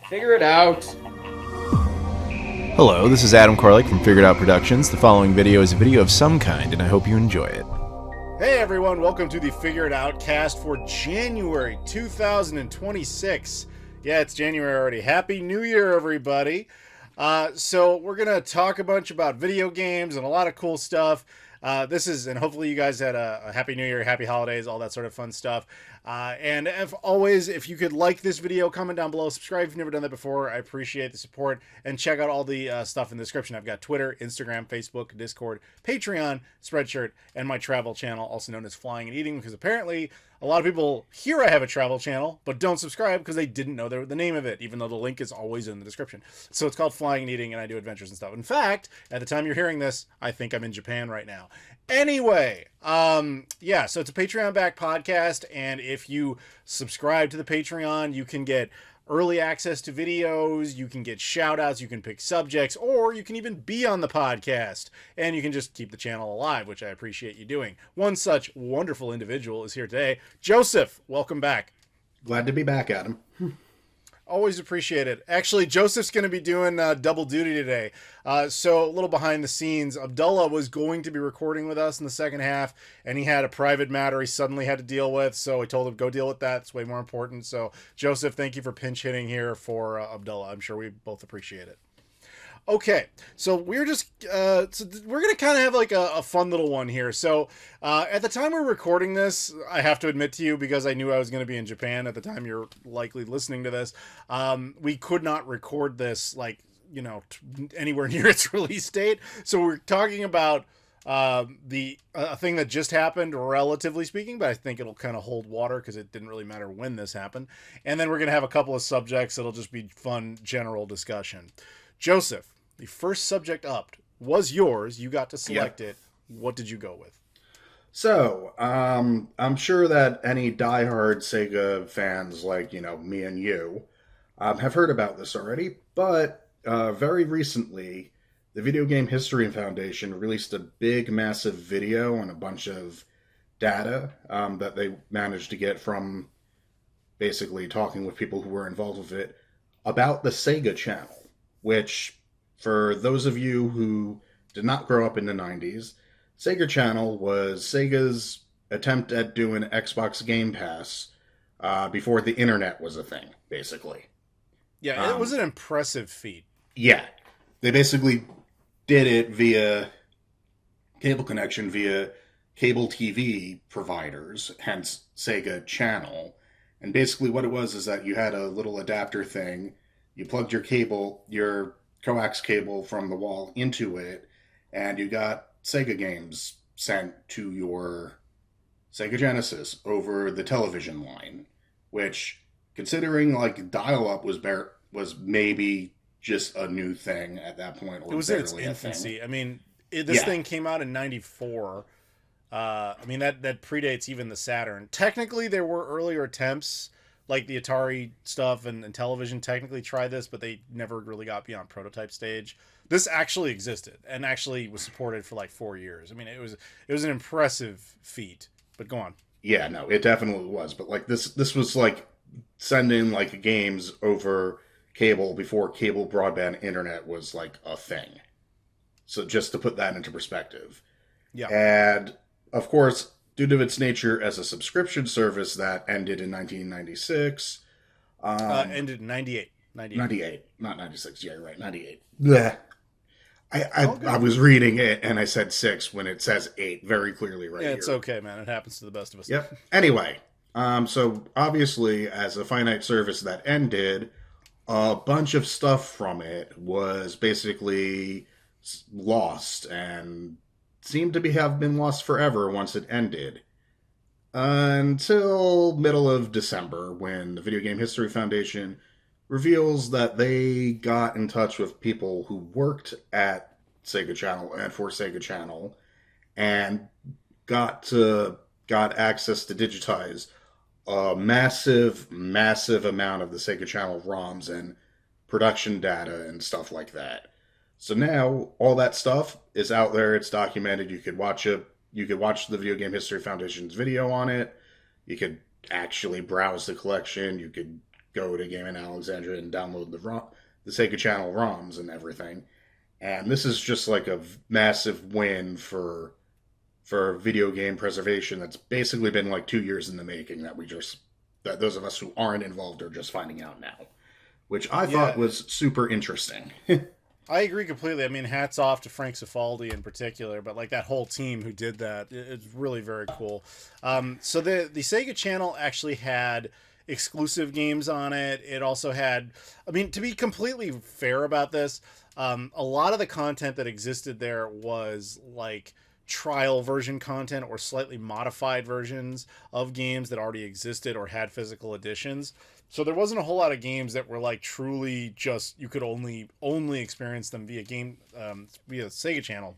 Figure it out. Hello, this is Adam Koralik from Figured Out Productions. The following video is a video of some kind, and I hope you enjoy it. Hey everyone, welcome to the FigureItOutcast for January 2026. Yeah, it's January already. Happy New Year, everybody. So we're going to talk a bunch about video games and a lot of cool stuff. And hopefully you guys had a Happy New Year, Happy Holidays, all that sort of fun stuff. And as always, if you could like this video, comment down below, subscribe if you've never done that before. I appreciate the support. And check out all the stuff in the description. I've got Twitter, Instagram, Facebook, Discord, Patreon, Spreadshirt, and my travel channel, also known as Flying and Eating, because apparently a lot of people hear I have a travel channel, but don't subscribe because they didn't know the name of it, even though the link is always in the description. So it's called Flying and Eating, and I do adventures and stuff. In fact, at the time you're hearing this, I think I'm in Japan right now. Anyway, yeah, so it's a Patreon-backed podcast, and if you subscribe to the Patreon, you can get early access to videos, you can get shout-outs, you can pick subjects, or you can even be on the podcast, and you can just keep the channel alive, which I appreciate you doing. One such wonderful individual is here today. Joseph, welcome back. Glad to be back, Adam. Always appreciate it. Actually, Joseph's going to be doing double duty today. So a little behind the scenes, Abdullah was going to be recording with us in the second half, and he had a private matter he suddenly had to deal with. So I told him, go deal with that. It's way more important. So Joseph, thank you for pinch hitting here for Abdullah. I'm sure we both appreciate it. Okay, so we're just we're gonna kind of have like a fun little one here. So at the time we're recording this, I have to admit to you, because I knew I was going to be in Japan at the time you're likely listening to this, we could not record this anywhere near its release date. So we're talking about the thing that just happened, relatively speaking, but I think it'll kind of hold water because it didn't really matter when this happened. And then we're gonna have a couple of subjects that'll just be fun general discussion. Joseph, the first subject up was yours. You got to select it. What did you go with? So, I'm sure that any diehard Sega fans like, me and you, have heard about this already, but very recently, the Video Game History Foundation released a big, massive video and a bunch of data that they managed to get from basically talking with people who were involved with it about the Sega channel. Which, for those of you who did not grow up in the 90s, Sega Channel was Sega's attempt at doing Xbox Game Pass before the internet was a thing, basically. Yeah, it was an impressive feat. Yeah. They basically did it via cable connection, via cable TV providers, hence Sega Channel. And basically what it was is that you had a little adapter thing. You plugged your coax cable from the wall into it, and you got Sega games sent to your Sega Genesis over the television line, which, considering like dial-up was maybe just a new thing at that point. Or it was in its infancy. I mean, this thing came out in '94. I mean, that predates even the Saturn. Technically, there were earlier attempts, like the Atari stuff and television technically tried this, but they never really got beyond prototype stage. This actually existed and actually was supported for like 4 years. I mean, it was an impressive feat, but go on. Yeah, no, it definitely was. But like this was like sending like games over cable before cable broadband internet was like a thing. So just to put that into perspective. Yeah. And of course, due to its nature as a subscription service that ended in 1996. Ended in 98. 98, not 96. Yeah, you're right, 98. Blech. I was reading it and I said 6 when it says 8 very clearly right here. Yeah, it's okay, man. It happens to the best of us. Yep. Anyway, so obviously as a finite service that ended, a bunch of stuff from it was basically lost and seemed to have been lost forever once it ended. Until middle of December, when the Video Game History Foundation reveals that they got in touch with people who worked at Sega Channel and for Sega Channel and got access to digitize a massive amount of the Sega Channel ROMs and production data and stuff like that. So now all that stuff is out there. It's documented. You could watch it. You could watch the Video Game History Foundation's video on it. You could actually browse the collection. You could go to Game in Alexandria and download the Sega Channel ROMs and everything. And this is just like a massive win for video game preservation that's basically been like 2 years in the making, that those of us who aren't involved are just finding out now, which I thought was super interesting. I agree completely. I mean, hats off to Frank Cifaldi in particular, but like that whole team who did that, it's really very cool. So the Sega Channel actually had exclusive games on it. It also had, I mean, to be completely fair about this, a lot of the content that existed there was like trial version content or slightly modified versions of games that already existed or had physical editions. So there wasn't a whole lot of games that were like truly just, you could only experience them via via Sega Channel.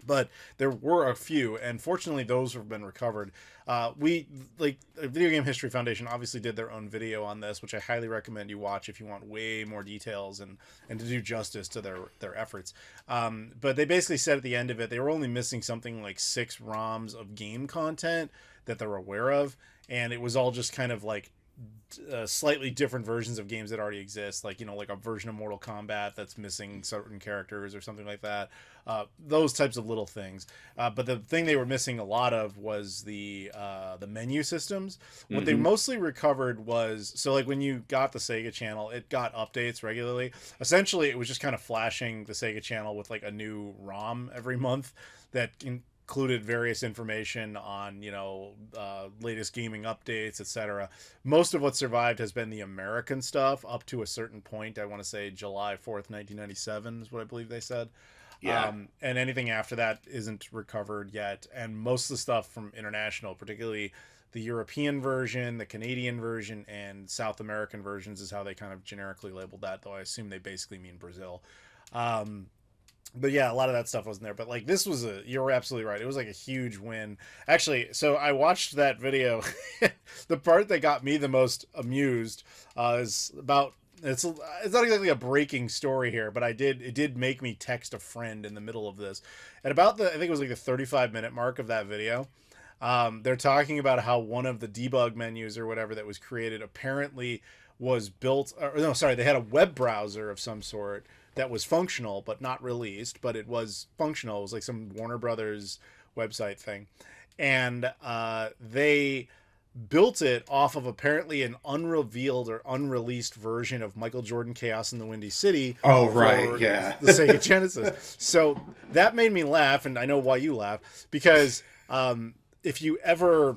But there were a few, and fortunately those have been recovered. The Video Game History Foundation obviously did their own video on this, which I highly recommend you watch if you want way more details and to do justice to their efforts. But they basically said at the end of it, they were only missing something like 6 ROMs of game content that they're aware of, and it was all just kind of like slightly different versions of games that already exist, like, you know, like a version of Mortal Kombat that's missing certain characters or something like that, those types of little things. But the thing they were missing a lot of was the menu systems. What they mostly recovered was, so like when you got the Sega Channel, it got updates regularly. Essentially it was just kind of flashing the Sega Channel with like a new ROM every month that included various information on, you know, latest gaming updates, etc. Most of what survived has been the American stuff up to a certain point. I want to say July 4th, 1997 is what I believe they said. Yeah. And anything after that isn't recovered yet. And most of the stuff from international, particularly the European version, the Canadian version, and South American versions is how they kind of generically labeled that, though I assume they basically mean Brazil. But yeah, a lot of that stuff wasn't there. But like, this was you're absolutely right. It was like a huge win. Actually, so I watched that video. The part that got me the most amused is about, it's not exactly a breaking story here, but it did make me text a friend in the middle of this. At about I think it was like the 35-minute mark of that video, they're talking about how one of the debug menus or whatever that was created apparently was built, or no, sorry, they had a web browser of some sort that was functional but not released, but it was functional. It was like some Warner Brothers website thing, and they built it off of apparently an unrevealed or unreleased version of Michael Jordan Chaos in the Windy City. Oh, right, yeah. The Sega Genesis. So that made me laugh, and I know why you laugh, because if you ever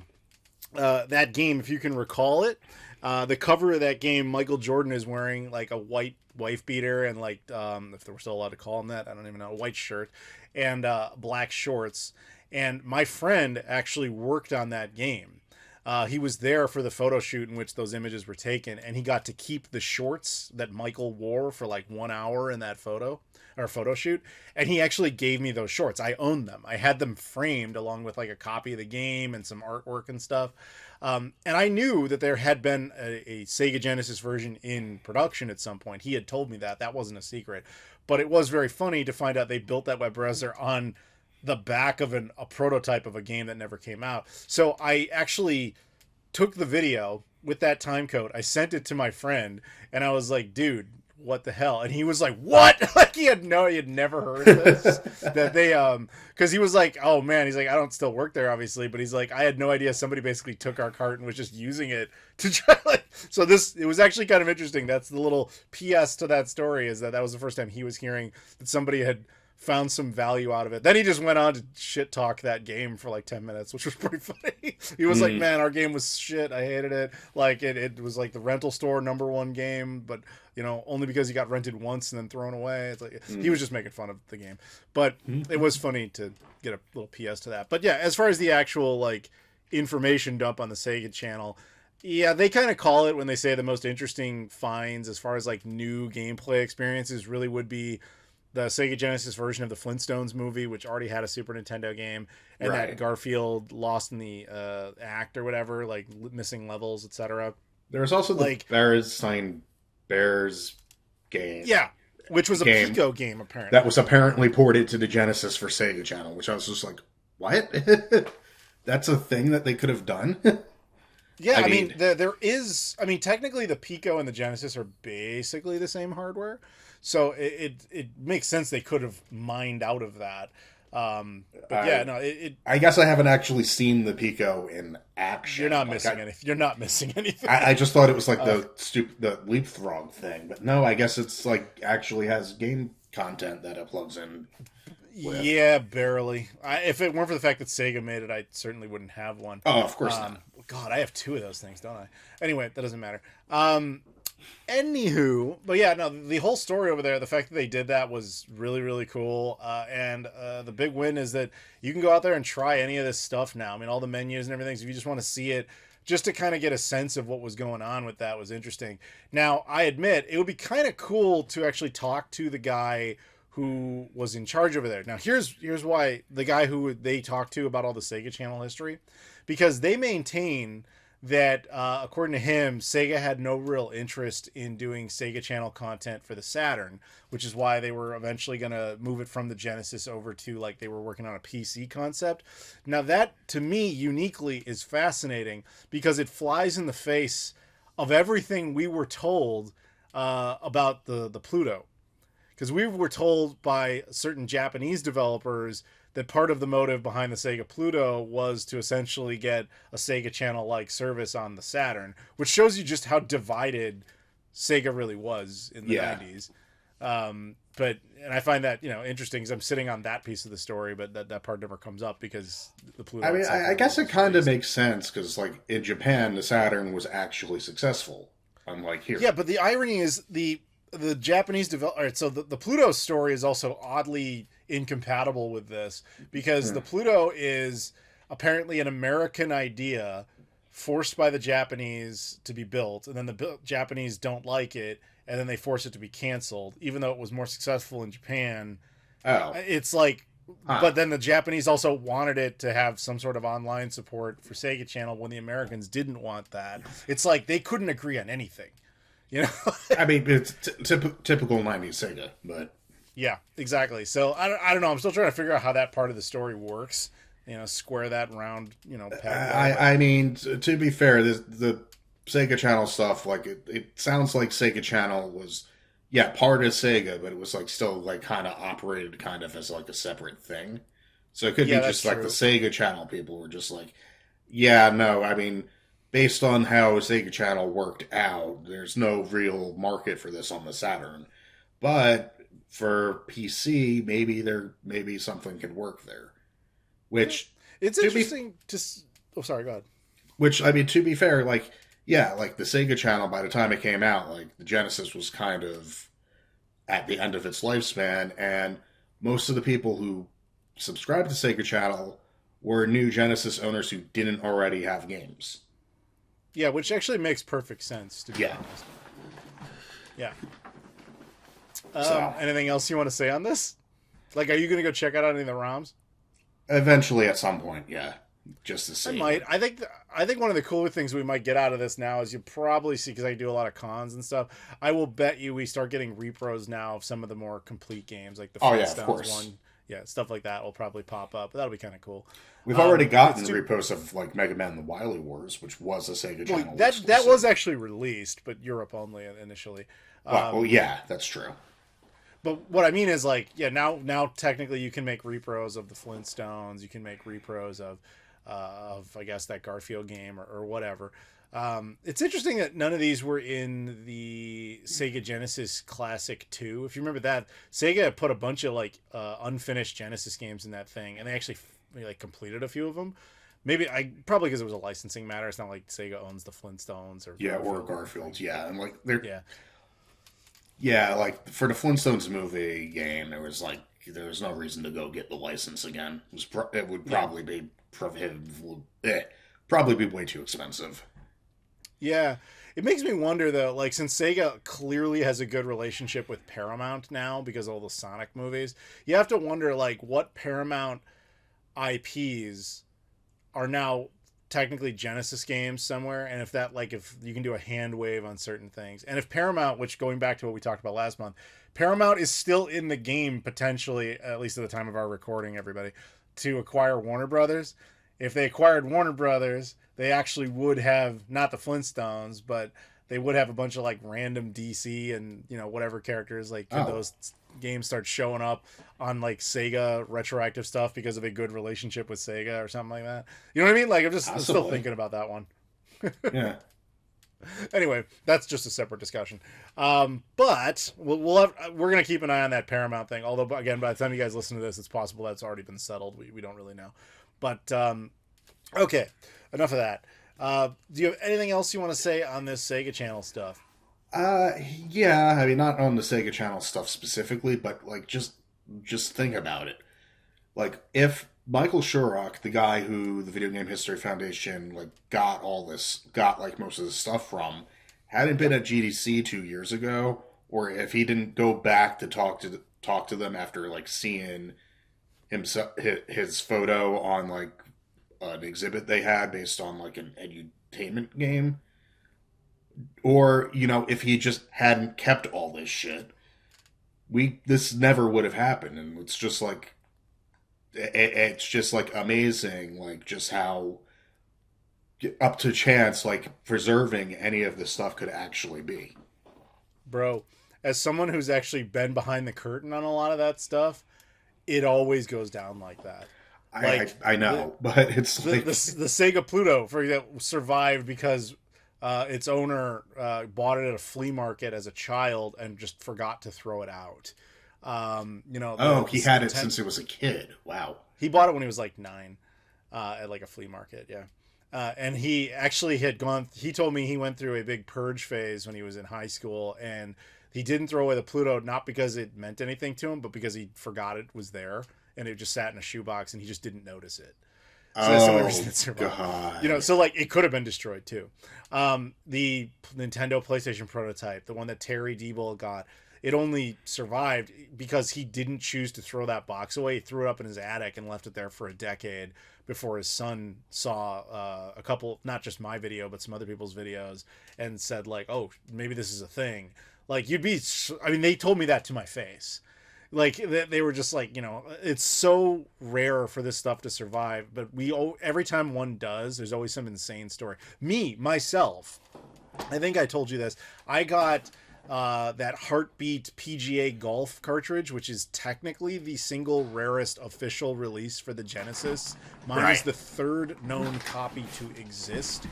that game, if you can recall it, the cover of that game, Michael Jordan is wearing like a white wife beater and like, if they were still allowed to call him that, I don't even know, a white shirt and black shorts. And my friend actually worked on that game. He was there for the photo shoot in which those images were taken, and he got to keep the shorts that Michael wore for like 1 hour in that photo shoot. And he actually gave me those shorts. I owned them. I had them framed along with like a copy of the game and some artwork and stuff. And I knew that there had been a Sega Genesis version in production at some point. He had told me that. That wasn't a secret. But it was very funny to find out they built that web browser on the back of a prototype of a game that never came out. So I actually took the video with that time code. I sent it to my friend, and I was like, dude, what the hell? And he was like, what? Like he had never heard of this. That they because he was like, oh man, he's like, I don't still work there obviously, but he's like, I had no idea somebody basically took our cart and was just using it to try, like, so it was actually kind of interesting. That's the little PS to that story, is that was the first time he was hearing that somebody had found some value out of it. Then he just went on to shit talk that game for like 10 minutes, which was pretty funny. He was like, man, our game was shit. I hated it. Like it was like the rental store #1 game, but you know, only because he got rented once and then thrown away. It's like he was just making fun of the game. But it was funny to get a little PS to that. But yeah, as far as the actual like information dump on the Sega Channel, yeah, they kind of call it when they say the most interesting finds as far as like new gameplay experiences really would be the Sega Genesis version of the Flintstones movie, which already had a Super Nintendo game, and that Garfield lost in the act or whatever, like missing levels, etc. There was also the Bears game. Yeah, which was a Pico game, apparently. That was apparently ported to the Genesis for Sega Channel, which I was just like, what? That's a thing that they could have done? Yeah, I mean, there is. I mean, technically, the Pico and the Genesis are basically the same hardware, so it makes sense they could have mined out of that. But yeah, no, I guess I haven't actually seen the Pico in action. You're not missing anything. You're not missing anything. I just thought it was like the leapfrog thing, but no, I guess it's like actually has game content that it plugs in with. Yeah, barely. If it weren't for the fact that Sega made it, I certainly wouldn't have one. Oh, of course not. God, I have two of those things, don't I? Anyway, that doesn't matter. Anywho, but yeah, no, the whole story over there, the fact that they did that was really, really cool. And the big win is that you can go out there and try any of this stuff now. I mean, all the menus and everything. So if you just want to see it, just to kind of get a sense of what was going on with that was interesting. Now, I admit, it would be kind of cool to actually talk to the guy who was in charge over there. Now, here's why the guy who they talked to about all the Sega Channel history, because they maintain that, according to him, Sega had no real interest in doing Sega Channel content for the Saturn, which is why they were eventually going to move it from the Genesis over to, like, they were working on a PC concept. Now, that, to me, uniquely is fascinating because it flies in the face of everything we were told about the Pluto. Because we were told by certain Japanese developers that part of the motive behind the Sega Pluto was to essentially get a Sega Channel-like service on the Saturn, which shows you just how divided Sega really was in the 90s. And I find that, interesting because I'm sitting on that piece of the story, but that part never comes up because the Pluto... I mean, I guess it kind of makes sense because, like, in Japan, the Saturn was actually successful, unlike here. Yeah, but the irony is the Japanese developer... All right, so the Pluto story is also oddly incompatible with this because the Pluto is apparently an American idea forced by the Japanese to be built, and then the Japanese don't like it, and then they force it to be canceled, even though it was more successful in Japan. Oh. It's like... But then the Japanese also wanted it to have some sort of online support for Sega Channel when the Americans didn't want that. It's like they couldn't agree on anything. I mean, it's typical 90s Sega, but... Yeah, exactly. So, I don't know. I'm still trying to figure out how that part of the story works. Square that round, peg. I mean, to be fair, the Sega Channel stuff, like, it sounds like Sega Channel was, part of Sega, but it was, like, still, like, kind of operated kind of as, like, a separate thing. So it could be just, like, the Sega Channel people were just like, no, I mean... Based on how Sega Channel worked out, there's no real market for this on the Saturn. But for PC, maybe something could work there. Which it's interesting to... Oh, sorry, go ahead. Which, I mean, to be fair, like the Sega Channel, by the time it came out, like, the Genesis was kind of at the end of its lifespan, and most of the people who subscribed to Sega Channel were new Genesis owners who didn't already have games. Yeah, which actually makes perfect sense, to be honest. Yeah. Anything else you want to say on this? Like, are you going to go check out any of the ROMs? Eventually, at some point, yeah. Just to see. I might. I think one of the cooler things we might get out of this now is you'll probably see, because I do a lot of cons and stuff, I will bet you we start getting repros now of some of the more complete games, like the Flintstones one. Yeah, stuff like that will probably pop up. But that'll be kind of cool. We've already gotten repos of, like, Mega Man The Wily Wars, which was a Sega Channel. That was actually released, but Europe only initially. That's true. But what I mean is, like, now technically you can make repros of the Flintstones. You can make repros of I guess, that Garfield game or whatever. It's interesting that none of these were in the Sega Genesis Classic 2. If you remember that, Sega put a bunch of, like, unfinished Genesis games in that thing, and they actually completed a few of them. Probably because it was a licensing matter. It's not like Sega owns the Flintstones or Garfield. Yeah, and, like, like, for the Flintstones movie game, there was no reason to go get the license again. It would probably be probably be way too expensive. Yeah. It makes me wonder, though, like, since Sega clearly has a good relationship with Paramount now because of all the Sonic movies, you have to wonder, like, what Paramount IPs are now technically Genesis games somewhere, and if you can do a hand wave on certain things. And if Paramount, which, going back to what we talked about last month, Paramount is still in the game, potentially, at least at the time of our recording, everybody, to acquire Warner Brothers. if they acquired Warner Brothers, they actually would have not the Flintstones, but they would have a bunch of like random DC and whatever characters. Like could those games start showing up on like Sega retroactive stuff because of a good relationship with Sega or something like that? You know what I mean? Like I'm still thinking about that one. Yeah. Anyway, that's just a separate discussion. But we're gonna keep an eye on that Paramount thing. Although again, by the time you guys listen to this, it's possible that's already been settled. We don't really know. But okay, enough of that. Do you have anything else you want to say on this Sega Channel stuff? Yeah, I mean, not on the Sega Channel stuff specifically, but like just think about it. Like if Michael Shurock, the guy who the Video Game History Foundation like got like most of this stuff from, hadn't been at GDC 2 years ago, or if he didn't go back to talk to them after like seeing himself his photo on like an exhibit they had based on like an edutainment game, or if he just hadn't kept all this shit, this never would have happened. And it's just like amazing, like just how up to chance like preserving any of this stuff could actually be. Bro, as someone who's actually been behind the curtain on a lot of that stuff, it always goes down like that. I know, but it's the Sega Pluto, for example, survived because its owner bought it at a flea market as a child and just forgot to throw it out. He had it since it was a kid. Wow. He bought it when he was like 9 at like a flea market. Yeah. And he actually he told me he went through a big purge phase when he was in high school, and he didn't throw away the Pluto, not because it meant anything to him, but because he forgot it was there. And it just sat in a shoebox, and he just didn't notice it. So that's the only reason it survived. God. So like it could have been destroyed too. The Nintendo PlayStation prototype, the one that Terry Diebel got, it only survived because he didn't choose to throw that box away. He threw it up in his attic and left it there for a decade before his son saw a couple, not just my video, but some other people's videos, and said like, "Oh, maybe this is a thing." Like they told me that to my face. Like they were just like, it's so rare for this stuff to survive, but every time one does, there's always some insane story. Myself, I think I told you this. I got that Heartbeat PGA Golf cartridge, which is technically the single rarest official release for the Genesis. Mine is the third known copy to exist.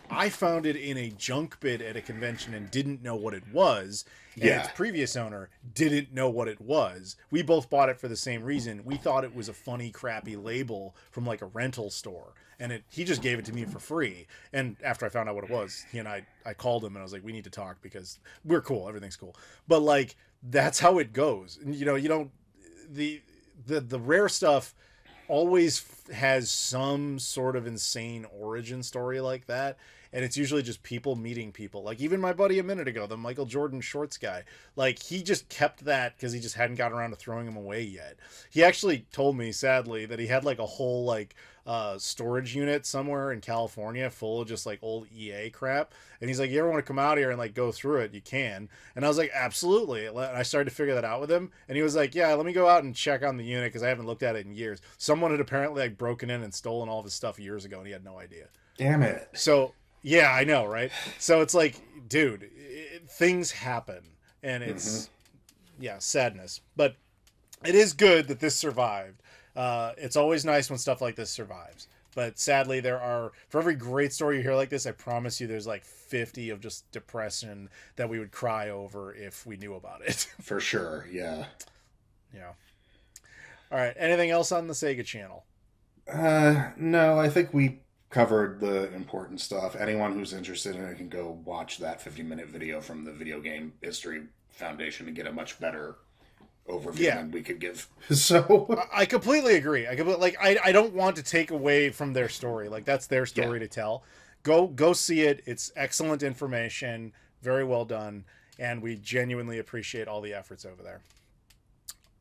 I found it in a junk bid at a convention and didn't know what it was. And its previous owner didn't know what it was. We both bought it for the same reason. We thought it was a funny, crappy label from like a rental store. And he just gave it to me for free. And after I found out what it was, he and I called him and I was like, we need to talk because we're cool. Everything's cool. But like, that's how it goes. And you don't, the rare stuff always has some sort of insane origin story like that. And it's usually just people meeting people. Like even my buddy a minute ago, the Michael Jordan shorts guy, like he just kept that because he just hadn't gotten around to throwing them away yet. He actually told me, sadly, that he had like a whole like storage unit somewhere in California full of just like old EA crap. And he's like, you ever want to come out here and like go through it? You can. And I was like, absolutely. And I started to figure that out with him. And he was like, yeah, let me go out and check on the unit because I haven't looked at it in years. Someone had apparently like broken in and stolen all of his stuff years ago and he had no idea. Damn it. So yeah, I know, right? So it's like, dude, things happen, and it's, sadness. But it is good that this survived. It's always nice when stuff like this survives. But sadly, for every great story you hear like this, I promise you there's like 50 of just depression that we would cry over if we knew about it. For sure, yeah. Yeah. All right, anything else on the Sega channel? No, I think we covered the important stuff. Anyone who's interested in it can go watch that 50-minute video from the Video Game History Foundation to get a much better overview than we could give. So I completely agree. I don't want to take away from their story. Like that's their story to tell. Go see it. It's excellent information, very well done, and we genuinely appreciate all the efforts over there.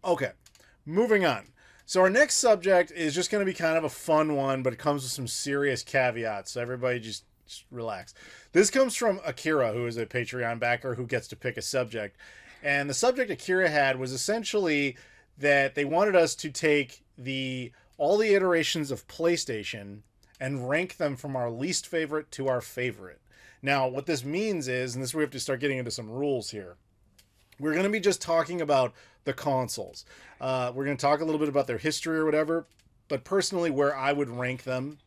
Okay, moving on. So our next subject is just going to be kind of a fun one, but it comes with some serious caveats. So everybody just relax. This comes from Akira, who is a Patreon backer who gets to pick a subject. And the subject Akira had was essentially that they wanted us to take all the iterations of PlayStation and rank them from our least favorite to our favorite. Now, what this means is, and this is where we have to start getting into some rules here. We're going to be just talking about the consoles. We're going to talk a little bit about their history or whatever, but personally where I would rank them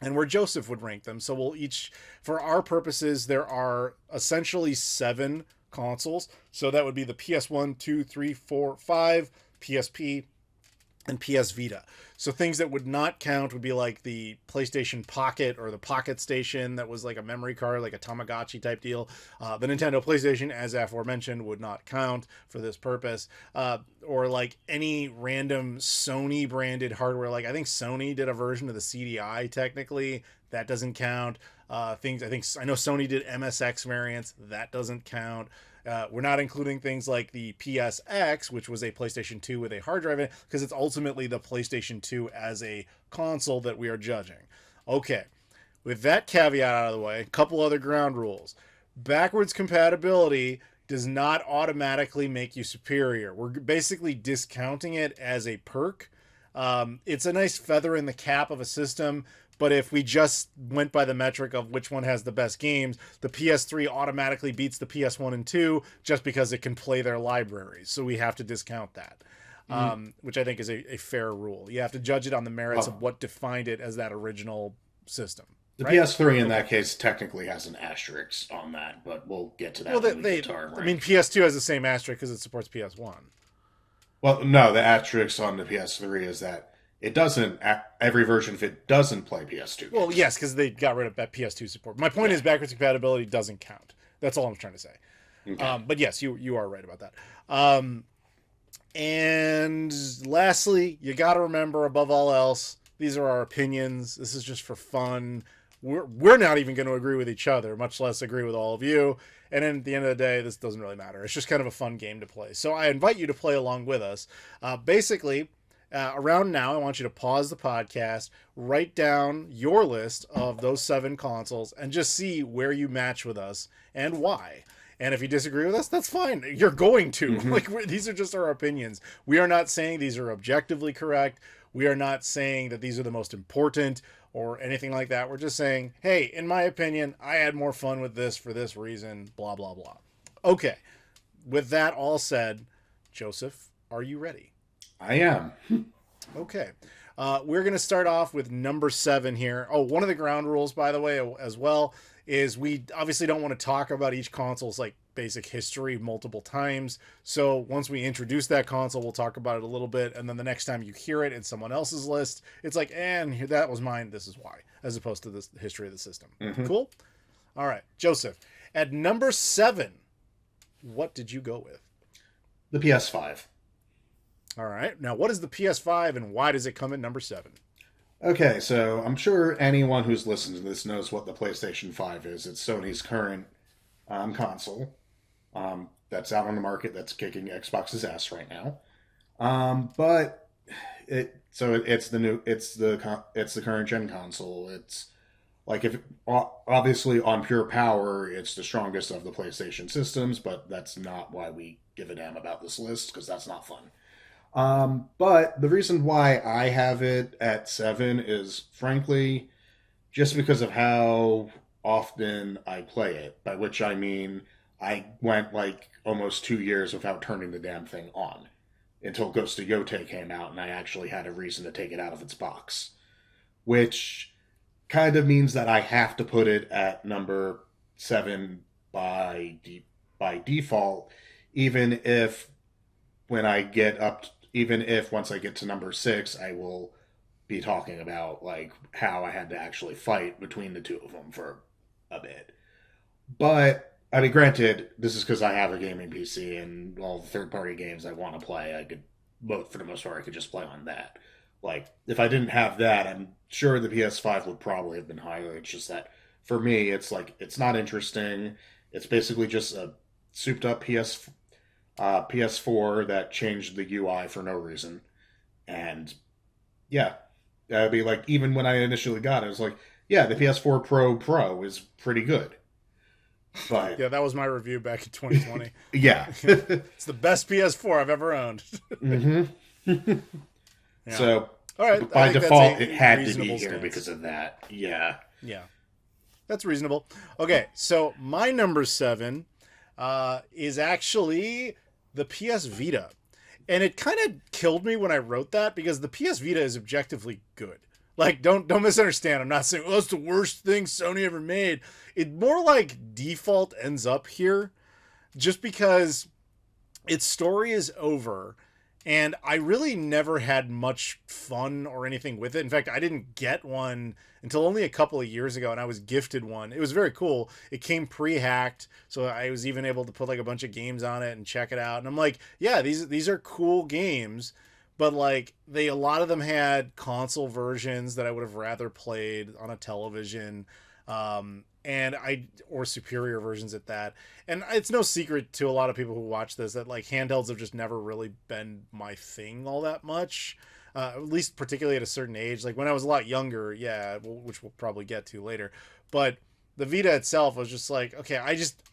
and where Joseph would rank them. So we'll each, for our purposes, there are essentially 7 consoles. So that would be the PS1, 2, 3, 4, 5, PSP, and PS Vita. So things that would not count would be like the PlayStation Pocket or the Pocket Station that was like a memory card, like a Tamagotchi type deal. The Nintendo PlayStation, as aforementioned, would not count for this purpose. Or like any random Sony branded hardware. Like I think Sony did a version of the CDI technically. That doesn't count. I know Sony did MSX variants. That doesn't count. We're not including things like the PSX, which was a PlayStation 2 with a hard drive in it, because it's ultimately the PlayStation 2 as a console that we are judging. Okay, with that caveat out of the way, a couple other ground rules. Backwards compatibility does not automatically make you superior. We're basically discounting it as a perk. It's a nice feather in the cap of a system, but if we just went by the metric of which one has the best games, the PS3 automatically beats the PS1 and 2 just because it can play their libraries. So we have to discount that, which I think is a fair rule. You have to judge it on the merits of what defined it as that original system. The PS3 in that case technically has an asterisk on that, but we'll get to that. Well, PS2 has the same asterisk because it supports PS1. Well, no, the asterisk on the PS3 is that it doesn't, every version of it doesn't play PS2 games. Well, yes, because they got rid of that PS2 support. My point is backwards compatibility doesn't count. That's all I'm trying to say. Okay. But yes, you are right about that. And lastly, you got to remember, above all else, these are our opinions. This is just for fun. We're not even going to agree with each other, much less agree with all of you. And then at the end of the day, this doesn't really matter. It's just kind of a fun game to play. So I invite you to play along with us. Basically, around now, I want you to pause the podcast, write down your list of those 7 consoles, and just see where you match with us and why. And if you disagree with us, that's fine. You're going to. Mm-hmm. These are just our opinions. We are not saying these are objectively correct. We are not saying that these are the most important or anything like that. We're just saying, hey, in my opinion, I had more fun with this for this reason, blah, blah, blah. Okay. With that all said, Joseph, are you ready? I am. Okay. We're going to start off with number 7 here. Oh, one of the ground rules, by the way, as well, is we obviously don't want to talk about each console's like basic history multiple times. So once we introduce that console, we'll talk about it a little bit. And then the next time you hear it in someone else's list, it's like, and that was mine. This is why, as opposed to the history of the system. Mm-hmm. Cool. All right. Joseph, at number 7, what did you go with? The PS5. All right. Now, what is the PS5 and why does it come at number 7? Okay, so I'm sure anyone who's listened to this knows what the PlayStation 5 is. It's Sony's current console that's out on the market that's kicking Xbox's ass right now. But it's the current gen console. It's like, if obviously on pure power, it's the strongest of the PlayStation systems, but that's not why we give a damn about this list, because that's not fun. But the reason why I have it at 7 is, frankly, just because of how often I play it, by which I mean I went like almost 2 years without turning the damn thing on until Ghost of Yotei came out and I actually had a reason to take it out of its box, which kind of means that I have to put it at number 7 by default, even if once I get to number 6, I will be talking about like how I had to actually fight between the two of them for a bit. But I mean, granted, this is because I have a gaming PC and all the third-party games I want to play, I could, for the most part, I could just play on that. Like, if I didn't have that, I'm sure the PS5 would probably have been higher. It's just that, for me, it's like, it's not interesting. It's basically just a souped-up PS4 that changed the UI for no reason. And, yeah, that'd be like, even when I initially got it, I was like, yeah, the PS4 Pro is pretty good. But yeah, that was my review back in 2020. Yeah. It's the best PS4 I've ever owned. Mm-hmm. Yeah. So, All right. By default, it had to be reasonable here stance. because of that. Yeah. Yeah. That's reasonable. Okay, so my number 7 is actually the PS Vita. And it kind of killed me when I wrote that because the PS Vita is objectively good. Like, don't misunderstand. I'm not saying, oh, it's the worst thing Sony ever made. It more like default ends up here just because its story is over. And I really never had much fun or anything with it. In fact, I didn't get one until only a couple of years ago, and I was gifted one. It was very cool. It came pre-hacked, so I was even able to put like a bunch of games on it and check it out. And I'm like, yeah, these are cool games, but like a lot of them had console versions that I would have rather played on a television. Or superior versions at that. And it's no secret to a lot of people who watch this that like handhelds have just never really been my thing all that much. At least particularly at a certain age. Like when I was a lot younger, yeah, which we'll probably get to later. But the Vita itself was just like, okay,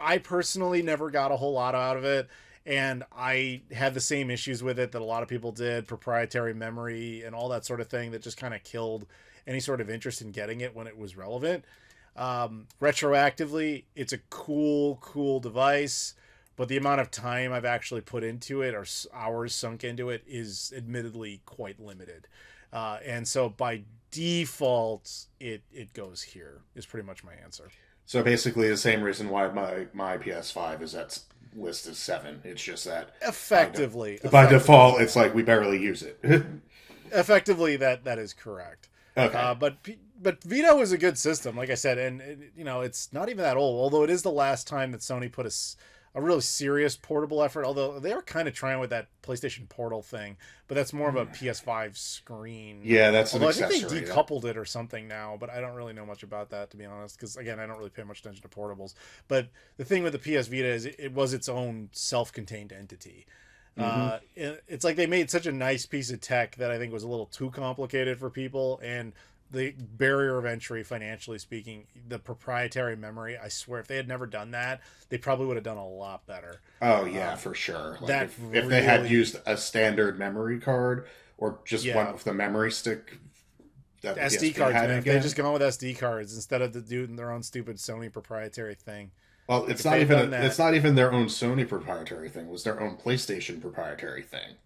I personally never got a whole lot out of it. And I had the same issues with it that a lot of people did, proprietary memory and all that sort of thing that just kind of killed any sort of interest in getting it when it was relevant. Retroactively, it's a cool device, but the amount of time I've actually put into it or hours sunk into it is admittedly quite limited. And so by default, it goes here is pretty much my answer. So basically the same reason why my PS5 is at list is 7. It's just that effectively by default, it's like we barely use it. Effectively, that is correct. Okay. But Vita was a good system, like I said, and it's not even that old. Although it is the last time that Sony put a really serious portable effort. Although they are kind of trying with that PlayStation Portal thing, but that's more of a PS5 screen. Yeah, that's an accessory. accessory. I think they decoupled it or something now, but I don't really know much about that, to be honest. Because again, I don't really pay much attention to portables. But the thing with the PS Vita is it was its own self-contained entity. It's like they made such a nice piece of tech that I think was a little too complicated for people, and the barrier of entry, financially speaking, the proprietary memory, I swear, if they had never done that, they probably would have done a lot better. Oh yeah, for sure. Like that if they had used a standard memory card or just one with the memory stick, that SD cards, man. If they had just gone with SD cards instead of doing their own stupid Sony proprietary thing. Well, it's not even their own Sony proprietary thing. It was their own PlayStation proprietary thing.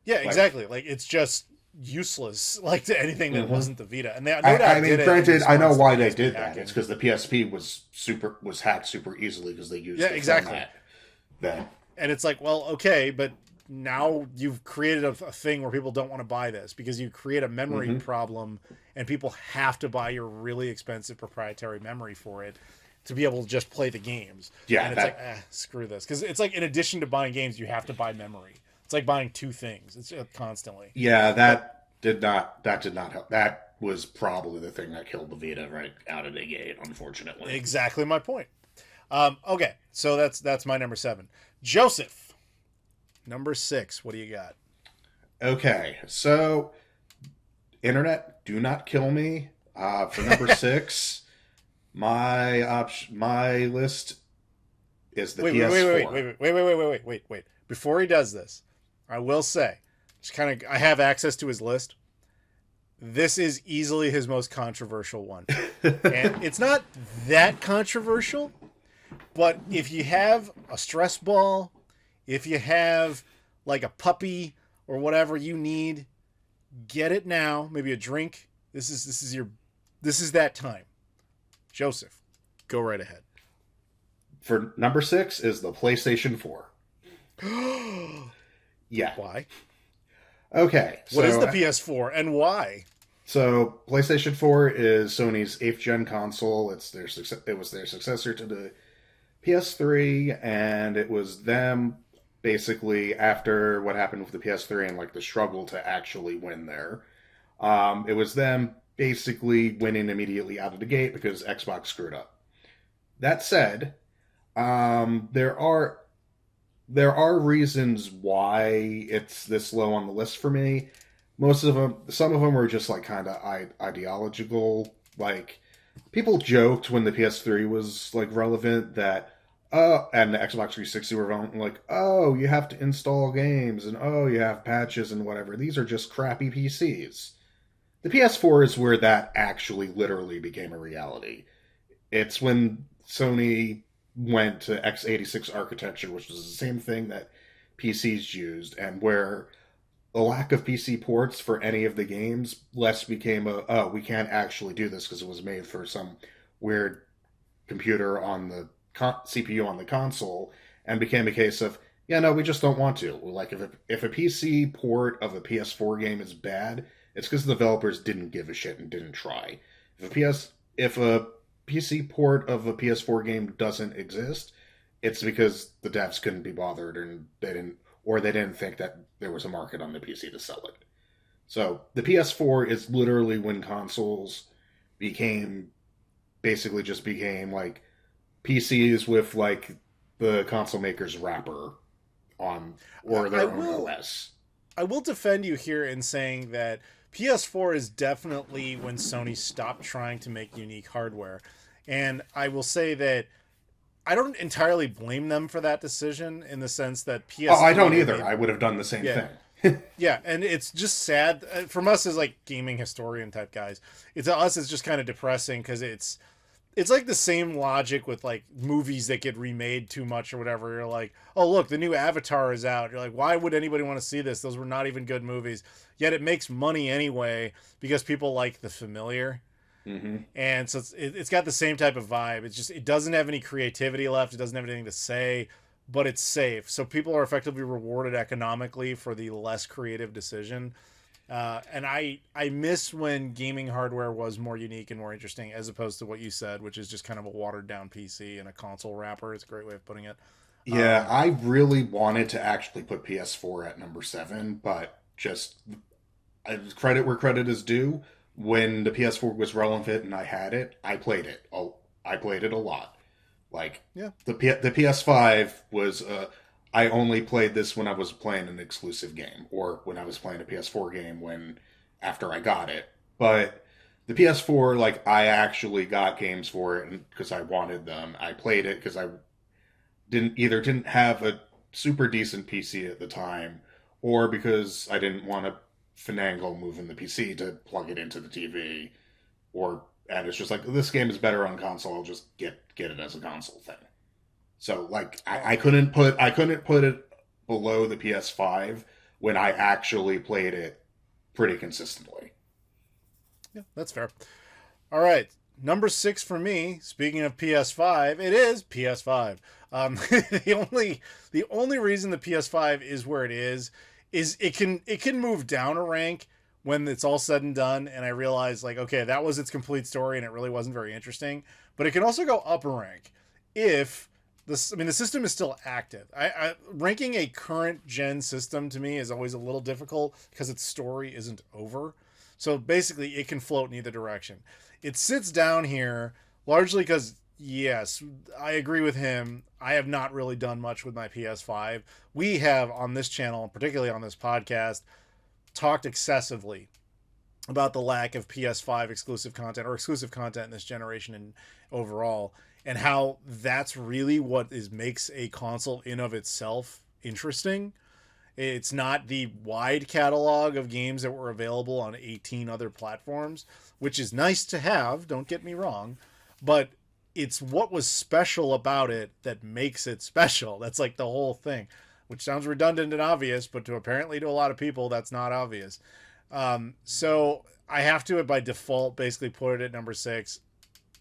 Yeah, exactly. Like it's just useless, like to anything that wasn't the Vita. And granted, I know why they did that. It's because the PSP was hacked super easily because they used exactly. Then and it's like, well, okay, but now you've created a thing where people don't want to buy this because you create a memory problem, and people have to buy your really expensive proprietary memory for it to be able to just play the games. Yeah, and it's screw this, because it's like in addition to buying games, you have to buy memory. It's like buying two things. It's constantly. Yeah, that did not help. That was probably the thing that killed the Vita right out of the gate, unfortunately. Exactly my point. Okay, so that's my number 7. Joseph, number 6. What do you got? Okay, so internet, do not kill me. For number 6, my list is the PS4. Wait. Before he does this, I will say, I have access to his list. This is easily his most controversial one. And it's not that controversial, but if you have a stress ball, if you have like a puppy or whatever you need, get it now. Maybe a drink. This is that time. Joseph, go right ahead. For number 6 is the PlayStation 4. Yeah. Why? Okay. What is the PS4 and why? So PlayStation 4 is Sony's 8th gen console. It was their successor to the PS3, and it was them basically after what happened with the PS3 and like the struggle to actually win there. It was them basically winning immediately out of the gate because Xbox screwed up. That said, there are reasons why it's this low on the list for me. Some of them are just like kind of ideological. Like people joked when the PS3 was like relevant that and the Xbox 360 were relevant, like, oh, you have to install games and oh, you have patches and whatever. These are just crappy PCs. the PS4 is where that actually literally became a reality. It's when Sony went to x86 architecture, which was the same thing that PCs used, and where the lack of PC ports for any of the games less became we can't actually do this because it was made for some weird computer on the CPU on the console, and became a case of, yeah, no, we just don't want to. Like, if a PC port of a PS4 game is bad, it's because the developers didn't give a shit and didn't try. If a PC port of a PS4 game doesn't exist, it's because the devs couldn't be bothered and they didn't think that there was a market on the PC to sell it. So the PS4 is literally when consoles basically just became like PCs with like the console maker's wrapper on, or their own OS. I will defend you here in saying that PS4 is definitely when Sony stopped trying to make unique hardware. And I will say that I don't entirely blame them for that decision, in the sense that PS4... Oh, I don't either. I would have done the same thing. Yeah, and it's just sad. From us as like gaming historian type guys, it's just kind of depressing, because it's like the same logic with like movies that get remade too much or whatever. You're like, oh, look, the new Avatar is out. You're like, why would anybody want to see this? Those were not even good movies. Yet it makes money anyway because people like the familiar. Mm-hmm. And so it's got the same type of vibe. It's just, it doesn't have any creativity left. It doesn't have anything to say, but it's safe. So people are effectively rewarded economically for the less creative decision. And I miss when gaming hardware was more unique and more interesting, as opposed to what you said, which is just kind of a watered down PC and a console wrapper. It's a great way of putting it. Yeah, I really wanted to actually put PS4 at number 7, but just credit where credit is due. When the PS4 was relevant and I had it, I played it. I played it a lot. Like, yeah, the PS5 was I only played this when I was playing an exclusive game, or when I was playing a PS4 game after I got it. But the PS4, like, I actually got games for it because I wanted them. I played it because I didn't have a super decent PC at the time, or because I didn't want to finagle moving the PC to plug it into the TV, and it's just like, this game is better on console, I'll just get it as a console thing. So like I couldn't put it below the PS5 when I actually played it pretty consistently. Yeah, that's fair. All right, number 6 for me. Speaking of PS5, it is PS5. The only reason the PS5 is where it is it can move down a rank when it's all said and done, and I realize, like, okay, that was its complete story and it really wasn't very interesting. But it can also go up a rank if the system is still active. Ranking a current gen system to me is always a little difficult because its story isn't over. So basically it can float in either direction. It sits down here largely because, yes, I agree with him. I have not really done much with my PS5. We have, on this channel, and particularly on this podcast, talked excessively about the lack of PS5 exclusive content, or exclusive content in this generation and overall, and how that's really what makes a console in of itself interesting. It's not the wide catalog of games that were available on 18 other platforms, which is nice to have, don't get me wrong, but it's what was special about it that makes it special. That's like the whole thing, which sounds redundant and obvious, but apparently to a lot of people, that's not obvious. So I have to, by default, basically put it at number 6.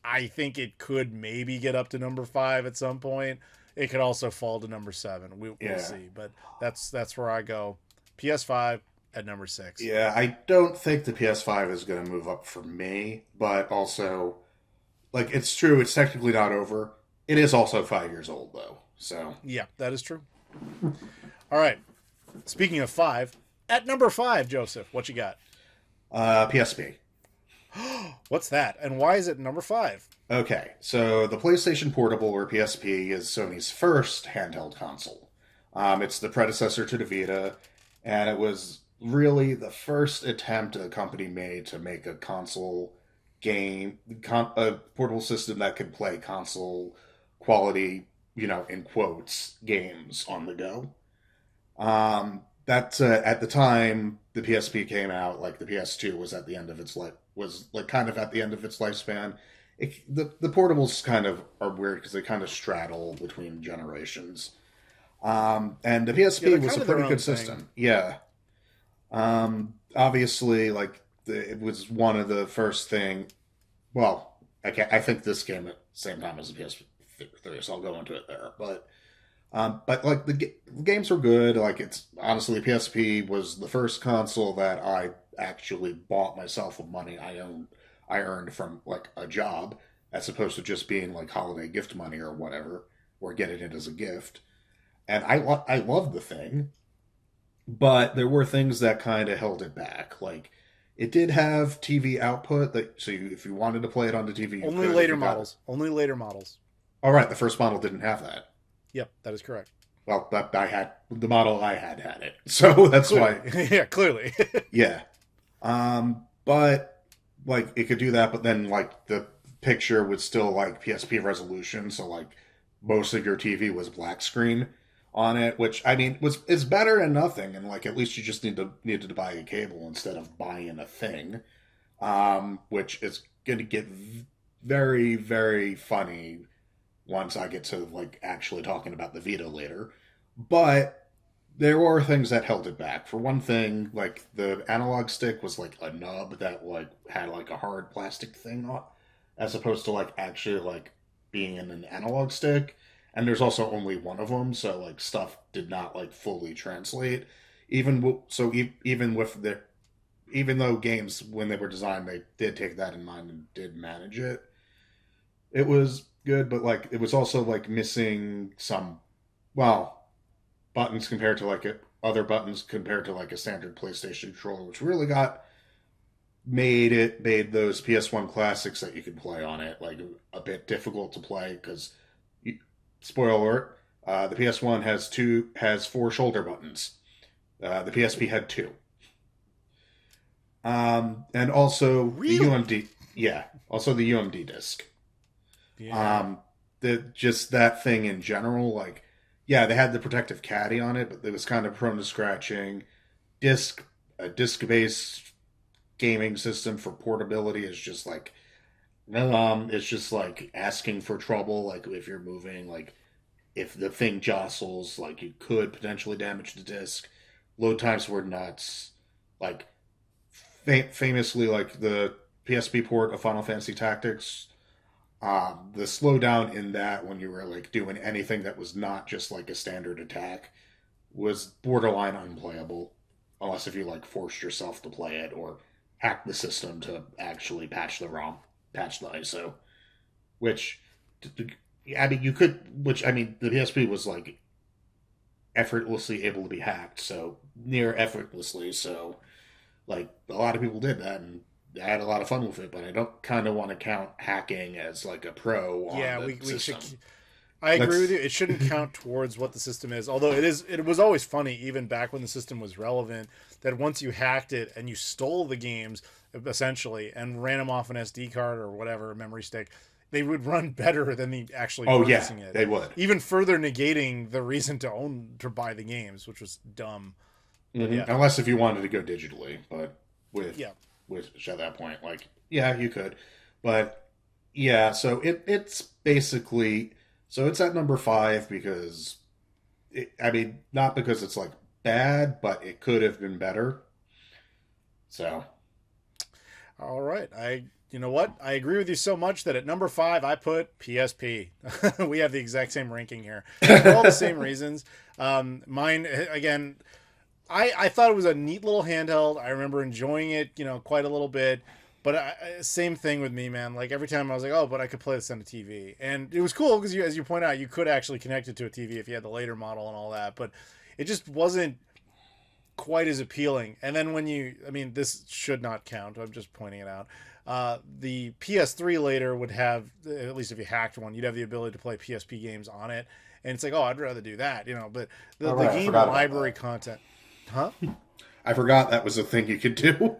I think it could maybe get up to number 5 at some point. It could also fall to number 7. We'll see, but that's where I go. PS5 at number 6. Yeah, I don't think the PS5 is going to move up for me, but also, like, it's true, it's technically not over. It is also 5 years old, though, so... Yeah, that is true. All right. Speaking of 5, at number 5, Joseph, what you got? PSP. What's that? And why is it number 5? Okay, so the PlayStation Portable, or PSP, is Sony's first handheld console. It's the predecessor to the Vita, and it was really the first attempt a company made to make a console game, a portable system that could play console quality, in quotes, games on the go. that's at the time the PSP came out, like the PS2 was at the end of its life, was like kind of at the end of its lifespan. The portables kind of are weird because they kind of straddle between generations. And the PSP was a pretty good system. Yeah. Obviously, like it was one of the first thing. Well, I think this came at the same time as the PS3, so I'll go into it there. But like the games were good. Like it's honestly, the PSP was the first console that I actually bought myself with money I earned from like a job, as opposed to just being like holiday gift money or whatever, or getting it as a gift. And I loved the thing, but there were things that kind of held it back. Like it did have TV output if you wanted to play it on the TV, only later models. Only later models. All right, the first model didn't have that. Yep, that is correct. Well, the model I had it, so that's clearly. why. Yeah, clearly. Yeah, but like it could do that, but then like the picture was still like PSP resolution, so like most of your TV was black screen on it, which I mean is better than nothing, and like at least you just needed to buy a cable instead of buying a thing, which is going to get very, very funny once I get to like actually talking about the Vita later. But there were things that held it back. For one thing, like the analog stick was like a nub that like had like a hard plastic thing on, as opposed to like actually like being in an analog stick. And there's also only one of them, so like stuff did not like fully translate. Even though games when they were designed they did take that in mind and did manage it, it was good. But like it was also like missing some buttons compared to like other buttons compared to like a standard PlayStation controller, which really made those PS1 classics that you could play on it like a bit difficult to play because. Spoiler alert, the PS1 has 4 shoulder buttons. The PSP had 2. And also really? the UMD. Yeah, also the UMD disc. Yeah. Just that thing in general, like, yeah, they had the protective caddy on it, but it was kind of prone to scratching. A disc-based gaming system for portability is just like, it's just like asking for trouble. Like if you're moving, like if the thing jostles, like you could potentially damage the disc. Load times were nuts. Like famously, like the PSP port of Final Fantasy Tactics, the slowdown in that when you were like doing anything that was not just like a standard attack was borderline unplayable, unless if you like forced yourself to play it or hacked the system to actually patch the ROM. Patch the ISO, which I mean you could, which I mean the PSP was like effortlessly able to be hacked, so near effortlessly. So like a lot of people did that and I had a lot of fun with it, but I don't kind of want to count hacking as like a pro. On we should. I agree with you. It shouldn't count towards what the system is. Although it was always funny, even back when the system was relevant, that once you hacked it and you stole the games, essentially, and ran them off an SD card or whatever, memory stick, they would run better than the actually purchasing it. They would. Even further negating the reason to buy the games, which was dumb. Mm-hmm. Yeah. Unless if you wanted to go digitally, but with at that point, like, yeah, you could. But, yeah, so it's basically... So it's at number 5 because, not because it's like bad, but it could have been better. So, all right, you know what? I agree with you so much that at number 5 I put PSP. We have the exact same ranking here for all the same reasons. Mine again. I thought it was a neat little handheld. I remember enjoying it, quite a little bit. But same thing with me, man. Like every time I was like, oh, but I could play this on a TV. And it was cool because, as you point out, you could actually connect it to a TV if you had the later model and all that. But it just wasn't quite as appealing. And then this should not count. I'm just pointing it out. The PS3 later would have, at least if you hacked one, you'd have the ability to play PSP games on it. And it's like, oh, I'd rather do that, But the game library content. Huh? I forgot that was a thing you could do.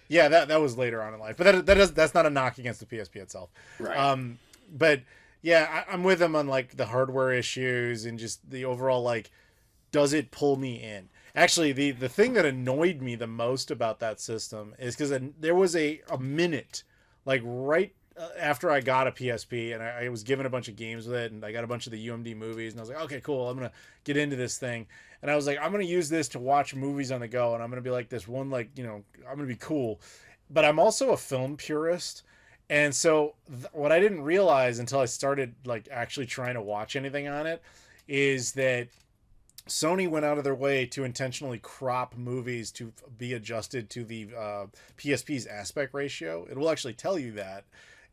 Yeah, that was later on in life, but that's not a knock against the PSP itself. Right. But yeah, I'm with him on like the hardware issues and just the overall like does it pull me in? Actually, the thing that annoyed me the most about that system is because there was a minute, like right after I got a PSP, and I was given a bunch of games with it, and I got a bunch of the UMD movies, and I was like, okay, cool, I'm gonna get into this thing, and I was like, I'm gonna use this to watch movies on the go, and I'm gonna be like this one, like, you know, I'm gonna be cool, but I'm also a film purist, and so what I didn't realize until I started like actually trying to watch anything on it is that Sony went out of their way to intentionally crop movies to be adjusted to the PSP's aspect ratio. It will actually tell you that.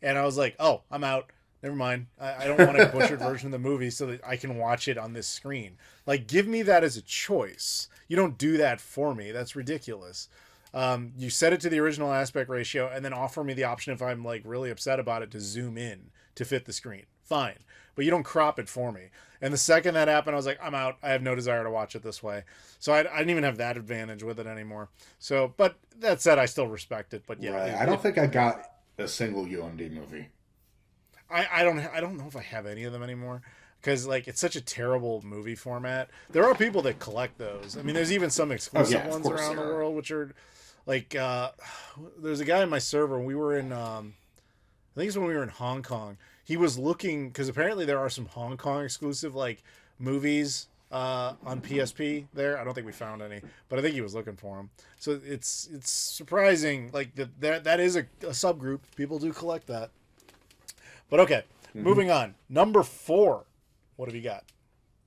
And I was like, oh, I'm out. Never mind. I don't want a butchered version of the movie so that I can watch it on this screen. Like, give me that as a choice. You don't do that for me. That's ridiculous. You set it to the original aspect ratio and then offer me the option if I'm like really upset about it to zoom in to fit the screen. Fine. But you don't crop it for me. And the second that happened, I was like, I'm out. I have no desire to watch it this way. So I didn't even have that advantage with it anymore. So, but that said, I still respect it. But yeah, right. I don't think I got a single UMD movie. I don't know if I have any of them anymore because like it's such a terrible movie format. There are people that collect those. I mean, there's even some exclusive ones around the world, which are like there's a guy in my server. We were in I think it's when we were in Hong Kong. He was looking because apparently there are some Hong Kong exclusive like movies on PSP there. I don't think we found any, but I think he was looking for them. So it's surprising like that is a subgroup. People do collect that. But okay, moving on. Number 4. What have you got?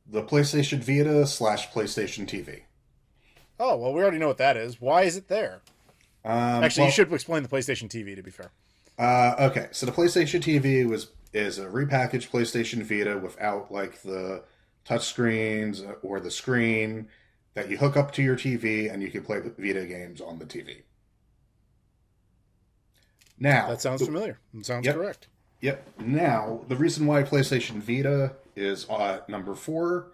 The PlayStation Vita / PlayStation TV. Oh, well, we already know what that is. Why is it there? Actually, you should explain the PlayStation TV, to be fair. Okay, so the PlayStation TV is a repackaged PlayStation Vita without like the touchscreens or the screen that you hook up to your TV and you can play Vita games on the TV. Now that sounds familiar. It sounds correct. Yep. Now, the reason why PlayStation Vita is number 4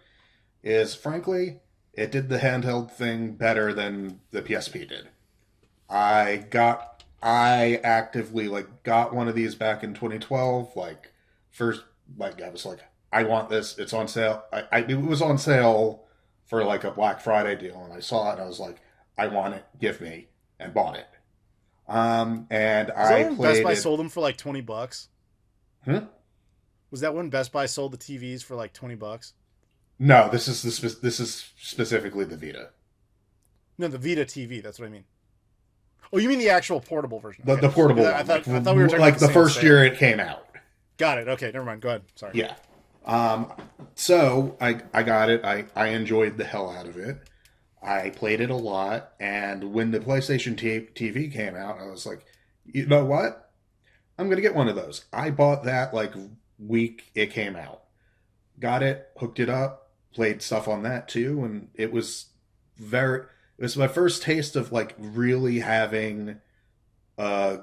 is, frankly, it did the handheld thing better than the PSP did. I actively got one of these back in 2012. I was like, I want this. It's on sale. It was on sale for like a Black Friday deal, and I saw it and I was like, I want it. Give me, and bought it. And I played. Best Buy sold them for like $20. Hmm? Was that when Best Buy sold the TVs for like $20? No, this is specifically the Vita. No, the Vita TV. That's what I mean. Oh, you mean the actual portable version? The portable one. I thought we were talking like about the first year it came out. Got it. Okay, never mind. Go ahead. Sorry. Yeah. So I got it. I enjoyed the hell out of it. I played it a lot, and when the PlayStation TV came out, I was like, you know what? I'm going to get one of those. I bought that like week it came out. Got it, hooked it up, played stuff on that too, and it was my first taste of like really having a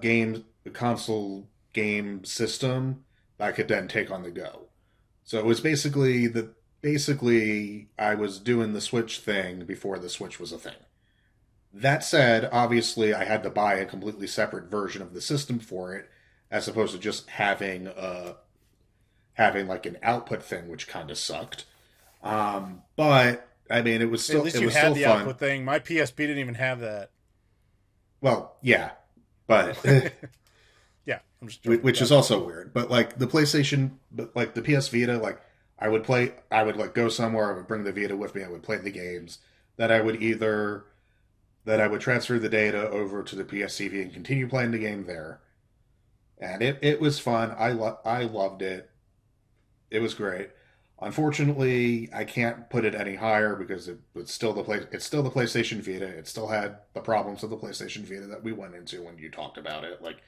console game system that I could then take on the go. So it was basically I was doing the Switch thing before the Switch was a thing. That said, obviously I had to buy a completely separate version of the system for it, as opposed to just having like an output thing, which kind of sucked. But I mean, it was still at least you had the output thing. My PSP didn't even have that. Well, yeah, but yeah, I'm just joking. Which is also weird. But like the PlayStation, like the PS Vita, like I would like go somewhere, I would bring the Vita with me, I would play the games. I would transfer the data over to the PSCV and continue playing the game there. And it was fun. I loved it. It was great. Unfortunately, I can't put it any higher because it's still the PlayStation Vita. It still had the problems of the PlayStation Vita that we went into when you talked about it, like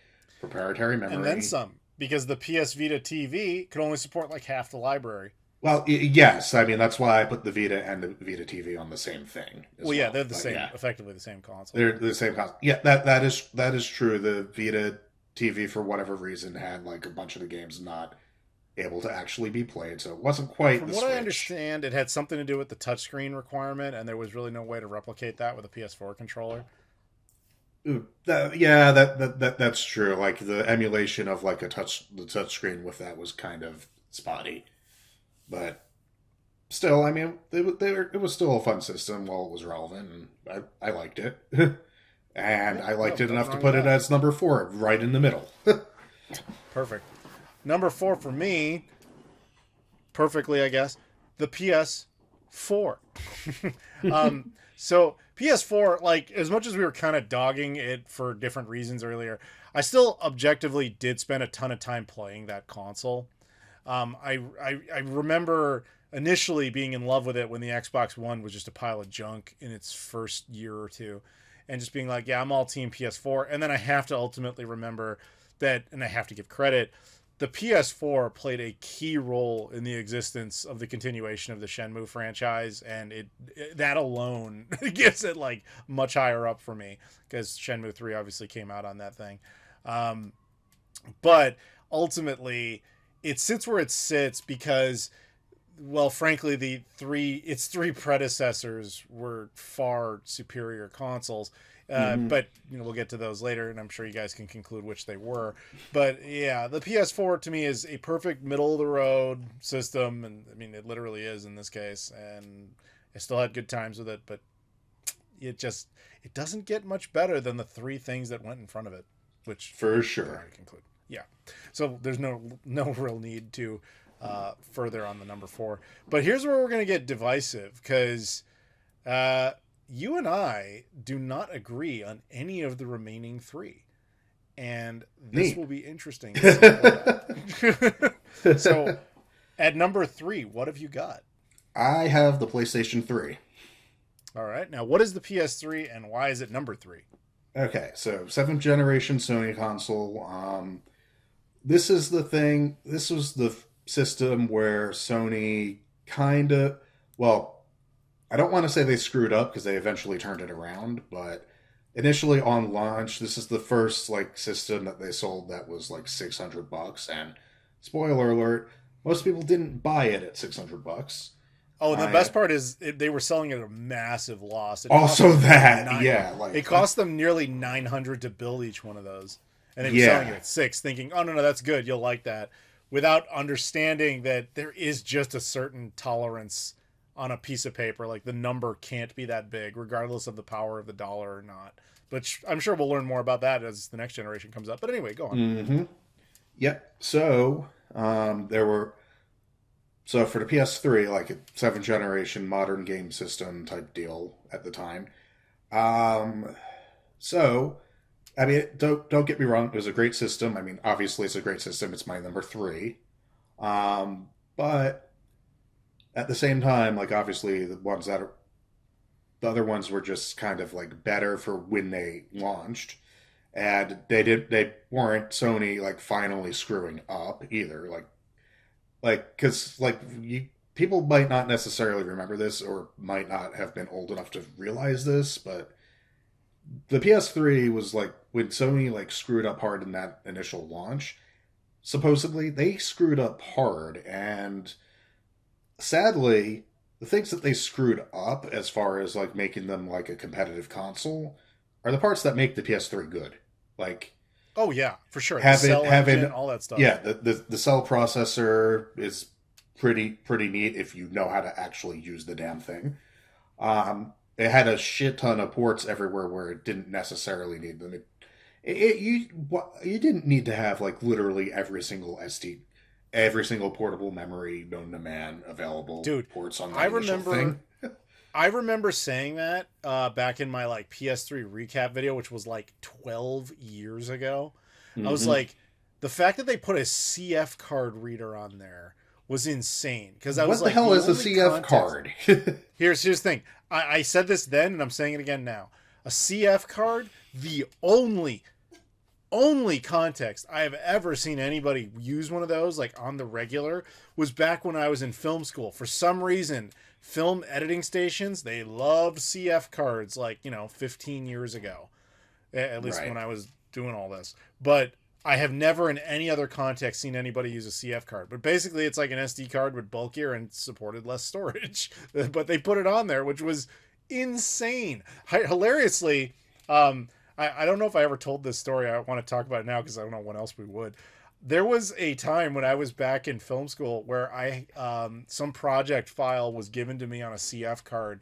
proprietary memory. And then some, because the PS Vita TV could only support like half the library. Well, yes. I mean, that's why I put the Vita and the Vita TV on the same thing. Well, yeah, they're the same, effectively the same console. They're the same console. Yeah, that is true. The Vita TV, for whatever reason, had like a bunch of the games not able to actually be played, so it wasn't quite. From what I understand, it had something to do with the touchscreen requirement, and there was really no way to replicate that with a PS4 controller. That's true. Like the emulation of like the touchscreen with that was kind of spotty, but still, I mean, it was still a fun system while it was relevant, and I liked it. And I liked it enough to put it as number 4, right in the middle. Perfect. Number 4 for me, perfectly, I guess, the PS4. So PS4, like, as much as we were kind of dogging it for different reasons earlier, I still objectively did spend a ton of time playing that console. I remember initially being in love with it when the Xbox One was just a pile of junk in its first year or two, and just being like, yeah, I'm all team PS4. And then I have to ultimately remember that, and I have to give credit, the PS4 played a key role in the existence of the continuation of the Shenmue franchise, and that alone gives it like much higher up for me, because Shenmue 3 obviously came out on that thing. But ultimately, it sits where it sits because, well, frankly, its three predecessors were far superior consoles. But we'll get to those later, and I'm sure you guys can conclude which they were. But yeah, the PS4 to me is a perfect middle of the road system, and I mean it literally is in this case. And I still had good times with it, but it doesn't get much better than the 3 things that went in front of it, which for sure I conclude. Yeah, so there's no real need to further on the number 4. But here's where we're gonna get divisive, because you and I do not agree on any of the remaining 3. And this will be interesting. So, at number 3, what have you got? I have the PlayStation 3. All right. Now, what is the PS3 and why is it number 3? Okay, so 7th generation Sony console. This is the thing. This was the system where Sony kind of, well, I don't want to say they screwed up because they eventually turned it around, but initially on launch, this is the first like system that they sold that was like $600, and spoiler alert, most people didn't buy it at $600. Oh, the best part is they were selling it at a massive loss. Also that, yeah. Like, it cost them nearly $900 to build each one of those. And they were selling it at $600, thinking, oh, no, that's good. You'll like that. Without understanding that there is just a certain tolerance on a piece of paper. Like, the number can't be that big, regardless of the power of the dollar or not. But I'm sure we'll learn more about that as the next generation comes up. But anyway, go on. Mm-hmm. Yep. So, So for the PS3, like a 7th generation modern game system type deal at the time. So, I mean, don't get me wrong, it was a great system. I mean, obviously it's a great system. It's my number 3. But at the same time, like obviously the other ones were just kind of like better for when they launched. And they weren't Sony like finally screwing up either. Because people might not necessarily remember this or might not have been old enough to realize this, but the PS3 was like when Sony like screwed up hard in that initial launch. Supposedly they screwed up hard, and sadly, the things that they screwed up as far as like making them like a competitive console are the parts that make the PS3 good. Like, oh yeah, for sure. Having all that stuff. Yeah, the cell processor is pretty neat if you know how to actually use the damn thing. It had a shit ton of ports everywhere where it didn't necessarily need them. You didn't need to have like literally every single portable memory known to man available. Dude, ports on that thing. I remember saying that back in my like PS3 recap video, which was like 12 years ago. Mm-hmm. I was like, the fact that they put a CF card reader on there was insane. Because I was like, what the hell is a CF card? Here's the thing. I said this then, and I'm saying it again now. A CF card, the only context I have ever seen anybody use one of those, like on the regular, was back when I was in film school. For some reason, film editing stations, they loved CF cards, like, 15 years ago. At least when I was doing all this. But I have never in any other context seen anybody use a CF card. But basically, it's like an SD card, but bulkier and supported less storage. But they put it on there, which was insane. Hilariously, I don't know if I ever told this story. I want to talk about it now because I don't know when else we would. There was a time when I was back in film school where I some project file was given to me on a CF card,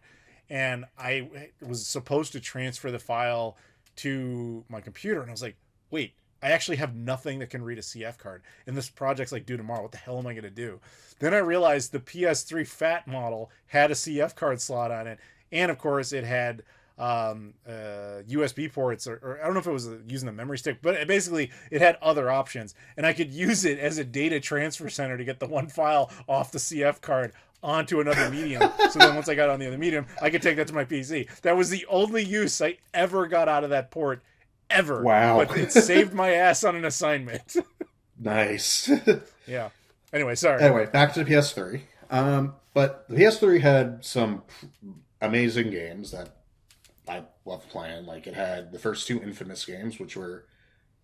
and I was supposed to transfer the file to my computer, and I was like, wait, I actually have nothing that can read a CF card, and this project's like due tomorrow. What the hell am I going to do? Then I realized the PS3 Fat model had a CF card slot on it, and of course it had USB ports, or I don't know if it was using the memory stick, but basically it had other options, and I could use it as a data transfer center to get the one file off the CF card onto another medium. So then once I got on the other medium, I could take that to my PC. That was the only use I ever got out of that port, ever. Wow. But it saved my ass on an assignment. Nice. Yeah. Anyway, sorry. Anyway, back to the PS3. But the PS3 had some amazing games that I loved playing. Like, it had the first two Infamous games, which were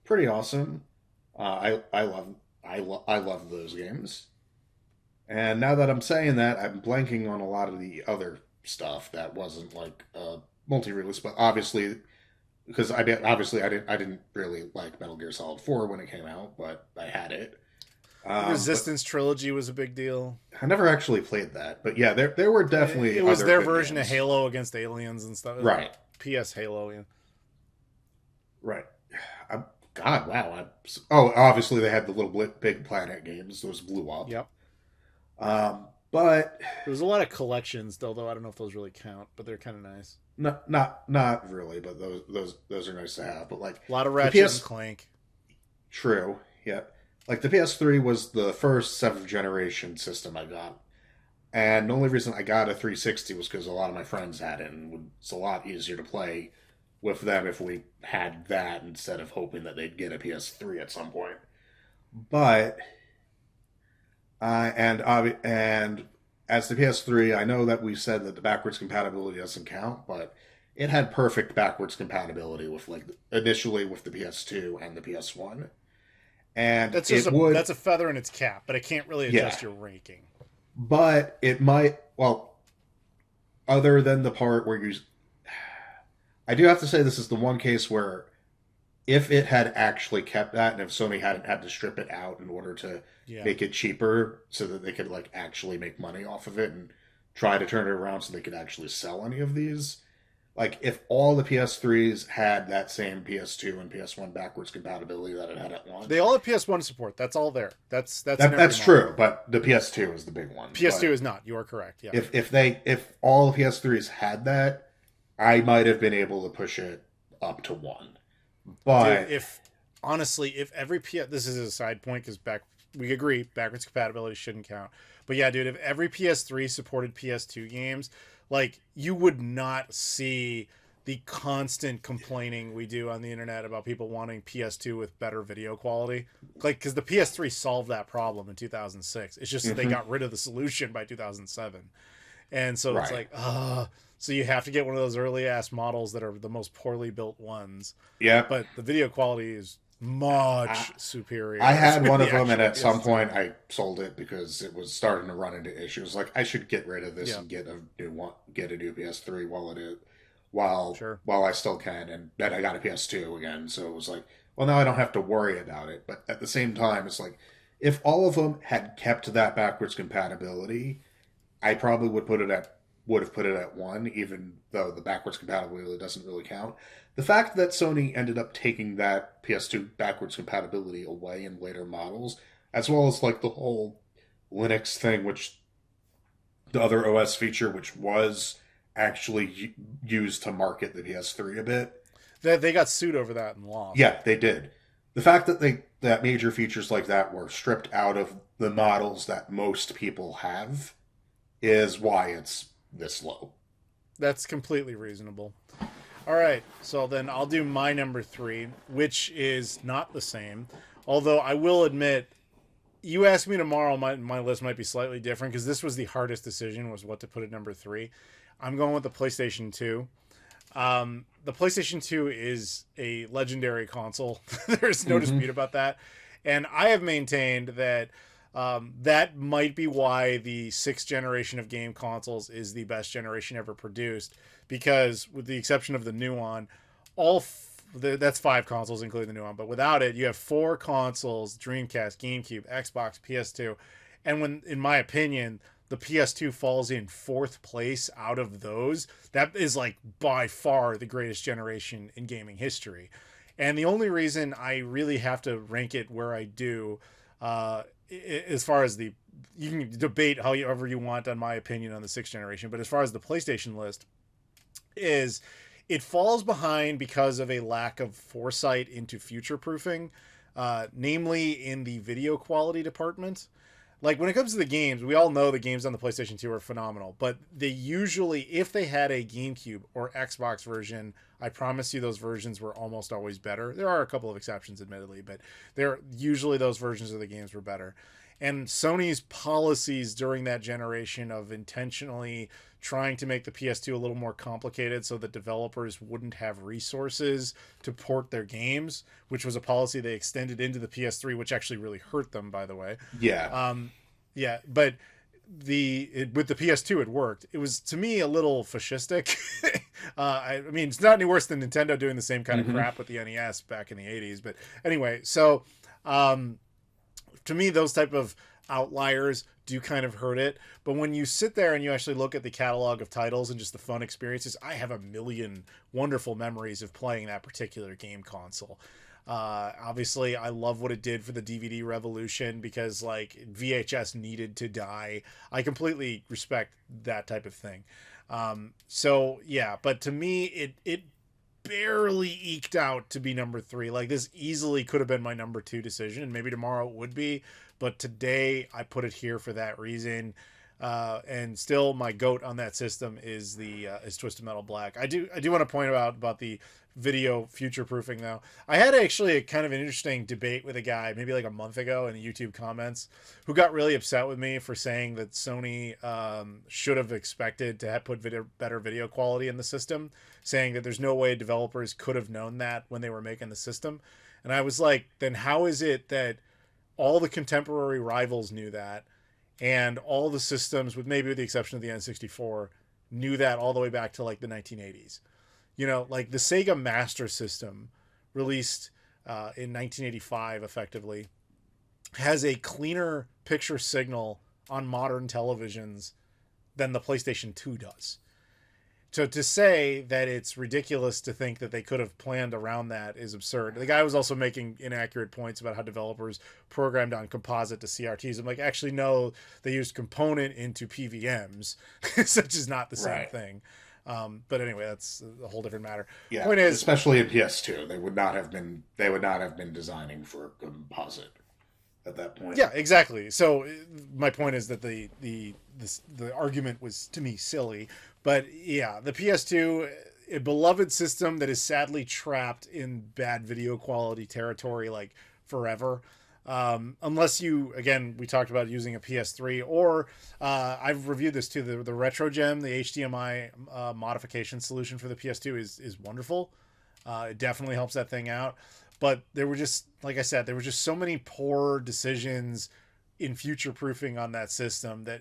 pretty awesome. I love those games. And now that I'm saying that, I'm blanking on a lot of the other stuff that wasn't like multi-release, but obviously, because I didn't really like Metal Gear Solid 4 when it came out, but I had it. The Resistance trilogy was a big deal. I never actually played that, but yeah, there were definitely it was other their good version games. of Halo against aliens and stuff. Right. PS Halo, yeah. Right. God, wow. Obviously they had the Little Big Planet games. Those blew up. Yep. But there was a lot of collections, though I don't know if those really count, but they're kind of nice. Not really, but those are nice to have. But like a lot of Ratchet and Clank. True. Yeah. Like the PS3 was the first 7th generation system I got. And the only reason I got a 360 was because a lot of my friends had it, and it's a lot easier to play with them if we had that instead of hoping that they'd get a PS3 at some point. But and as the PS3, I know that we said that the backwards compatibility doesn't count, but it had perfect backwards compatibility with initially with the PS2 and the PS1. And that's a feather in its cap, but it can't really adjust your ranking. But it might, other than the part where I do have to say this is the one case where if it had actually kept that, and if Sony hadn't had to strip it out in order to make it cheaper so that they could actually make money off of it and try to turn it around so they could actually sell any of these. Like, if all the PS3s had that same PS2 and PS1 backwards compatibility that it had at launch. They all have PS1 support. That's all there. That's true, but the PS2 is the big one. PS2 is not. You are correct. Yeah. If all the PS3s had that, I might have been able to push it up to 1. But dude, if every this is a side point because we agree backwards compatibility shouldn't count. But yeah, dude, if every PS3 supported PS2 games, like, you would not see the constant complaining we do on the internet about people wanting PS2 with better video quality. Like, because the PS3 solved that problem in 2006. It's just that they got rid of the solution by 2007. And so it's like, so you have to get one of those early ass models that are the most poorly built ones. Yeah. But the video quality is much superior. I had one of them, and at some point I sold it because it was starting to run into issues. Like, I should get rid of this and get a new PS3 while I still can. And then I got a PS2 again, so it was like, well, now I don't have to worry about it. But at the same time, it's like, if all of them had kept that backwards compatibility, I probably would have put it at 1, even though the backwards compatibility doesn't really count. The fact that Sony ended up taking that PS2 backwards compatibility away in later models, as well as the whole Linux thing, which the other OS feature, which was actually used to market the PS3 a bit. They got sued over that and lost. Yeah, they did. The fact that major features like that were stripped out of the models that most people have is why it's this low. That's completely reasonable. All right, so then I'll do my number 3, which is not the same. Although I will admit, you ask me tomorrow, my list might be slightly different because this was the hardest decision, was what to put at number 3. I'm going with the PlayStation 2. The PlayStation 2 is a legendary console. There's no dispute about that. And I have maintained that that might be why the 6th generation of game consoles is the best generation ever produced, because with the exception of the new one, all that's 5 consoles, including the new one. But without it, you have 4 consoles: Dreamcast, GameCube, Xbox, PS2. And when, in my opinion, the PS2 falls in 4th place out of those, that is like by far the greatest generation in gaming history. And the only reason I really have to rank it where I do, as far as you can debate however you want on my opinion on the 6th generation, but as far as the PlayStation list, is it falls behind because of a lack of foresight into future proofing, namely in the video quality department. Like, when it comes to the games, we all know the games on the PlayStation 2 are phenomenal, but they usually, if they had a GameCube or Xbox version, I promise you those versions were almost always better. There are a couple of exceptions, admittedly, but usually those versions of the games were better. And Sony's policies during that generation of intentionally trying to make the PS2 a little more complicated so that developers wouldn't have resources to port their games, which was a policy they extended into the PS3, which actually really hurt them, by the way. Yeah. Yeah, but with the PS2 it worked. It was, to me, a little fascistic. I mean, it's not any worse than Nintendo doing the same kind of crap with the NES back in the 80s. But anyway, so to me, those type of outliers do kind of hurt it. But when you sit there and you actually look at the catalog of titles and just the fun experiences, I have a million wonderful memories of playing that particular game console. Obviously, I love what it did for the DVD revolution, because like VHS needed to die. I completely respect that type of thing. So yeah, but to me, it barely eked out to be number 3. Like, this easily could have been my number 2 decision, and maybe tomorrow it would be, but today I put it here for that reason. And still, my goat on that system is Twisted Metal Black. I do want to point out about the video future proofing, though. I had actually a kind of an interesting debate with a guy maybe like a month ago in the YouTube comments who got really upset with me for saying that Sony should have expected to have put better video quality in the system, saying that there's no way developers could have known that when they were making the system. And I was like, then how is it that all the contemporary rivals knew that, and all the systems, with maybe the exception of the N64, knew that all the way back to like the 1980s? You know, like the Sega Master System, released in 1985, effectively, has a cleaner picture signal on modern televisions than the PlayStation 2 does. So to say that it's ridiculous to think that they could have planned around that is absurd. The guy was also making inaccurate points about how developers programmed on composite to CRTs. I'm like, actually, no, they used component into PVMs, such is not the same thing. But anyway, that's a whole different matter. Yeah, point is, especially in PS2, they would not have been designing for composite at that point. Yeah, exactly. So my point is that the argument was, to me, silly. But yeah, the PS2, a beloved system that is sadly trapped in bad video quality territory like forever. Unless you, again, we talked about using a PS3, or I've reviewed this too, the RetroGem, the HDMI modification solution for the PS2 is wonderful. It definitely helps that thing out. But there were just, like I said, there were just so many poor decisions in future proofing on that system that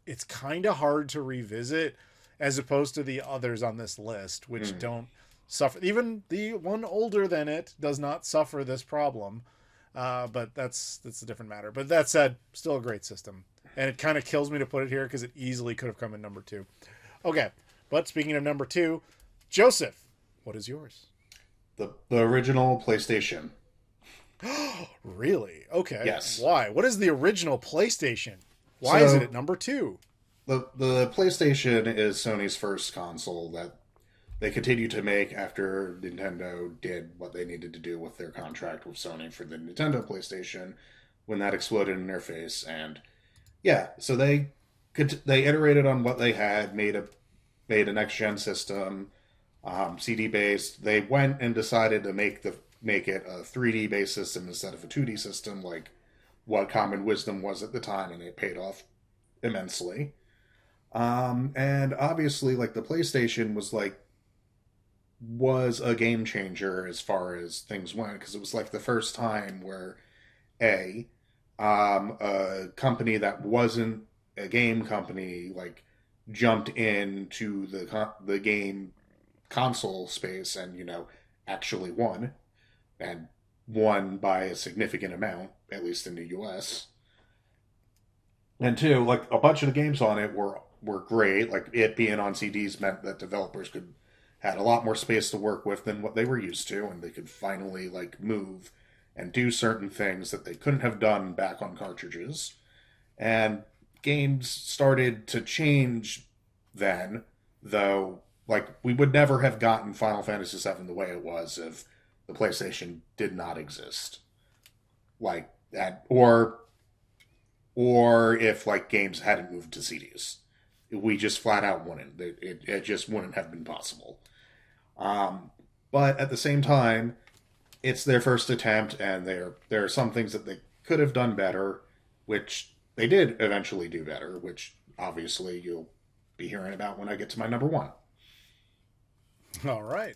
it's kind of hard to revisit, as opposed to the others on this list, which don't suffer. Even the one older than it does not suffer this problem. But that's a different matter. But that said, still a great system. And it kind of kills me to put it here because it easily could have come in number 2. Okay, but speaking of number 2, Joseph, what is yours? The original PlayStation. Really? Okay. Yes. Why? What is the original PlayStation? Why is it at number 2? The PlayStation is Sony's first console that they continued to make after Nintendo did what they needed to do with their contract with Sony for the Nintendo PlayStation when that exploded in their face. And yeah, so they iterated on what they had, made a next gen system, CD based. They went and decided to make it a 3D based system instead of a 2D system, like what common wisdom was at the time, and it paid off immensely. And obviously, like, the PlayStation was a game changer as far as things went, because it was like the first time where a company that wasn't a game company like jumped into the game console space and actually won, and won by a significant amount, at least in the US. And two, like a bunch of the games on it were great. Like it being on CDs meant that developers had a lot more space to work with than what they were used to, and they could finally like move and do certain things that they couldn't have done back on cartridges. And games started to change then, though, like we would never have gotten Final Fantasy VII the way it was if the PlayStation did not exist. Like that, or if like games hadn't moved to CDs. We just flat out wouldn't. It just wouldn't have been possible. But at the same time, it's their first attempt, and there are some things that they could have done better, which they did eventually do better, which obviously you'll be hearing about when I get to my number one. All right.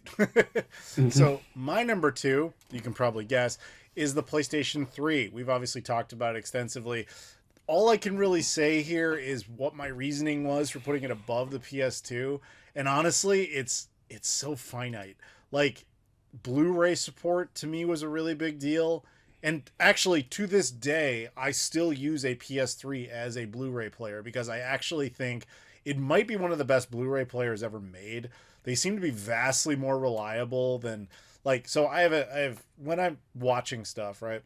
So my number two, you can probably guess, is the PlayStation 3. We've obviously talked about it extensively. All I can really say here is what my reasoning was for putting it above the PS2. And honestly, it's so finite. Like, Blu-ray support to me was a really big deal. And actually, to this day, I still use a PS3 as a Blu-ray player because I actually think it might be one of the best Blu-ray players ever made. They seem to be vastly more reliable than, like, so I have when I'm watching stuff, right?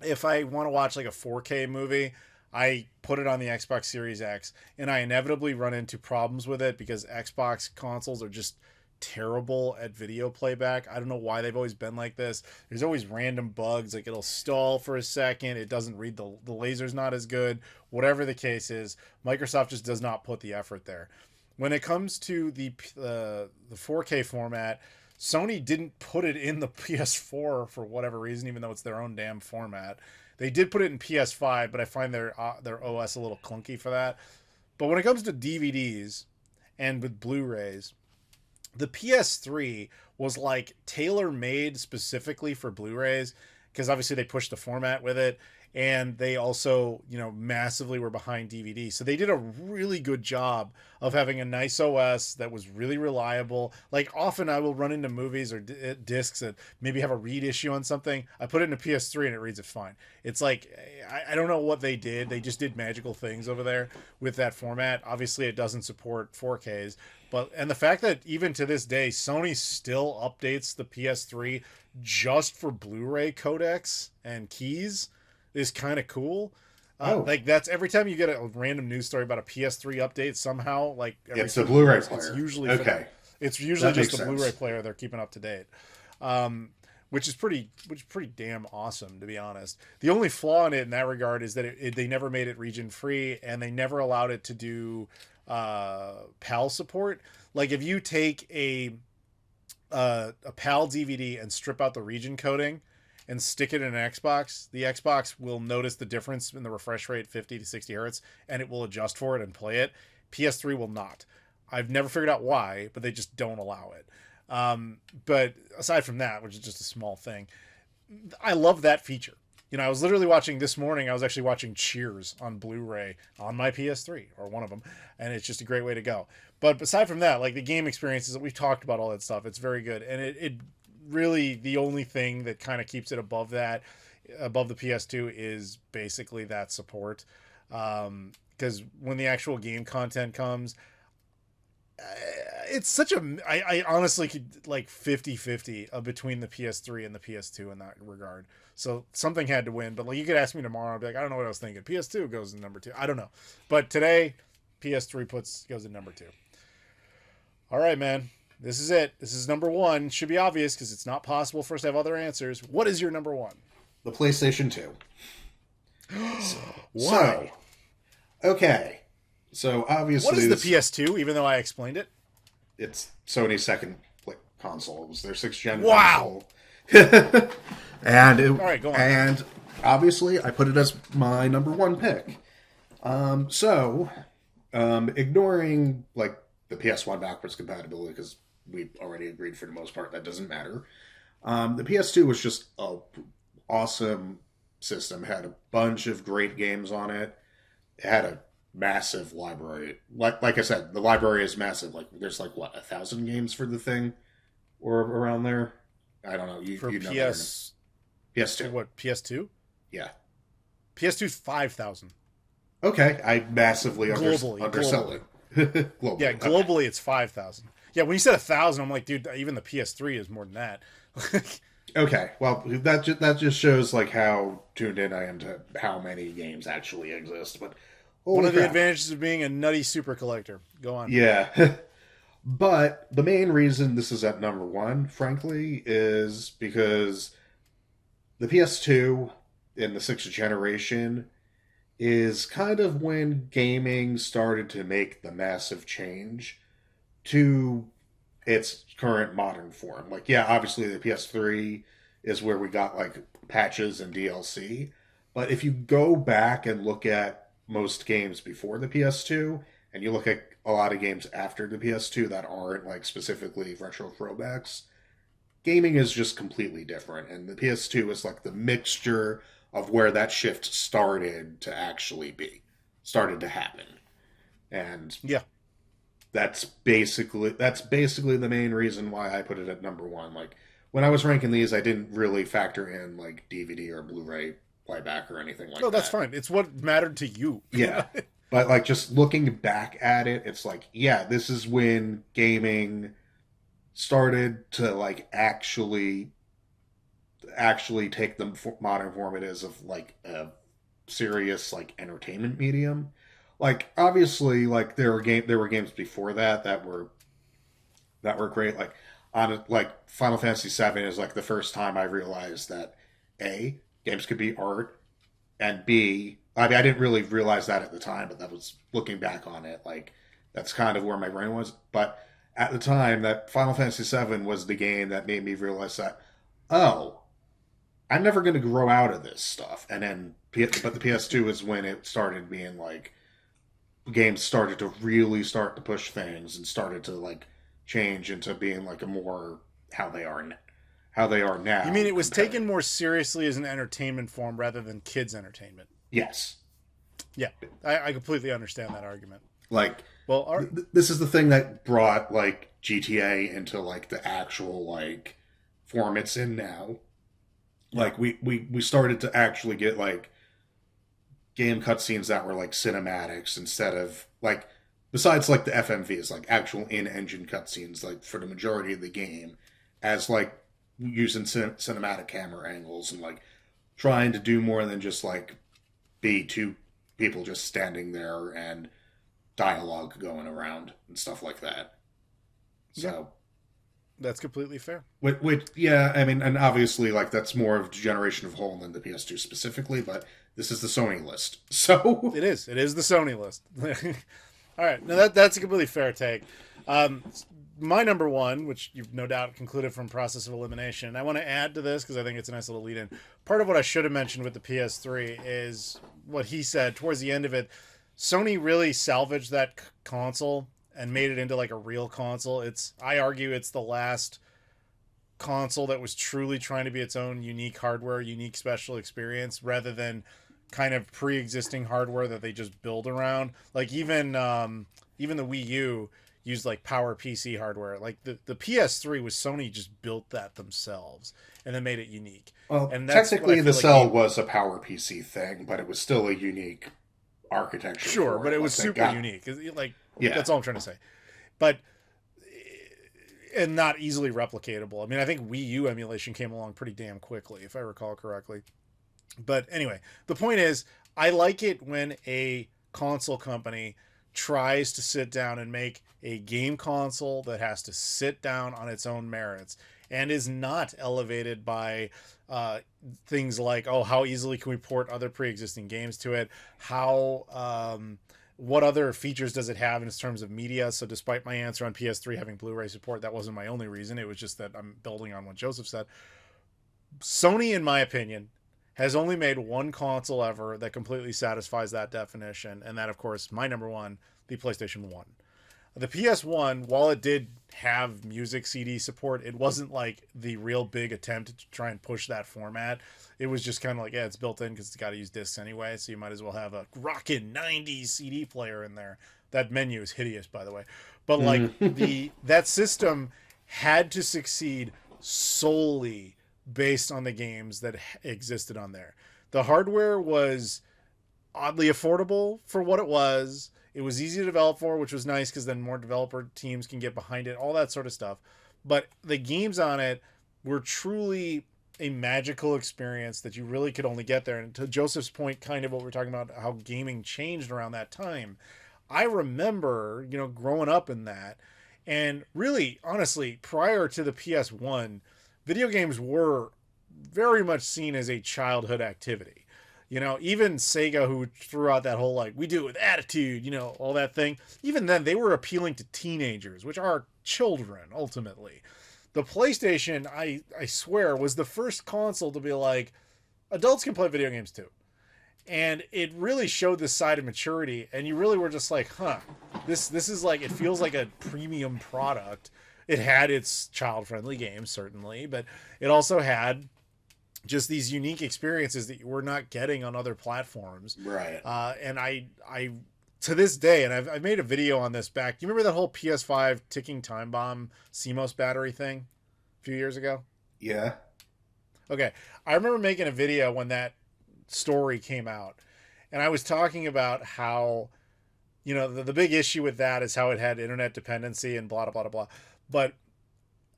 If I want to watch like a 4K movie, I put it on the Xbox Series X, and I inevitably run into problems with it because Xbox consoles are just terrible at video playback. I don't know why they've always been like this. There's always random bugs, like it'll stall for a second, it doesn't read, the laser's not as good, whatever the case is. Microsoft just does not put the effort there. When it comes to the 4K format, Sony didn't put it in the PS4 for whatever reason, even though it's their own damn format. They did put it in PS5, but I find their OS a little clunky for that. But when it comes to DVDs and with Blu-rays, the PS3 was like tailor-made specifically for Blu-rays because obviously they pushed the format with it, and they also, massively were behind DVD. So they did a really good job of having a nice OS that was really reliable. Like often I will run into movies or discs that maybe have a read issue on something. I put it in a PS3 and it reads it fine. It's like, I don't know what they did. They just did magical things over there with that format. Obviously it doesn't support 4Ks, and the fact that even to this day, Sony still updates the PS3 just for Blu-ray codecs and keys is kind of cool. Like that's every time you get a random news story about a PS3 update somehow, like it's a Blu-ray player. It's usually okay. It's usually that just a Blu-ray player they're keeping up to date, which is pretty damn awesome, to be honest. The only flaw in it in that regard is that they never made it region free, and they never allowed it to do PAL support. Like if you take a PAL DVD and strip out the region coding and stick it in an Xbox, the Xbox will notice the difference in the refresh rate 50 to 60 hertz, and it will adjust for it and play it. PS3 will not. I've never figured out why, but they just don't allow it. But aside from that, which is just a small thing, I love that feature. I was literally watching this morning, I was actually watching Cheers on Blu-ray on my PS3, or one of them, and it's just a great way to go. But aside from that, like the game experiences that we've talked about, all that stuff, it's very good. And it really, the only thing that kind of keeps it above the PS2 is basically that support. Because when the actual game content comes, it's such I honestly could like 50-50 between the PS3 and the PS2 in that regard. So something had to win, but like you could ask me tomorrow, I'd be like, I don't know what I was thinking. PS2 goes in number 2. I don't know. But today, PS3 goes in number 2. All right, man. This is it. This is number 1. Should be obvious because it's not possible for us to have other answers. What is your number 1? The PlayStation 2. Why? Okay. So obviously, what is the PS2? Even though I explained it, it's Sony's second console. It was their 6th gen. Wow. Console. All right, go on. And obviously, I put it as my number 1 pick. Ignoring like the PS1 backwards compatibility, because we already agreed for the most part that doesn't matter. The PS2 was just a awesome system. It had a bunch of great games on it. It had a massive library. Like I said, the library is massive. Like there's like 1,000 games for the thing, or around there. I don't know. For you know PS2. PS2. What, PS2? Yeah. PS2 is 5,000. Okay, I massively Globally. undersell it. Globally. Yeah, globally it's 5,000. Yeah, when you said 1,000, I'm like, dude, even the PS3 is more than that. Okay, well, that just shows like how tuned in I am to how many games actually exist. But One holy of the crap. advantages of being a nutty super collector. Go on. Yeah. But the main reason this is at number one, frankly, is because the PS2 in the sixth generation is kind of when gaming started to make the massive change to its current modern form. Like, yeah, obviously the PS3 is where we got like patches and DLC. But if you go back and look at most games before the PS2, and you look at a lot of games after the PS2 that aren't like specifically retro throwbacks, gaming is just completely different. And the PS2 is like the mixture of where that shift started to happen. And Yeah. that's basically the main reason why I put it at number one. Like when I was ranking these, I didn't really factor in like DVD or Blu-ray playback or anything like that. No, that's fine. It's what mattered to you. Yeah. But like just looking back at it, it's like, yeah, this is when gaming started to like actually take the modern form it is of like a serious like entertainment medium. Like obviously, like there were games before that were great. Like like Final Fantasy VII is like the first time I realized that A, games could be art, and B, I mean I didn't really realize that at the time, but that was looking back on it, like that's kind of where my brain was. But at the time, that Final Fantasy VII was the game that made me realize that, oh, I'm never going to grow out of this stuff. And then, but the PS2 is when it started being like, games started to really start to push things and started to like change into being like a more how they are now. You mean it was taken more seriously as an entertainment form rather than kids' entertainment? Yes. Yeah, I completely understand that argument. Like, well, this is the thing that brought like GTA into like the actual like form it's in now. Like we started to actually get like game cutscenes that were like cinematics instead of like, besides like the FMVs, like actual in-engine cutscenes, like for the majority of the game, as like using cinematic camera angles and like trying to do more than just like be two people just standing there and dialogue going around and stuff like that. So yeah, that's completely fair. Which yeah, I mean, and obviously like that's more of generation of whole than the PS2 specifically, but this is the Sony list. So it is the Sony list. All right, now that's a completely fair take. My number one, which you've no doubt concluded from process of elimination, and I want to add to this because I think it's a nice little lead in. Part of what I should have mentioned with the PS3 is what he said towards the end of it. Sony really salvaged that console and made it into like a real console. I argue it's the last console that was truly trying to be its own unique hardware, unique special experience, rather than kind of pre-existing hardware that they just build around. Like even the Wii U used like Power PC hardware. Like the PS3 was Sony just built that themselves and then made it unique. Well, and that's technically the Cell was a Power PC thing, but it was still a unique architecture. Sure, but it was super unique. Like, yeah, that's all I'm trying to say. But and not easily replicatable. I mean, I think Wii U emulation came along pretty damn quickly, if I recall correctly. But anyway, the point is, I like it when a console company tries to sit down and make a game console that has to sit down on its own merits and is not elevated by things like, oh, how easily can we port other pre-existing games to it? How what other features does it have in terms of media? So despite my answer on PS3 having Blu-ray support, that wasn't my only reason. It was just that I'm building on what Joseph said. Sony, in my opinion, has only made one console ever that completely satisfies that definition. And that, of course, my number one, the PlayStation 1. The PS1, while it did have music CD support, it wasn't like the real big attempt to try and push that format. It was just kind of like, yeah, it's built in because it's got to use discs anyway, so you might as well have a rockin' 90s CD player in there. That menu is hideous, by the way. But like that system had to succeed solely based on the games that existed on there. The hardware was oddly affordable for what it was. It was easy to develop for, which was nice because then more developer teams can get behind it, all that sort of stuff. But the games on it were truly a magical experience that you really could only get there. And to Joseph's point, kind of what we're talking about, how gaming changed around that time. I remember, growing up in that. And really, honestly, prior to the PS1, video games were very much seen as a childhood activity. Even Sega, who threw out that whole, we do it with attitude, all that thing. Even then, they were appealing to teenagers, which are children, ultimately. The PlayStation, I swear, was the first console to be like, adults can play video games too. And it really showed this side of maturity. And you really were just like, this is it feels like a premium product. It had its child-friendly games, certainly, but it also had just these unique experiences that you were not getting on other platforms. Right. And I to this day, and I've made a video on this back. Do you remember that whole PS5 ticking time bomb CMOS battery thing a few years ago? Yeah. Okay. I remember making a video when that story came out, and I was talking about how, the big issue with that is how it had internet dependency and blah, blah, blah, blah. But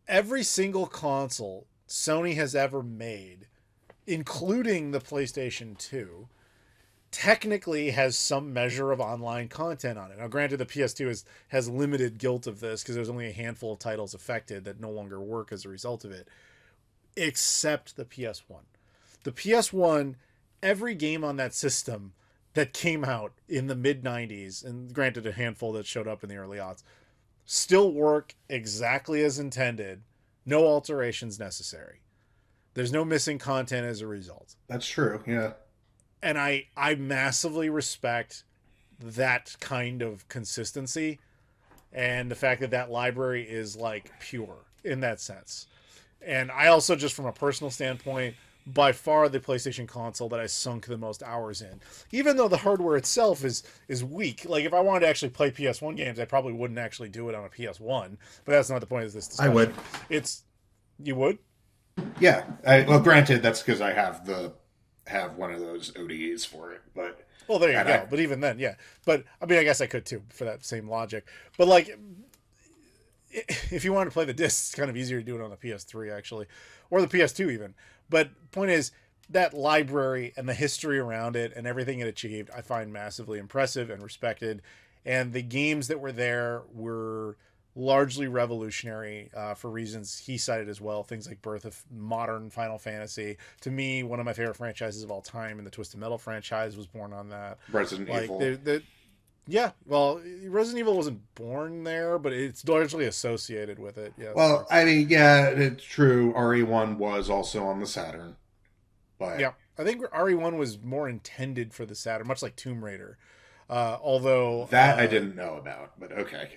every single console Sony has ever made, including the PlayStation 2, technically has some measure of online content on it. Now, granted, the PS2 has limited guilt of this because there's only a handful of titles affected that no longer work as a result of it, except the PS1. The PS1, every game on that system that came out in the mid-90s, and granted a handful that showed up in the early aughts, still work exactly as intended. No alterations necessary. There's no missing content as a result. That's true, yeah. And I massively respect that kind of consistency and the fact that library is pure in that sense. And I also, just from a personal standpoint, by far the PlayStation console that I sunk the most hours in. Even though the hardware itself is weak. If I wanted to actually play PS1 games, I probably wouldn't actually do it on a PS1. But that's not the point of this discussion. I would. You would? Yeah. Well, granted, that's because I have one of those ODEs for it. But well, there you go. But even then, yeah. But I mean, I guess I could too for that same logic. But if you wanted to play the discs, it's kind of easier to do it on the PS3 actually, or the PS2 even. But point is, that library and the history around it and everything it achieved, I find massively impressive and respected. And the games that were there were largely revolutionary for reasons he cited as well. Things like birth of modern Final Fantasy. To me, one of my favorite franchises of all time, and the Twisted Metal franchise was born on that. Resident Evil. Yeah, well, Resident Evil wasn't born there, but it's largely associated with it. Yeah. Well, I mean, yeah, it's true. RE1 was also on the Saturn. But yeah, I think RE1 was more intended for the Saturn, much like Tomb Raider. Although that I didn't know about, but okay.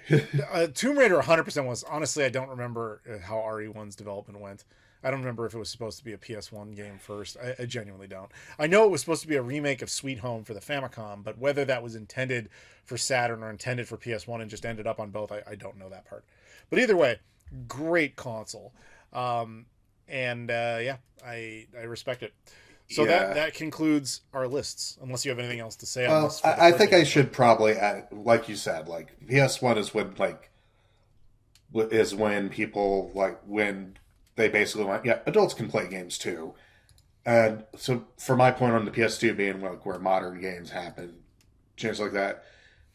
Tomb Raider 100% was. Honestly, I don't remember how RE1's development went. I don't remember if it was supposed to be a PS1 game first. I genuinely don't. I know it was supposed to be a remake of Sweet Home for the Famicom, but whether that was intended for Saturn or intended for PS1 and just ended up on both, I don't know that part. But either way, great console. Yeah, I respect it. So yeah. that concludes our lists, unless you have anything else to say on well, this. I think I should probably add, like you said, PS1 is when people, when they basically went, yeah, adults can play games too. And so for my point on the PS2 being where modern games happen, change like that,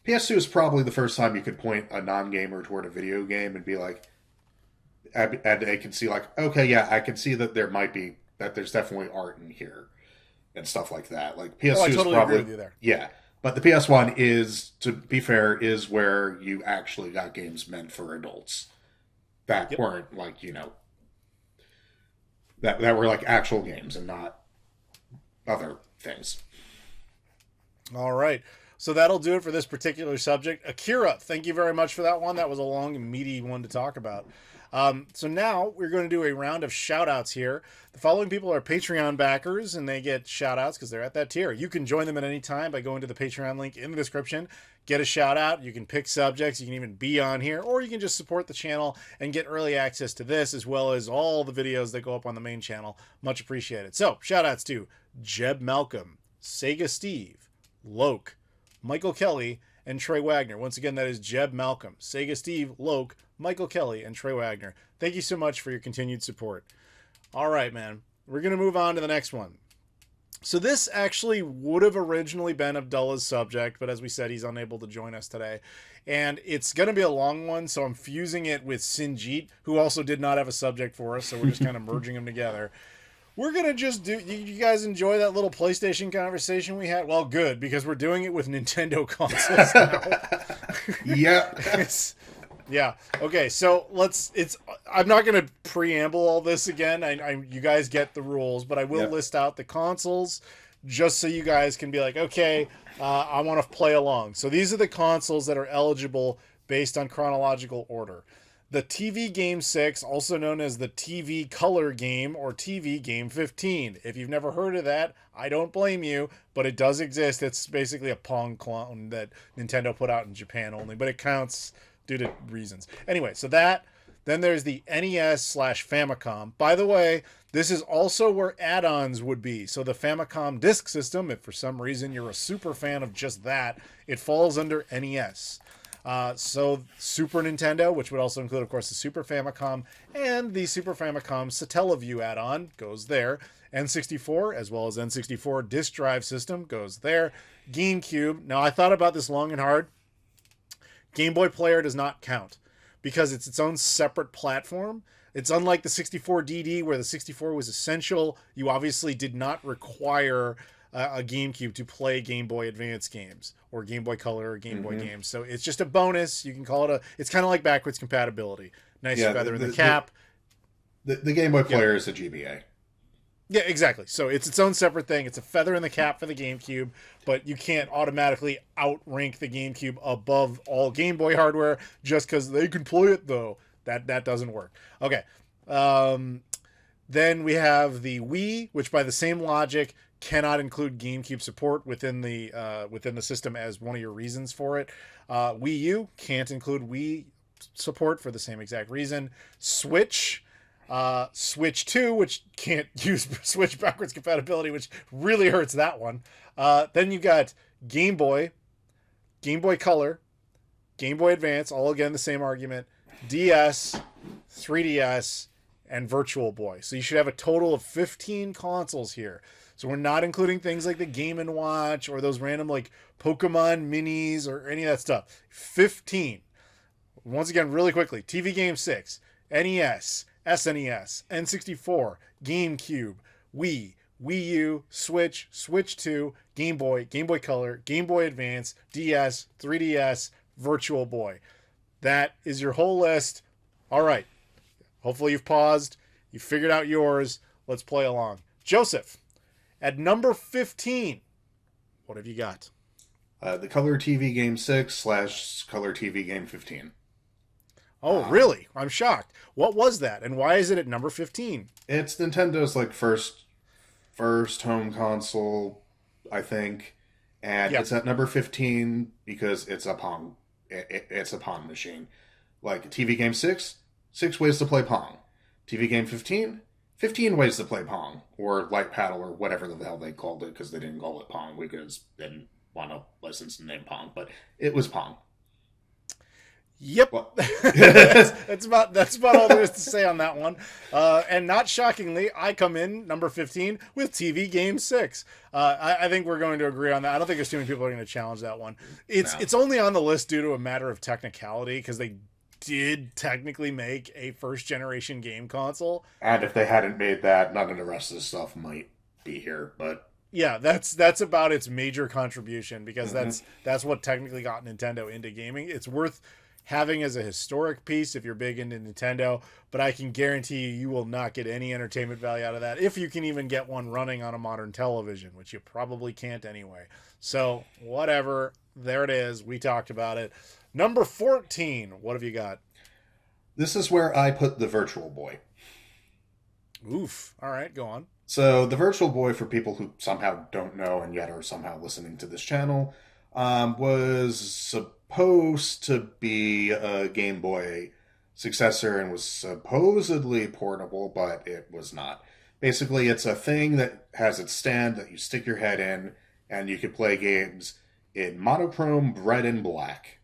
PS2 is probably the first time you could point a non-gamer toward a video game and be like, and they can see okay, yeah, I can see that there's definitely art in here and stuff like that. PS2 I totally is probably, agree with you there. Yeah. But the PS1 is, to be fair, is where you actually got games meant for adults that weren't that were actual games and not other things. All right. So that'll do it for this particular subject. Akira, thank you very much for that one. That was a long and meaty one to talk about. So now we're going to do a round of shout-outs here. The following people are Patreon backers, and they get shout-outs because they're at that tier. You can join them at any time by going to the Patreon link in the description. get a shout out. You can pick subjects. You can even be on here, or you can just support the channel and get early access to this as well as all the videos that go up on the main channel. Much appreciated. So shout outs to Jeb Malcolm, Sega Steve, Loke, Michael Kelly, and Trey Wagner. Once again, that is Jeb Malcolm, Sega Steve, Loke, Michael Kelly, and Trey Wagner. Thank you so much for your continued support. All right, man. We're going to move on to the next one. So this actually would have originally been Abdullah's subject, but as we said, he's unable to join us today. And it's going to be a long one, so I'm fusing it with Sinjeet, who also did not have a subject for us, so we're just kind of merging them together. We're going to just do... You guys enjoy that little PlayStation conversation we had? Well, good, because we're doing it with Nintendo consoles now. Yeah. Yeah. Okay. So I'm not going to preamble all this again. You guys get the rules, but I will list out the consoles just so you guys can be like, okay, I want to play along. So these are the consoles that are eligible based on chronological order. The TV Game 6, also known as the TV Color Game or TV Game 15. If you've never heard of that, I don't blame you, but it does exist. It's basically a Pong clone that Nintendo put out in Japan only, but it counts due to reasons. Anyway, so that, then there's the NES/Famicom. By the way, this is also where add-ons would be. So the Famicom Disk System, if for some reason you're a super fan of just that, it falls under NES. So Super Nintendo, which would also include, of course, the Super Famicom, and the Super Famicom Satellaview add-on goes there. N64, as well as N64 Disk Drive System, goes there. GameCube. Now, I thought about this long and hard. Game Boy Player does not count because it's its own separate platform. It's unlike the 64DD where the 64 was essential. You obviously did not require a GameCube to play Game Boy Advance games or Game Boy Color or Game Boy games. So it's just a bonus. You can call it it's kind of like backwards compatibility. Nice feather in the cap. The Game Boy Player is a GBA. Yeah, exactly. So it's its own separate thing. It's a feather in the cap for the GameCube, but you can't automatically outrank the GameCube above all Game Boy hardware just because they can play it, though. That doesn't work. Okay. Then we have the Wii, which by the same logic cannot include GameCube support within the system as one of your reasons for it. Wii U can't include Wii support for the same exact reason. Switch 2, which can't use Switch backwards compatibility, which really hurts that one. Then you got Game Boy, Game Boy Color, Game Boy Advance, all again the same argument, DS, 3DS, and Virtual Boy. So you should have a total of 15 consoles here. So we're not including things like the Game & Watch or those random like Pokemon minis or any of that stuff. 15. Once again, really quickly, TV Game 6, NES, SNES, N64, GameCube, Wii, Wii U, Switch, Switch 2, Game Boy, Game Boy Color, Game Boy Advance, DS, 3DS, Virtual Boy. That is your whole list. All right. Hopefully you've paused. You figured out yours. Let's play along. Joseph, at number 15, what have you got? The Color TV Game 6 / Color TV Game 15. Oh, really? I'm shocked. What was that, and why is it at number 15? It's Nintendo's like first home console, I think, and it's at number 15 because it's a Pong. It's a Pong machine. Like TV Game 6 ways to play Pong. TV Game 15 ways to play Pong or Light Paddle or whatever the hell they called it because they didn't call it Pong because they didn't want to license the name Pong, but it was Pong. Yep. Well. that's about all there is to say on that one. And not shockingly, I come in number 15 with TV Game 6. I think we're going to agree on that. I don't think there's too many people who are going to challenge that one. It's only on the list due to a matter of technicality because they did technically make a first generation game console. And if they hadn't made that, none of the rest of the stuff might be here, but yeah, that's about its major contribution because that's what technically got Nintendo into gaming. It's worth having as a historic piece if you're big into Nintendo, but I can guarantee you will not get any entertainment value out of that if you can even get one running on a modern television, which you probably can't anyway. So whatever, there it is. We talked about it. Number 14, what have you got? This is where I put the Virtual Boy. Oof. All right, go on. So the Virtual Boy, for people who somehow don't know and yet are somehow listening to this channel, was supposed to be a Game Boy successor and was supposedly portable, but it was not. Basically, it's a thing that has its stand that you stick your head in, and you can play games in monochrome, red and black.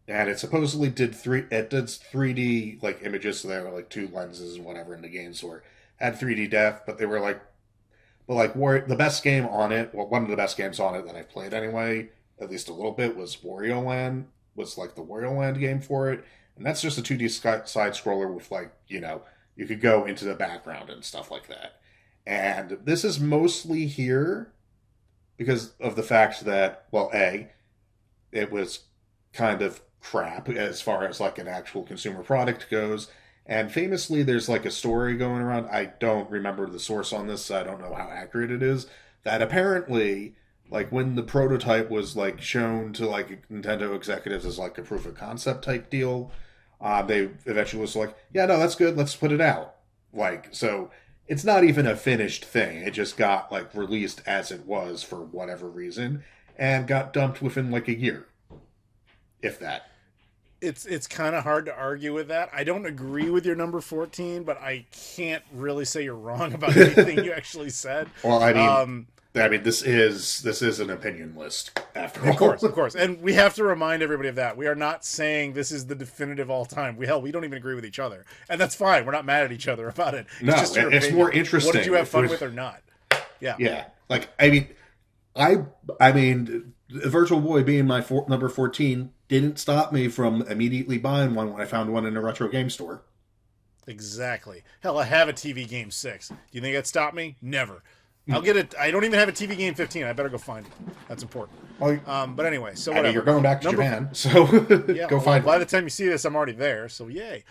And it supposedly did 3D like images, so there were like 2 lenses and whatever in the game, so it had 3D depth, but they were like, the best game on it, well, one of the best games on it that I played anyway, at least a little bit, was Wario Land, was like the Wario Land game for it. And that's just a 2D side scroller with like, you could go into the background and stuff like that. And this is mostly here because of the fact that, well, it was kind of crap as far as like an actual consumer product goes. And famously, there's like a story going around. I don't remember the source on this, so I don't know how accurate it is. That apparently, like when the prototype was like shown to like Nintendo executives as like a proof of concept type deal, they eventually was like, yeah, no, that's good. Let's put it out. Like, so it's not even a finished thing. It just got like released as it was for whatever reason and got dumped within like a year, if that. It's kind of hard to argue with that. I don't agree with your number 14, but I can't really say you're wrong about anything you actually said. Well, I mean, this is an opinion list after all. Of course, and we have to remind everybody of that. We are not saying this is the definitive all time. We don't even agree with each other, and that's fine. We're not mad at each other about it. No, it's more interesting. What did you have fun with or not? Yeah. Like I mean, Virtual Boy being my number 14 didn't stop me from immediately buying one when I found one in a retro game store. Exactly. Hell, I have a TV Game 6. Do you think that stopped me? Never. I'll get it. I don't even have a TV Game 15. I better go find it. That's important. But anyway, so whatever. I mean, you're going back to Japan, so go find By one. the time you see this, I'm already there, so yay.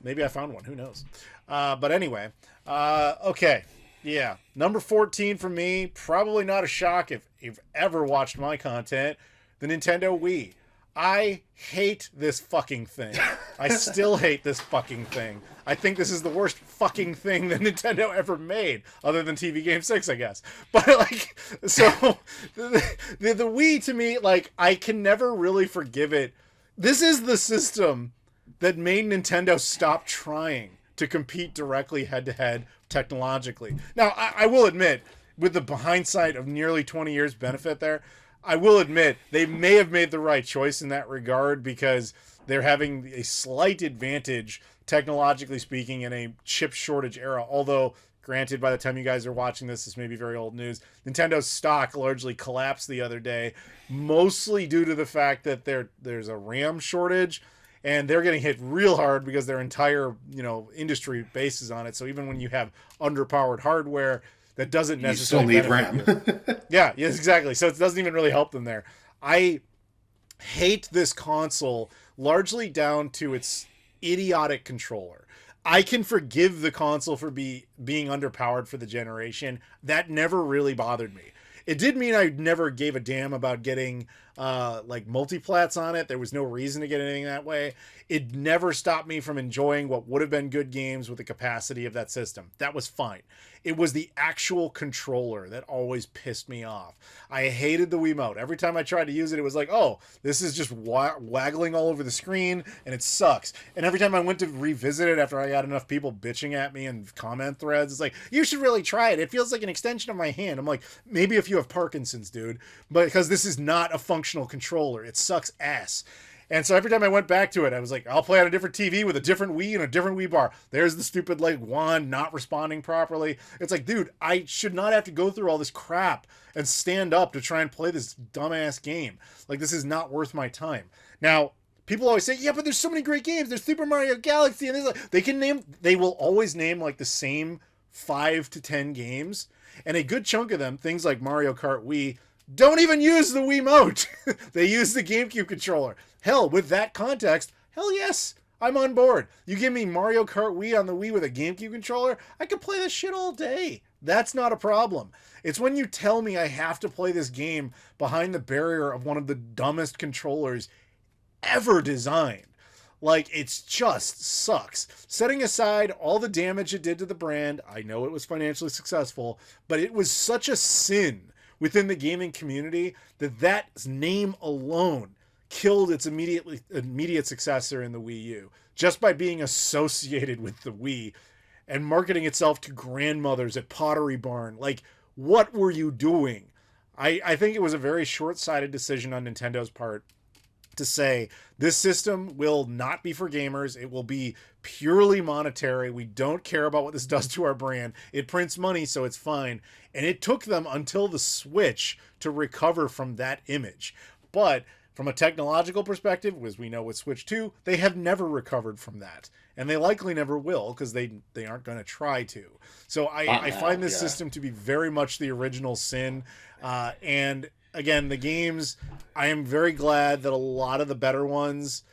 Maybe I found one. Who knows? But anyway, okay. Yeah, number 14 for me, probably not a shock if you've ever watched my content, the Nintendo Wii. I hate this fucking thing. I still hate this fucking thing. I think this is the worst fucking thing that Nintendo ever made, other than TV Game 6, I guess. But, like, so, the Wii, to me, like, I can never really forgive it. This is the system that made Nintendo stop trying to compete directly head-to-head technologically. Now, I will admit, with the hindsight of nearly 20 years benefit there, I will admit they may have made the right choice in that regard because they're having a slight advantage, technologically speaking, in a chip shortage era. Although, granted, by the time you guys are watching this may be very old news. Nintendo's stock largely collapsed the other day, mostly due to the fact that there's a RAM shortage, and they're getting hit real hard because their entire industry bases on it. So even when you have underpowered hardware, that doesn't necessarily you still need RAM. Yes, exactly. So it doesn't even really help them there. I hate this console largely down to its idiotic controller. I can forgive the console for being underpowered for the generation. That never really bothered me. It did mean I never gave a damn about getting like multiplats on it. There was no reason to get anything that way. It never stopped me from enjoying what would have been good games with the capacity of that system. That was fine. It was the actual controller that always pissed me off. I hated the Wiimote. Every time I tried to use it, it was like, oh, this is just waggling all over the screen, and it sucks. And every time I went to revisit it after I got enough people bitching at me in comment threads, it's like, you should really try it. It feels like an extension of my hand. I'm like, maybe if you have Parkinson's, dude. But because this is not a functional controller. It sucks ass. And so every time I went back to it, I was like, I'll play on a different TV with a different Wii and a different Wii bar. There's the stupid like wand not responding properly. It's like, dude, I should not have to go through all this crap and stand up to try and play this dumbass game. Like, this is not worth my time. Now, people always say, yeah, but there's so many great games. There's Super Mario Galaxy, and they will always name like the same 5 to 10 games, and a good chunk of them, things like Mario Kart Wii, don't even use the Wiimote. They use the GameCube controller. Hell, with that context, hell yes, I'm on board. You give me Mario Kart Wii on the Wii with a GameCube controller, I could play this shit all day. That's not a problem. It's when you tell me I have to play this game behind the barrier of one of the dumbest controllers ever designed. Like, it's just sucks. Setting aside all the damage it did to the brand, I know it was financially successful, but it was such a sin within the gaming community that name alone killed its immediate successor in the Wii U just by being associated with the Wii and marketing itself to grandmothers at Pottery Barn. Like, what were you doing? I think it was a very short-sighted decision on Nintendo's part to say this system will not be for gamers. It will be purely monetary. We don't care about what this does to our brand. It prints money, so it's fine. And it took them until the Switch to recover from that image. But from a technological perspective, as we know with Switch 2, they have never recovered from that. And they likely never will, because they aren't going to try to. So I find this system to be very much the original sin. And again, the games, I am very glad that a lot of the better ones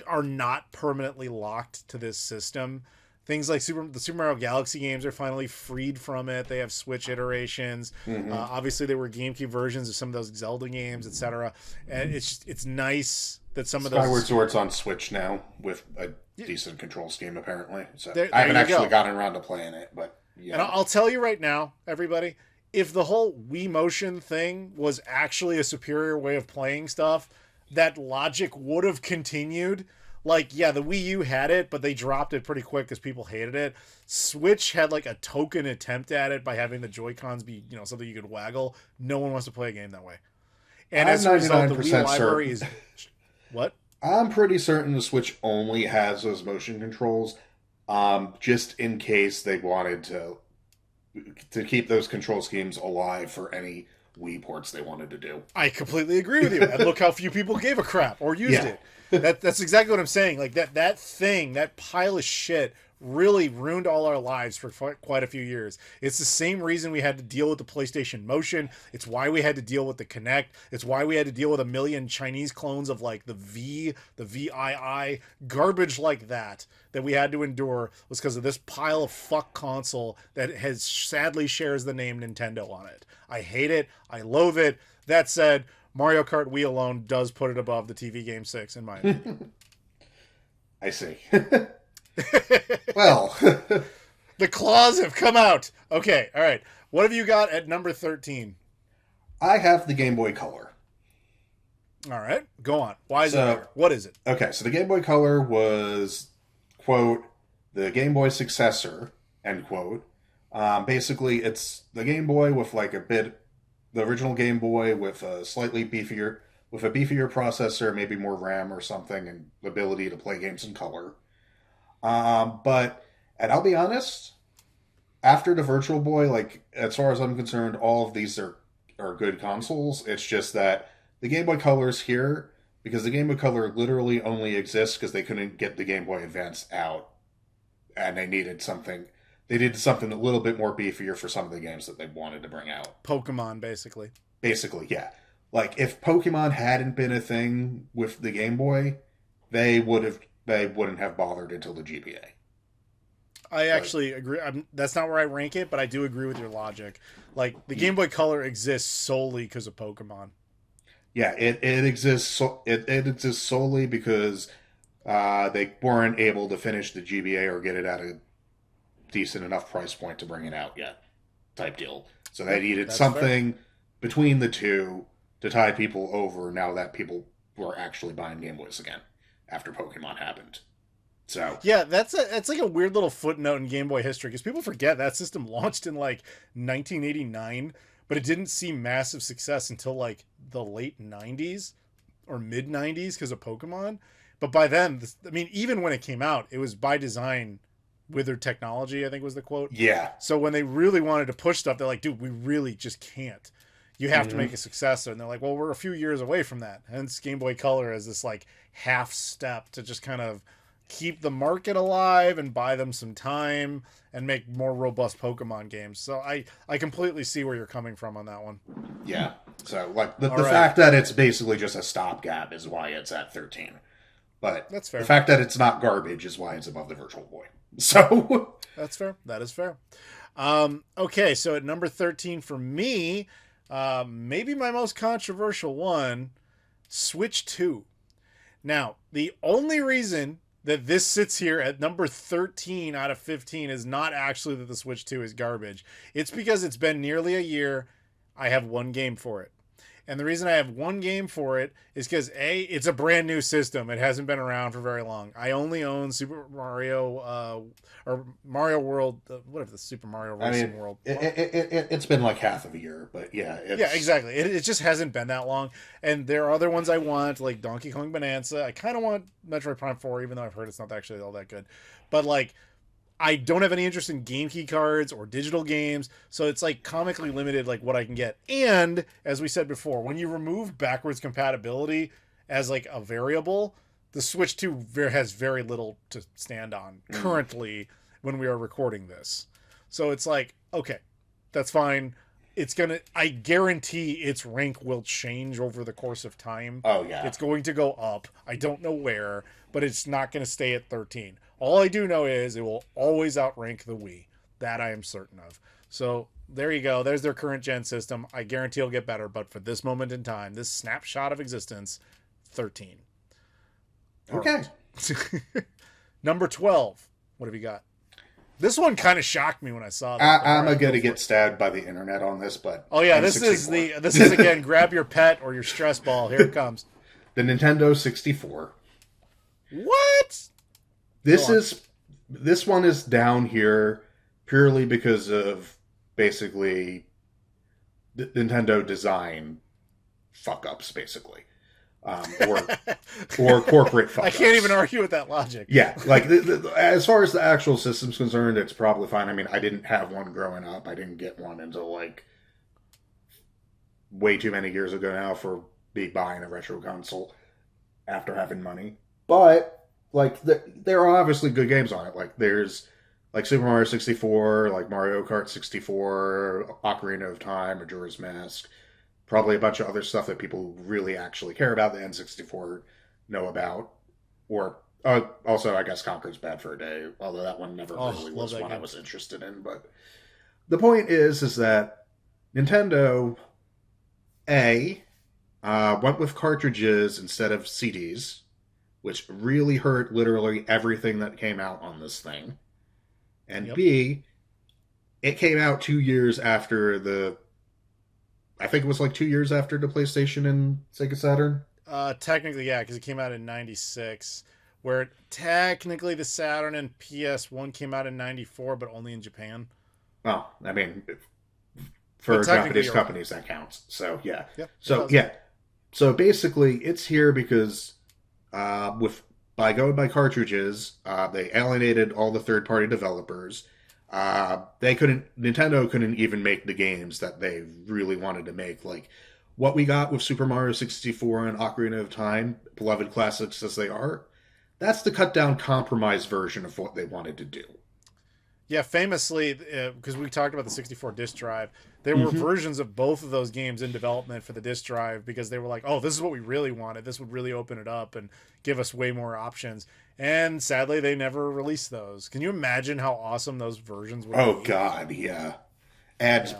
are not permanently locked to this system. Things like the Super Mario Galaxy games are finally freed from it. They have Switch iterations. Obviously, there were GameCube versions of some of those Zelda games, etc. And it's nice that some of those... Skyward Sword's on Switch now with a decent control scheme, apparently. So I haven't actually gotten around to playing it, but yeah. And I'll tell you right now, everybody, if the whole Wii Motion thing was actually a superior way of playing stuff, that logic would have continued. Like, yeah, the Wii U had it, but they dropped it pretty quick because people hated it. Switch had like a token attempt at it by having the Joy-Cons be, something you could waggle. No one wants to play a game that way. And as a result, the Wii library is... What? I'm pretty certain the Switch only has those motion controls, just in case they wanted to keep those control schemes alive for any Wii ports they wanted to do. I completely agree with you. And look how few people gave a crap or used it. That's exactly what I'm saying. Like that pile of shit really ruined all our lives for quite a few years. It's the same reason we had to deal with the PlayStation Motion. It's why we had to deal with the Kinect. It's why we had to deal with a million Chinese clones of like the VII, garbage like that we had to endure was because of this pile of fuck console that has sadly shares the name Nintendo on it. I hate it. I loathe it. That said, Mario Kart Wii alone does put it above the TV Game 6 in my opinion. I see. Well, the claws have come out. Okay, all right. What have you got at number 13? I have the Game Boy Color. All right, go on. Why is it there? What is it? Okay, so the Game Boy Color was, quote, the Game Boy successor, end quote. Basically, it's the Game Boy with like the original Game Boy with a beefier processor, maybe more RAM or something, and the ability to play games in color. But I'll be honest, after the Virtual Boy, like, as far as I'm concerned, all of these are good consoles. It's just that the Game Boy Color is here because the Game Boy Color literally only exists because they couldn't get the Game Boy Advance out, and they needed something a little bit more beefier for some of the games that they wanted to bring out. Pokemon, basically. Basically, yeah. Like, if Pokemon hadn't been a thing with the Game Boy, they wouldn't have bothered until the GBA. I actually agree. That's not where I rank it, but I do agree with your logic. Like, the Game Boy Color exists solely because of Pokemon. Yeah, it exists. It exists solely because they weren't able to finish the GBA or get it at a decent enough price point to bring it out yet, type deal. So they needed something between the two to tide people over. Now that people were actually buying Game Boys again after Pokemon happened. So yeah, that's like a weird little footnote in Game Boy history because people forget that system launched in like 1989, but it didn't see massive success until like the late 90s or mid 90s because of Pokemon. But by then, even when it came out, it was by design with their technology, I think was the quote. Yeah. So when they really wanted to push stuff, they're like, dude, we really just can't. You have to make a successor. And they're like, well, we're a few years away from that. Hence Game Boy Color as this like half step to just kind of keep the market alive and buy them some time and make more robust Pokemon games. So I completely see where you're coming from on that one. Yeah. So like the fact that it's basically just a stopgap is why it's at 13. But that's fair. The fact that it's not garbage is why it's above the Virtual Boy. So that's fair. That is fair. Okay, so at number 13 for me, maybe my most controversial one, Switch 2. Now, the only reason that this sits here at number 13 out of 15 is not actually that the Switch 2 is garbage. It's because it's been nearly a year. I have one game for it. And the reason I have one game for it is because A, it's a brand new system. It hasn't been around for very long. I only own Super Mario or Mario World, whatever the Super Mario Racing World. It's been like half of a year, but yeah. Yeah, exactly. It just hasn't been that long. And there are other ones I want, like Donkey Kong Bonanza. I kind of want Metroid Prime 4, even though I've heard it's not actually all that good. But like, I don't have any interest in game key cards or digital games, so it's like comically limited, like what I can get. And as we said before, when you remove backwards compatibility as like a variable, the Switch 2 has very little to stand on currently when we are recording this. So it's like, okay, that's fine. I guarantee its rank will change over the course of time. Oh yeah. It's going to go up. I don't know where, but it's not going to stay at 13. All I do know is it will always outrank the Wii. That I am certain of. So there you go. There's their current gen system. I guarantee it'll get better, but for this moment in time, this snapshot of existence, 13. Okay. Number 12. What have you got? This one kind of shocked me when I saw that. I'm going to get stabbed by the internet on this, but... Oh yeah, this is again, grab your pet or your stress ball. Here it comes. The Nintendo 64. What? This one is down here purely because of basically the Nintendo design fuck-ups, basically. Or corporate fuck-ups. I can't even argue with that logic. Yeah, like as far as the actual system's concerned, it's probably fine. I mean, I didn't have one growing up. I didn't get one until like way too many years ago now for me buying a retro console after having money. But like there are obviously good games on it. Like there's like Super Mario 64, like Mario Kart 64, Ocarina of Time, Majora's Mask, probably a bunch of other stuff that people who really actually care about the N64 know about. Or also, I guess Conker's Bad Fur Day, although that one never really was one I was interested in. But the point is that Nintendo went with cartridges instead of CDs, which really hurt literally everything that came out on this thing. And B, it came out 2 years after I think it was like 2 years after the PlayStation and Sega Saturn. Technically, yeah, because it came out in 96, where technically the Saturn and PS1 came out in 94, but only in Japan. Oh, I mean, for Japanese companies, that counts. So, yeah. So, basically, it's here because by going by cartridges, they alienated all the third-party developers. Nintendo couldn't even make the games that they really wanted to make. Like, what we got with Super Mario 64 and Ocarina of Time, beloved classics as they are, that's the cut-down compromise version of what they wanted to do. Yeah, famously, because we talked about the 64 disc drive, there were versions of both of those games in development for the disc drive because they were like, oh, this is what we really wanted. This would really open it up and give us way more options. And sadly, they never released those. Can you imagine how awesome those versions would be? Oh, God, yeah. And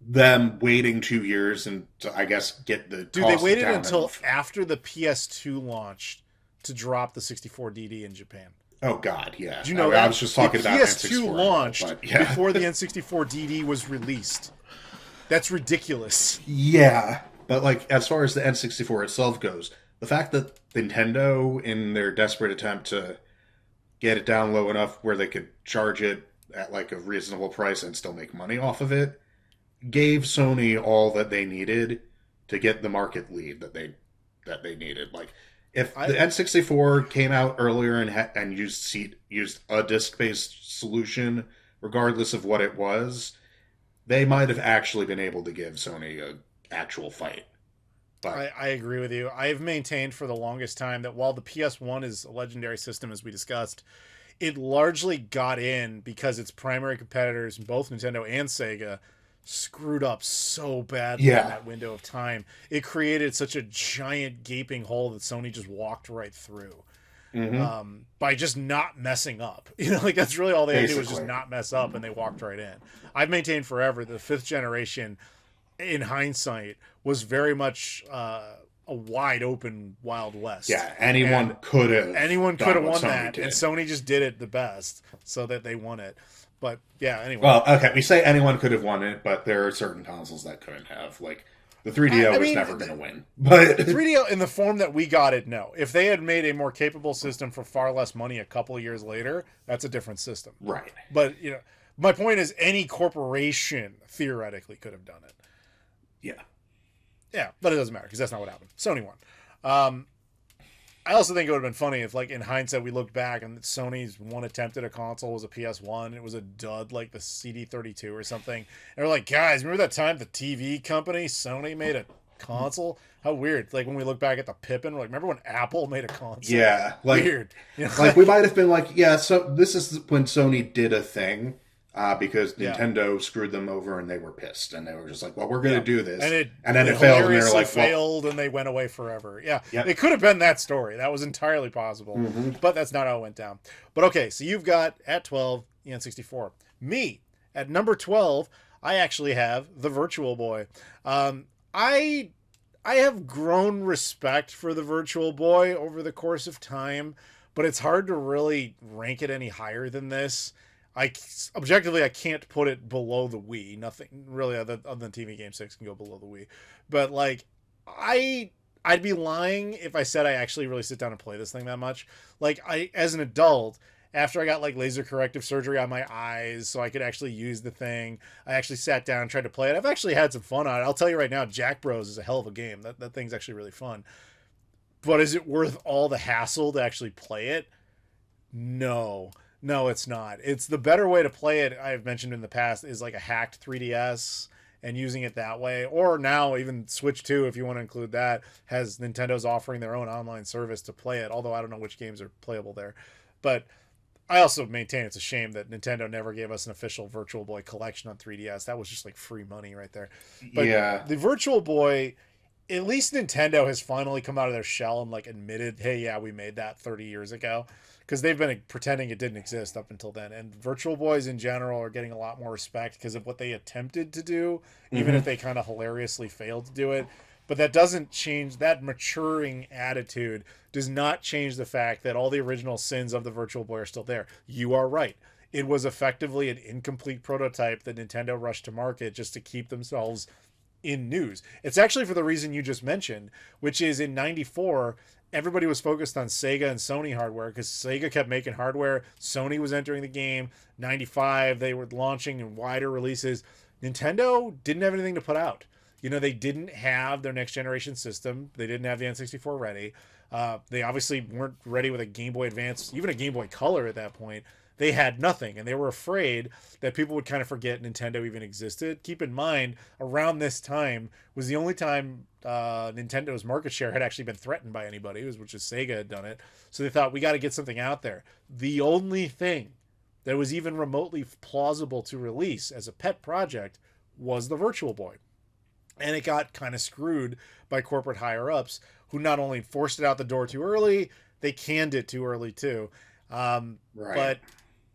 them waiting 2 years and to, I guess, get the Dude, they waited until after the PS2 launched to drop the 64DD in Japan. Oh, God, yeah. Did you know I was just talking about PS2 N64 launched before the N64DD was released. That's ridiculous. Yeah, but like as far as the N64 itself goes, the fact that Nintendo, in their desperate attempt to get it down low enough where they could charge it at like a reasonable price and still make money off of it, gave Sony all that they needed to get the market lead that they needed. Like, if the N64 came out earlier and used a disc-based solution, regardless of what it was, they might have actually been able to give Sony an actual fight. But I agree with you. I've maintained for the longest time that while the PS1 is a legendary system, as we discussed, it largely got in because its primary competitors, both Nintendo and Sega, screwed up so badly in that window of time. It created such a giant gaping hole that Sony just walked right through by just not messing up. You know, like that's really all they had to do was just not mess up, and they walked right in. I've maintained forever the fifth generation, in hindsight, was very much a wide open Wild West. Yeah, anyone could have won that, and Sony just did it the best so that they won it. But yeah, anyway. Well, okay, we say anyone could have won it, but there are certain consoles that couldn't have. Like, the 3DO was never going to win. But 3DO, in the form that we got it, no. If they had made a more capable system for far less money a couple of years later, that's a different system. Right. But, my point is any corporation theoretically could have done it. Yeah. Yeah, but it doesn't matter because that's not what happened. Sony won. I also think it would have been funny if, like, in hindsight, we looked back and Sony's one attempt at a console was a PS1. It was a dud, like the CD32 or something. And we're like, guys, remember that time the TV company, Sony, made a console? How weird. Like, when we look back at the Pippin, we're like, remember when Apple made a console? Yeah. Like, weird. Like, we might have been like, yeah, so this is when Sony did a thing. Because Nintendo screwed them over and they were pissed and they were just like, well, we're going to do this. And then it failed and they're like, failed and they went away forever. Yeah. Yep. It could have been that story. That was entirely possible, but that's not how it went down. But okay. So you've got at 12, the N64. Me at number 12, I actually have the Virtual Boy. I have grown respect for the Virtual Boy over the course of time, but it's hard to really rank it any higher than this. Objectively, I can't put it below the Wii. Nothing really other than TV Game 6 can go below the Wii. But like, I'd be lying if I said I actually really sit down and play this thing that much. Like, as an adult, after I got like laser corrective surgery on my eyes so I could actually use the thing, I actually sat down and tried to play it. I've actually had some fun on it. I'll tell you right now, Jack Bros is a hell of a game. That thing's actually really fun. But is it worth all the hassle to actually play it? No, it's not. It's the better way to play it, I've mentioned in the past, is like a hacked 3DS and using it that way. Or now even Switch 2, if you want to include that, has Nintendo's offering their own online service to play it. Although I don't know which games are playable there. But I also maintain it's a shame that Nintendo never gave us an official Virtual Boy collection on 3DS. That was just like free money right there. But yeah, the Virtual Boy, at least Nintendo has finally come out of their shell and like admitted, hey, yeah, we made that 30 years ago. Because they've been pretending it didn't exist up until then. And Virtual Boys in general are getting a lot more respect because of what they attempted to do, even if they kind of hilariously failed to do it. But that doesn't change, that maturing attitude does not change the fact that all the original sins of the Virtual Boy are still there. You are right. It was effectively an incomplete prototype that Nintendo rushed to market just to keep themselves in news. It's actually for the reason you just mentioned, which is in 94, everybody was focused on Sega and Sony hardware because Sega kept making hardware. Sony was entering the game. 95, they were launching in wider releases. Nintendo didn't have anything to put out. They didn't have their next generation system. They didn't have the N64 ready. They obviously weren't ready with a Game Boy Advance, even a Game Boy Color at that point. They had nothing, and they were afraid that people would kind of forget Nintendo even existed. Keep in mind, around this time was the only time Nintendo's market share had actually been threatened by anybody, which is Sega had done it. So they thought, we got to get something out there. The only thing that was even remotely plausible to release as a pet project was the Virtual Boy. And it got kind of screwed by corporate higher-ups who not only forced it out the door too early, they canned it too early too. Right. But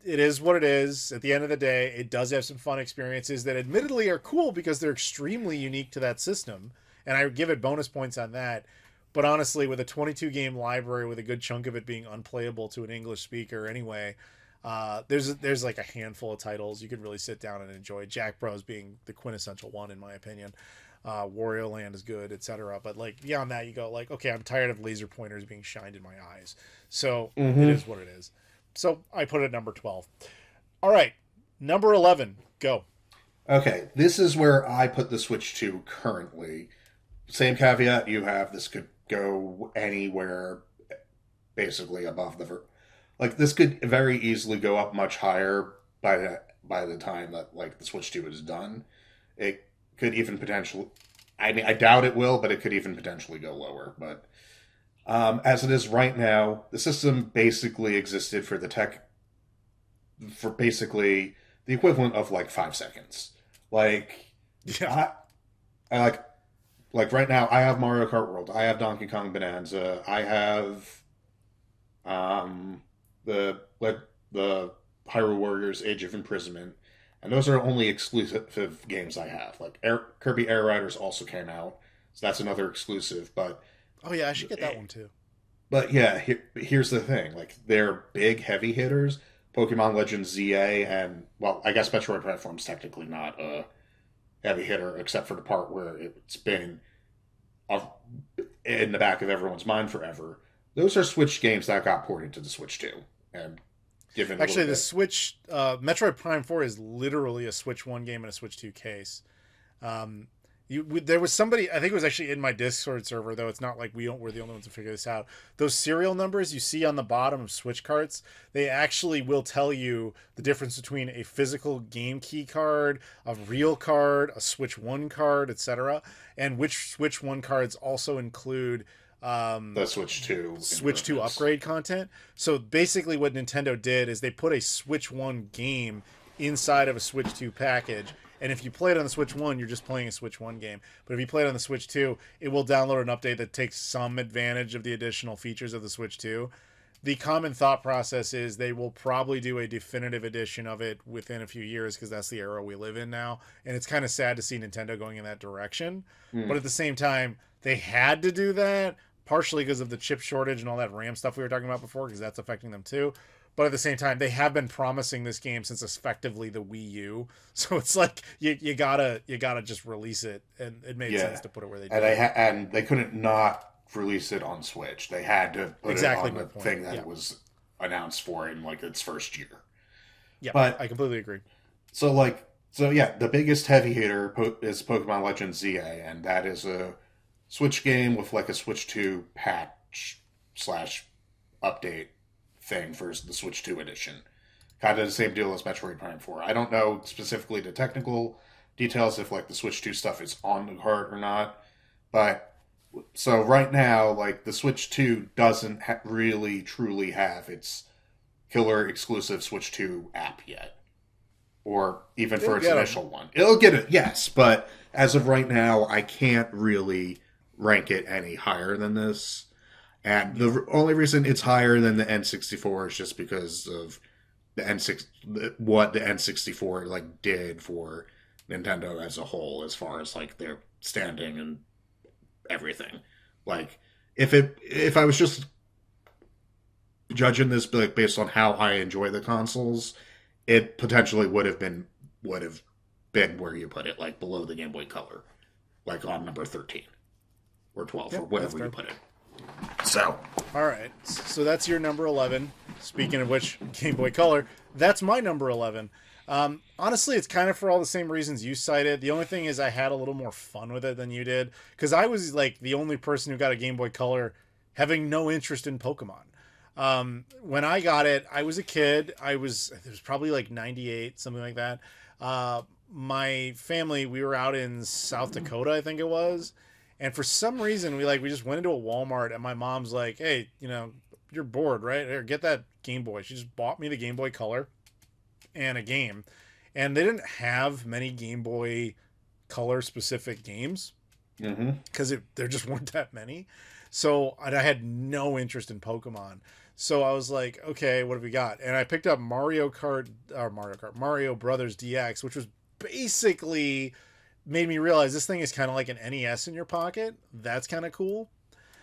it is what it is. At the end of the day, it does have some fun experiences that admittedly are cool because they're extremely unique to that system. And I give it bonus points on that. But honestly, with a 22 game library with a good chunk of it being unplayable to an English speaker anyway, there's like a handful of titles you could really sit down and enjoy. Jack Bros being the quintessential one, in my opinion. Wario Land is good, etc. But like beyond that, you go like, okay, I'm tired of laser pointers being shined in my eyes. So it is what it is. So I put it at number 12. All right, number 11, go. Okay, this is where I put the Switch 2 currently. Same caveat you have. This could go anywhere, basically above the. Like this could very easily go up much higher by the time that like the Switch 2 is done. It could even potentially. I mean, I doubt it will, but it could even potentially go lower. But as it is right now, the system basically existed for basically the equivalent of like 5 seconds. Like, yeah, I like right now, I have Mario Kart World, I have Donkey Kong Bonanza, I have the Hyrule Warriors Age of Imprisonment, and those are only exclusive games I have. Like Kirby Air Riders also came out, so that's another exclusive. But oh yeah, I should get that one too. But yeah, here's the thing: like they're big, heavy hitters, Pokemon Legends ZA, and, well, I guess Metroid Platform's technically not a heavy hitter, except for the part where it's been in the back of everyone's mind forever. Those are Switch games that got ported to the Switch 2. And given Actually, the Switch, Metroid Prime 4 is literally a Switch 1 game and a Switch 2 case. There was somebody, I think it was actually in my Discord server, though it's not like we're the only ones to figure this out. Those serial numbers you see on the bottom of Switch carts, they actually will tell you the difference between a physical game key card, a real card, a Switch 1 card, etc., and which Switch 1 cards also include the Switch 2 upgrade content. So basically what Nintendo did is they put a Switch 1 game inside of a Switch 2 package. And if you play it on the Switch 1, you're just playing a Switch 1 game. But if you play it on the Switch 2, it will download an update that takes some advantage of the additional features of the Switch 2. The common thought process is they will probably do a definitive edition of it within a few years because that's the era we live in now. And it's kind of sad to see Nintendo going in that direction. But at the same time, they had to do that, partially because of the chip shortage and all that RAM stuff we were talking about before, because that's affecting them too. But at the same time, they have been promising this game since effectively the Wii U. So it's like you gotta just release it, and it made sense to put it where they did. And they couldn't not release it on Switch. They had to put it on the thing that was announced for in like its first year. Yeah, but I completely agree. So the biggest heavy hitter is Pokemon Legends ZA, and that is a Switch game with like a Switch 2 patch / update thing for the Switch 2 edition. Kind of the same deal as Metroid Prime 4. I don't know specifically the technical details if like the Switch 2 stuff is on the cart or not. But so right now, like the Switch 2 doesn't really truly have its killer exclusive Switch 2 app yet. Or even for its initial one. It'll get it, yes, but as of right now, I can't really rank it any higher than this. And the only reason it's higher than the N64 is just because of what the N64 like did for Nintendo as a whole, as far as like their standing and everything. Like if I was just judging this like based on how I enjoy the consoles, it potentially would have been where you put it, like below the Game Boy Color, like on number 13 or 12 or whatever you put it. So, all right. So that's your number 11. Speaking of which, Game Boy Color, that's my number 11. Honestly, it's kind of for all the same reasons you cited. The only thing is I had a little more fun with it than you did, because I was like the only person who got a Game Boy Color having no interest in Pokemon. When I got it, I was a kid. It was probably like 98, something like that. My family, we were out in South Dakota, I think it was. And for some reason, we just went into a Walmart, and my mom's like, hey, you're bored, right? Here, get that Game Boy. She just bought me the Game Boy Color and a game. And they didn't have many Game Boy Color specific games because there just weren't that many. So I had no interest in Pokemon. So I was like, okay, what have we got? And I picked up Mario Brothers DX, which was basically made me realize this thing is kind of like an NES in your pocket. That's kind of cool.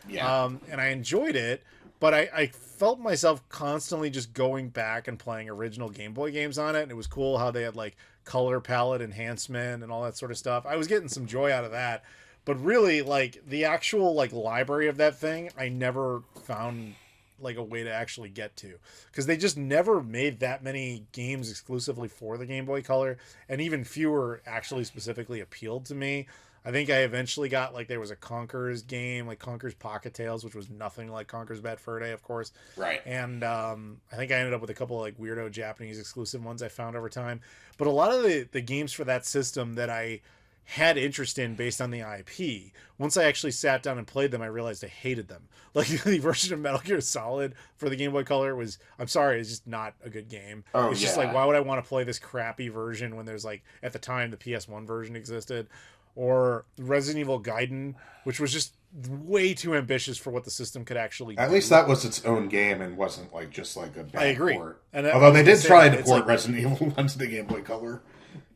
Yeah. And I enjoyed it, but I felt myself constantly just going back and playing original Game Boy games on it. And it was cool how they had like color palette enhancement and all that sort of stuff. I was getting some joy out of that. But really, like, the actual, like, library of that thing, I never found, like, a way to actually get to. Because they just never made that many games exclusively for the Game Boy Color, and even fewer actually specifically appealed to me. I think I eventually got, like, there was a Conker's game, like Conker's Pocket Tales, which was nothing like Conker's Bad Fur Day, of course. Right. And I think I ended up with a couple of, like, weirdo Japanese exclusive ones I found over time. But a lot of the games for that system that I had interest in based on the IP. Once I actually sat down and played them, I realized I hated them. Like the version of Metal Gear Solid for the Game Boy Color was, I'm sorry, it's just not a good game. It's just like, why would I want to play this crappy version when there's like, at the time, the PS1 version existed? Or Resident Evil Gaiden, which was just way too ambitious for what the system could actually do. At least that was its own game and wasn't like just like a bad I agree. port. And although they did try to port Resident Evil 1 to the Game Boy Color.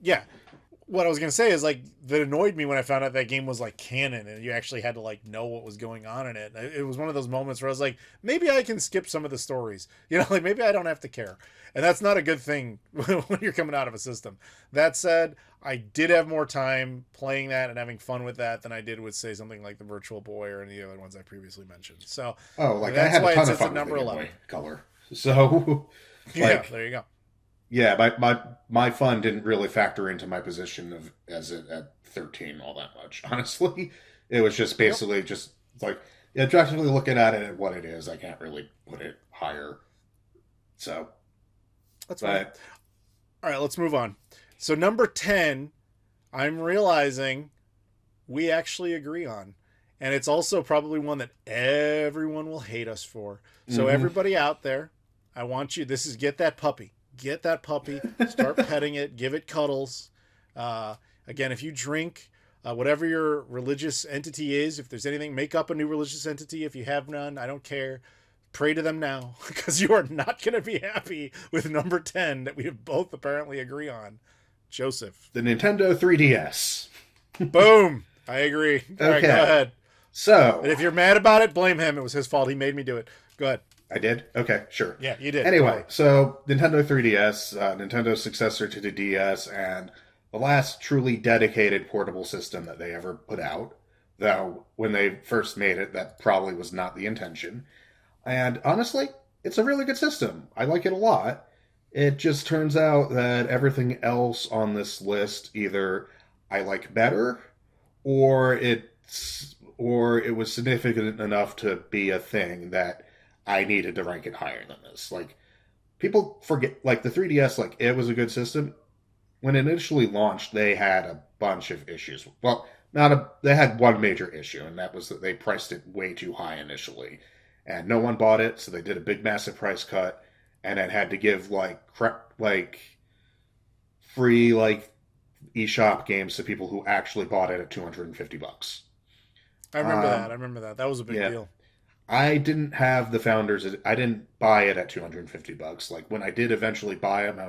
Yeah. what I was gonna say is like that annoyed me when I found out that game was like canon and you actually had to like know what was going on in it. It was one of those moments where I was like, maybe I can skip some of the stories, like maybe I don't have to care, and that's not a good thing when you're coming out of a system. That said, I did have more time playing that and having fun with that than I did with say something like the Virtual Boy or any of the other ones I previously mentioned. So I that's had why a ton it of sits at fun number with 11. Color. So Yeah, there you go. Yeah, my fun didn't really factor into my position of as it at 13 all that much. Honestly, it was just basically just like objectively looking at it and what it is. I can't really put it higher. So that's fine. All right, let's move on. So number 10, I'm realizing we actually agree on, and it's also probably one that everyone will hate us for. So everybody out there, I want you. This is get that puppy. Get that puppy, start petting it, give it cuddles. Again, if you drink, whatever your religious entity is, if there's anything, make up a new religious entity. If you have none, I don't care. Pray to them now, because you are not going to be happy with number 10 that we both apparently agree on. Joseph. The Nintendo 3DS. Boom. I agree. Okay. All right, go ahead. So. And if you're mad about it, blame him. It was his fault. He made me do it. Go ahead. I did? Okay, sure. Yeah, you did. Anyway, so Nintendo 3DS, Nintendo's successor to the DS, and the last truly dedicated portable system that they ever put out. Though, when they first made it, that probably was not the intention. And honestly, it's a really good system. I like it a lot. It just turns out that everything else on this list either I like better, or it was significant enough to be a thing that I needed to rank it higher than this. Like, people forget, like, the 3DS, like, it was a good system. When it initially launched, they had a bunch of issues. Well, they had one major issue, and that was that they priced it way too high initially. And no one bought it, so they did a big, massive price cut, and then had to give, free, eShop games to people who actually bought it at $250. I remember that. That was a big deal. I didn't have the founders. I didn't buy it at $250. Like, when I did eventually buy it, my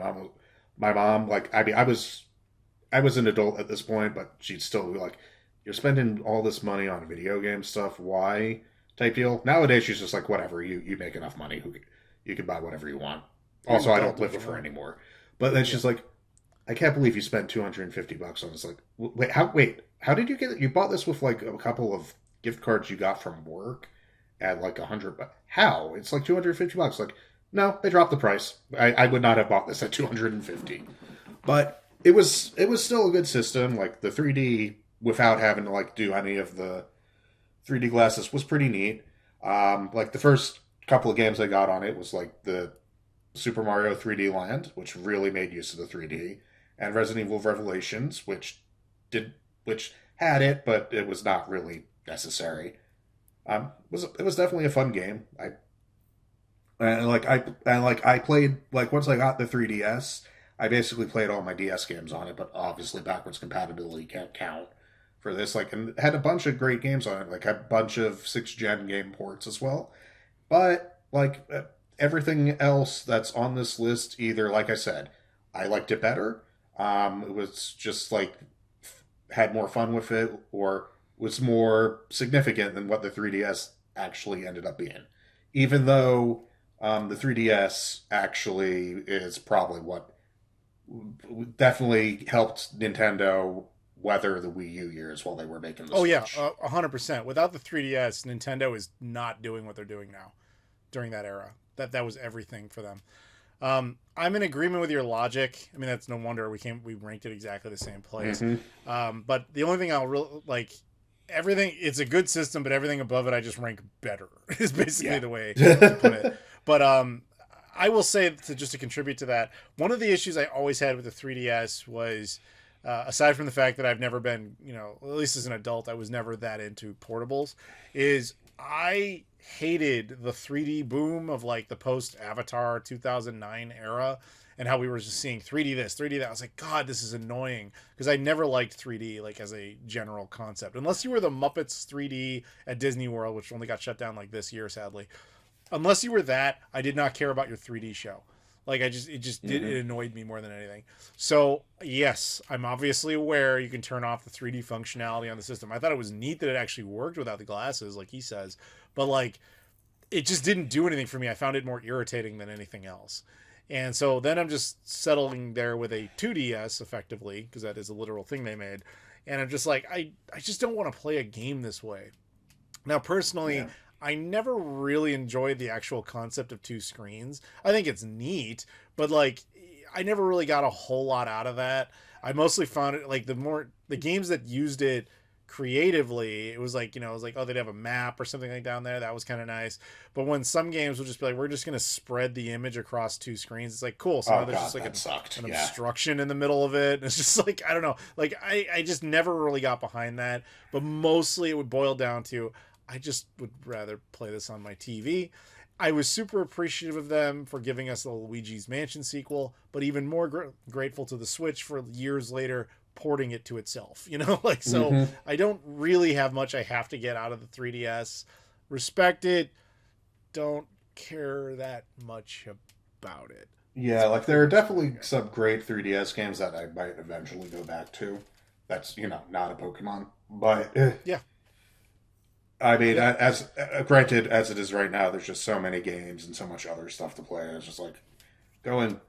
mom, I was an adult at this point, but she'd still be like, "You're spending all this money on video game stuff. Why?" type deal. Nowadays, she's just like, "Whatever. You make enough money. You can buy whatever you want." Also, I don't live with her anymore. But then she's like, "I can't believe you spent $250 on this." Like, how did you get it? You bought this with like a couple of gift cards you got from work at like $100. How? It's like $250. Like, no, they dropped the price. I would not have bought this at $250. But it was still a good system. Like, the 3D without having to like do any of the 3D glasses was pretty neat. Like, the first couple of games I got on it was like the Super Mario 3D Land, which really made use of the 3D, and Resident Evil Revelations, which had it, but it was not really necessary. It was definitely a fun game. I played, like, once I got the 3DS, I basically played all my DS games on it, but obviously backwards compatibility can't count for this. Like, and it had a bunch of great games on it, like a bunch of 6th gen game ports as well. But like, everything else that's on this list, either, like I said, I liked it better. It was just like had more fun with it, or was more significant than what the 3DS actually ended up being. Even though the 3DS actually is probably what definitely helped Nintendo weather the Wii U years while they were making the Switch. 100%. Without the 3DS, Nintendo is not doing what they're doing now during that era. That was everything for them. I'm in agreement with your logic. I mean, that's no wonder we ranked it exactly the same place. Mm-hmm. But the only thing I'll really like, everything, it's a good system, but everything above it I just rank better is basically the way to put it. But I will say, just to contribute to that, one of the issues I always had with the 3DS was, aside from the fact that I've never been, at least as an adult, I was never that into portables, is I hated the 3D boom of like the post-Avatar 2009 era, and how we were just seeing 3D this, 3D that. I was like, God, this is annoying, because I never liked 3D like as a general concept, unless you were the Muppets 3D at Disney World, which only got shut down like this year, sadly. Unless you were that, I did not care about your 3D show. Like it annoyed me more than anything. So yes, I'm obviously aware you can turn off the 3D functionality on the system. I thought it was neat that it actually worked without the glasses, like he says, but like it just didn't do anything for me. I found it more irritating than anything else. And so then I'm just settling there with a 2DS effectively, because that is a literal thing they made. And I'm just like, I just don't want to play a game this way. Now, personally, I never really enjoyed the actual concept of two screens. I think it's neat, but like, I never really got a whole lot out of that. I mostly found it like the games that used it creatively, it was like, it was like, oh, they'd have a map or something like down there. That was kind of nice. But when some games would just be like, we're just going to spread the image across two screens, it's like, cool. So now there's just like an obstruction in the middle of it. And it's just like, I don't know. Like, I just never really got behind that. But mostly it would boil down to, I just would rather play this on my TV. I was super appreciative of them for giving us the Luigi's Mansion sequel, but even more grateful to the Switch for years later porting it to itself, like, so I don't really have much I have to get out of the 3DS. Respect it, don't care that much about it. Yeah, like there are definitely some great 3DS games that I might eventually go back to. That's, not a Pokemon, but yeah. I mean, as granted as it is right now, there's just so many games and so much other stuff to play. It's just like going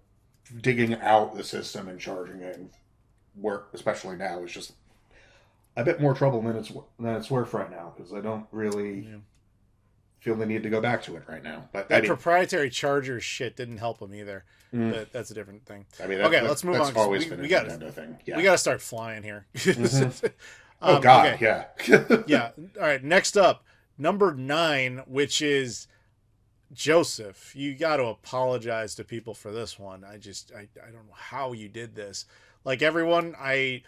digging out the system and charging it and work, especially now, is just a bit more trouble than it's worth right now, because I don't really feel the need to go back to it right now. But that proprietary charger shit didn't help him either. But that's a different thing. I mean, okay, let's move on. Always been a Nintendo thing. Yeah. We got to start flying here. Oh God, okay. yeah. Yeah. All right. Next up, number 9, which is Joseph. You got to apologize to people for this one. I don't know how you did this. Like everyone, I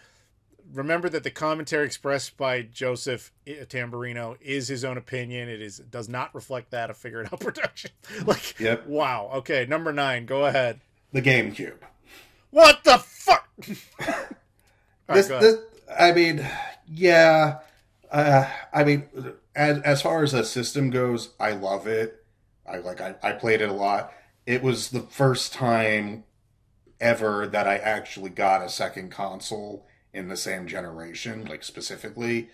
remember that the commentary expressed by Joseph Tamburino is his own opinion. It does not reflect that of Figure It Out production. Like, yep. Wow. Okay. Number 9. Go ahead. The GameCube. What the fuck? I mean, yeah. I mean, as far as a system goes, I love it. I played it a lot. It was the first time ever that I actually got a second console in the same generation, like specifically,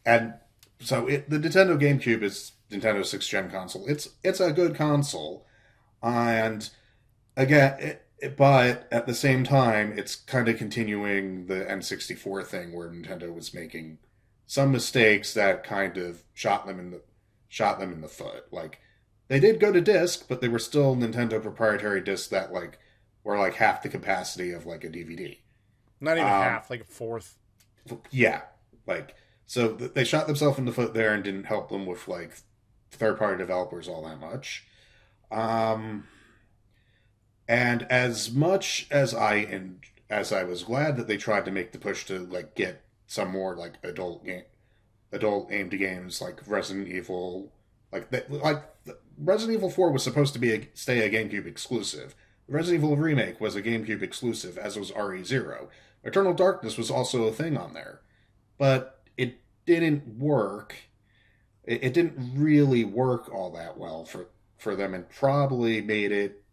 and so the Nintendo GameCube is Nintendo's 6th gen console. It's a good console, and again, but at the same time, it's kind of continuing the N64 thing where Nintendo was making some mistakes that kind of shot them in the foot. Like, they did go to disc, but they were still Nintendo proprietary discs that were like half the capacity of like a DVD. Not even half, like a fourth. Yeah, so they shot themselves in the foot there and didn't help them with like third-party developers all that much. And as much as I was glad that they tried to make the push to like get some more like adult aimed games like Resident Evil, Resident Evil 4 was supposed to stay a GameCube exclusive. Resident Evil Remake was a GameCube exclusive, as was RE0. Eternal Darkness was also a thing on there. But it didn't work. It didn't really work all that well for them, and probably made it...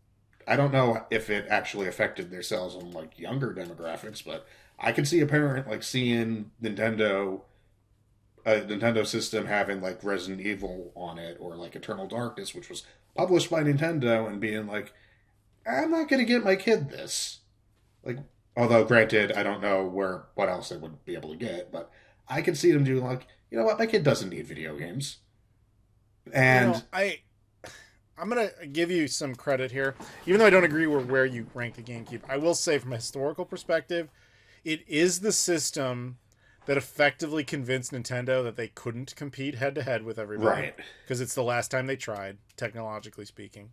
I don't know if it actually affected their sales on like younger demographics, but I can see a parent like seeing a Nintendo system having like Resident Evil on it, or like Eternal Darkness, which was published by Nintendo, and being like, I'm not going to get my kid this. Like, although granted, I don't know what else they would be able to get, but I can see them doing like, you know what, my kid doesn't need video games. And I'm going to give you some credit here. Even though I don't agree with where you rank the GameCube, I will say from a historical perspective, it is the system that effectively convinced Nintendo that they couldn't compete head-to-head with everybody. Right. Because it's the last time they tried, technologically speaking.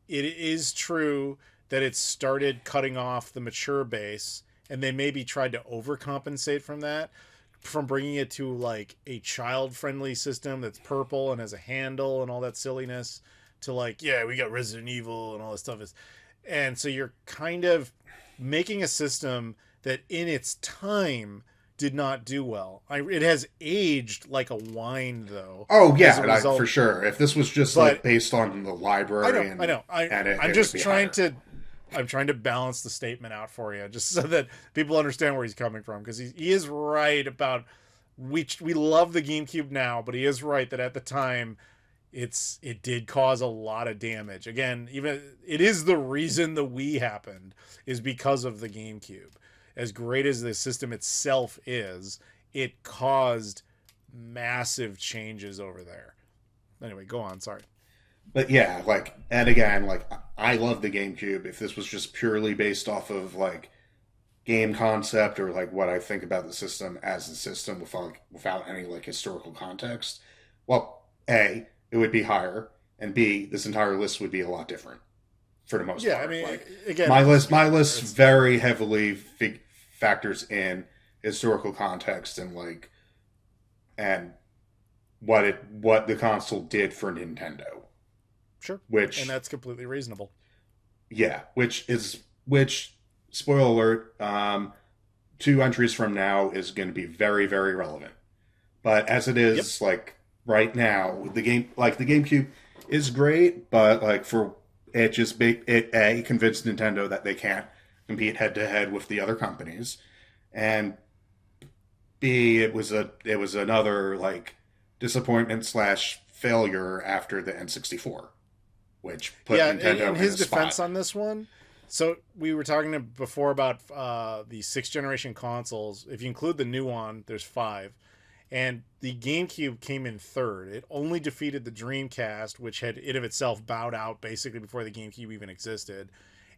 It is true that it started cutting off the mature base, and they maybe tried to overcompensate from that, from bringing it to like a child-friendly system that's purple and has a handle and all that silliness, to like, yeah, we got Resident Evil and all this stuff. And so you're kind of making a system that in its time did not do well. It has aged like a wine, though. Oh yeah, for sure. If this was just like based on the library, I know. I'm just trying to. I'm trying to balance the statement out for you, just so that people understand where he's coming from, because he is right about we love the GameCube now, but he is right that at the time it did cause a lot of damage. Again, even it is the reason the Wii happened is because of the GameCube. As great as the system itself is, it caused massive changes over there. Anyway, go on. Sorry. But yeah, like, and again, like, I love the GameCube. If this was just purely based off of like game concept or like what I think about the system as a system without any like historical context, well, A, it would be higher, and B, this entire list would be a lot different for the most part. I mean, like, again, my list very heavily factors in historical context and like what the console did for Nintendo. Sure. And that's completely reasonable. Yeah, which spoiler alert, 2 entries from now is going to be very, very relevant. But as it is, like right now, the GameCube is great, but like for it just convinced Nintendo that they can't compete head to head with the other companies, and B, it was another like disappointment / failure after the N64. Which put Nintendo in his defense on this one. So we were talking before about the 6th generation consoles. If you include the new one, there's 5. And the GameCube came in 3rd. It only defeated the Dreamcast, which had it of itself bowed out basically before the GameCube even existed.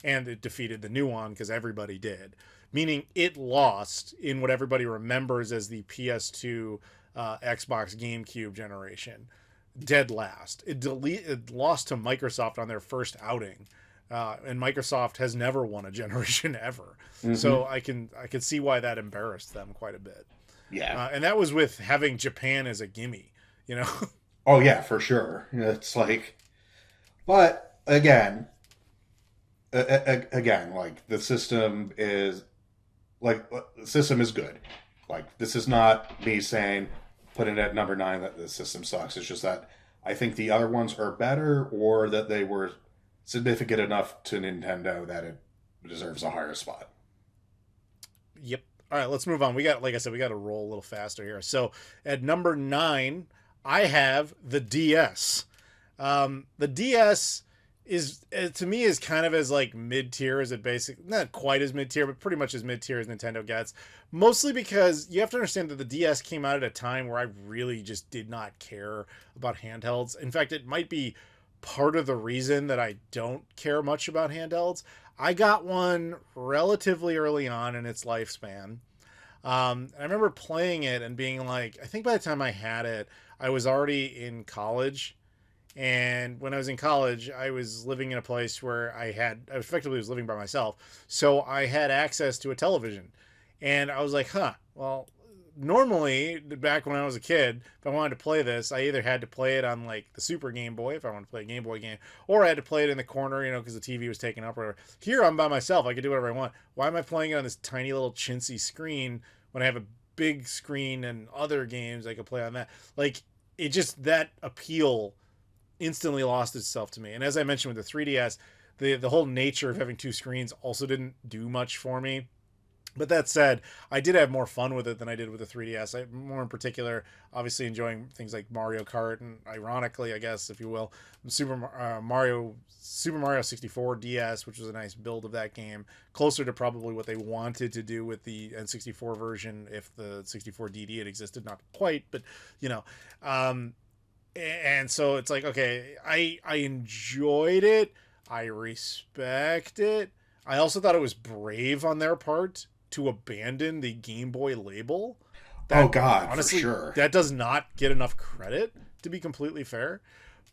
And it defeated the new one because everybody did. Meaning it lost in what everybody remembers as the PS2 Xbox GameCube generation. Dead last. It lost to Microsoft on their first outing, and Microsoft has never won a generation ever. Mm-hmm. So I can see why that embarrassed them quite a bit. Yeah, and that was with having Japan as a gimme, you know. Oh yeah, for sure. It's like, but again, like the system is good. Like this is not me saying, putting it at number 9 that the system sucks. It's just that I think the other ones are better, or that they were significant enough to Nintendo that it deserves a higher spot. Yep. All right, let's move on. Like I said, we got to roll a little faster here. So at number 9, I have the DS. The DS is, to me, is kind of as like mid-tier as it not quite as mid-tier, but pretty much as mid-tier as Nintendo gets. Mostly because you have to understand that the DS came out at a time where I really just did not care about handhelds. In fact, it might be part of the reason that I don't care much about handhelds. I got one relatively early on in its lifespan. I remember playing it and being like, I think by the time I had it, I was already in college. And when I was in college, I was living in a place where I effectively was living by myself. So I had access to a television. And I was like, well, normally, back when I was a kid, if I wanted to play this, I either had to play it on, like, the Super Game Boy, if I wanted to play a Game Boy game, or I had to play it in the corner, because the TV was taken up or whatever. Here, I'm by myself. I can do whatever I want. Why am I playing it on this tiny little chintzy screen when I have a big screen and other games I could play on that? Like, it just, that appeal instantly lost itself to me. And as I mentioned with the 3DS, the whole nature of having 2 screens also didn't do much for me. But that said, I did have more fun with it than I did with the 3DS. More in particular, obviously enjoying things like Mario Kart, and ironically, I guess, if you will, Super Mario 64 DS, which was a nice build of that game, closer to probably what they wanted to do with the N64 version if the 64 DD had existed. Not quite, but, and so it's like, okay, I enjoyed it. I respect it. I also thought it was brave on their part to abandon the Game Boy label. Oh God, honestly, for sure. That does not get enough credit, to be completely fair.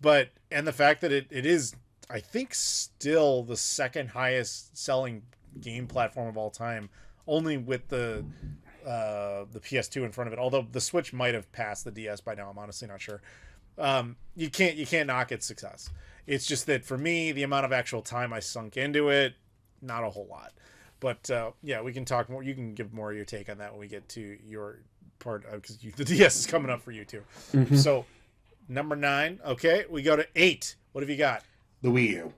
And the fact that it is, I think, still the second highest selling game platform of all time, only with the PS2 in front of it. Although the Switch might have passed the DS by now, I'm honestly not sure. You can't knock its success. It's just that for me, the amount of actual time I sunk into it, not a whole lot. But yeah, we can talk more. You can give more of your take on that when we get to your part, because the DS is coming up for you too. Mm-hmm. So number 9. Okay, we go to 8. What have you got? The Wii U.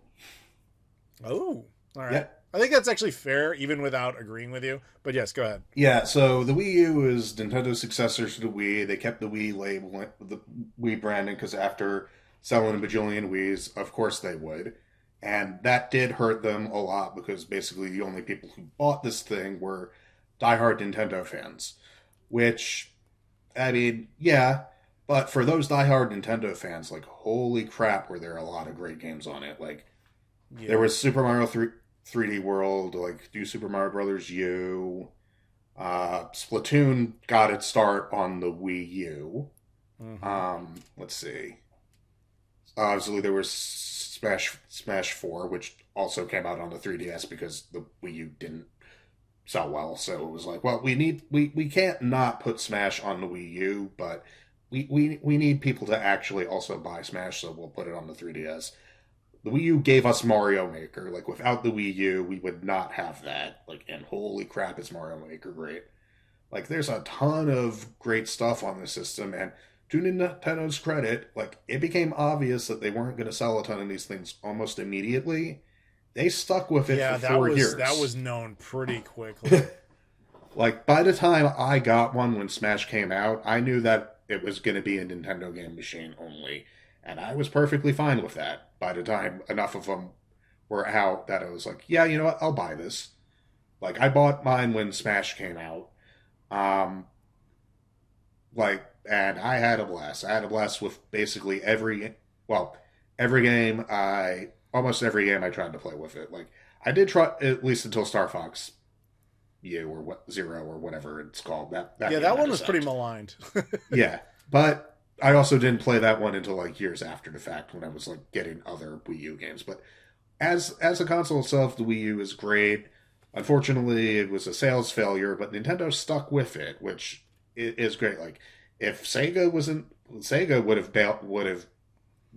Oh, all right. Yeah. I think that's actually fair, even without agreeing with you. But yes, go ahead. Yeah, so the Wii U is Nintendo's successor to the Wii. They kept the Wii label, the Wii branding, because after selling a bajillion Wiis, of course they would. And that did hurt them a lot, because basically the only people who bought this thing were diehard Nintendo fans. Which, I mean, yeah, but for those diehard Nintendo fans, like, holy crap, were there a lot of great games on it. Like, there was Super Mario 3D World, like New Super Mario Brothers U. Splatoon got its start on the Wii U. Mm-hmm. Let's see. Obviously, there was Smash 4, which also came out on the 3DS because the Wii U didn't sell well. So it was like, well, we can't not put Smash on the Wii U, but we need people to actually also buy Smash, so we'll put it on the 3DS. The Wii U gave us Mario Maker. Like, without the Wii U, we would not have that. Like, and holy crap, is Mario Maker great. Like, there's a ton of great stuff on the system, and to Nintendo's credit, like, it became obvious that they weren't going to sell a ton of these things almost immediately. They stuck with it for 4 years. That was known pretty quickly. Like, by the time I got one when Smash came out, I knew that it was going to be a Nintendo game machine only. And I was perfectly fine with that by the time enough of them were out that I was like, yeah, you know what, I'll buy this. Like, I bought mine when Smash came out. And I had a blast. I had a blast with basically almost every game I tried to play with it. Like, I did try, at least until Star Fox U or Zero or whatever it's called. That one was pretty maligned. Yeah, but I also didn't play that one until like years after the fact when I was like getting other Wii U games. But as a console itself, the Wii U is great. Unfortunately, it was a sales failure, but Nintendo stuck with it, which is great. Like, if Sega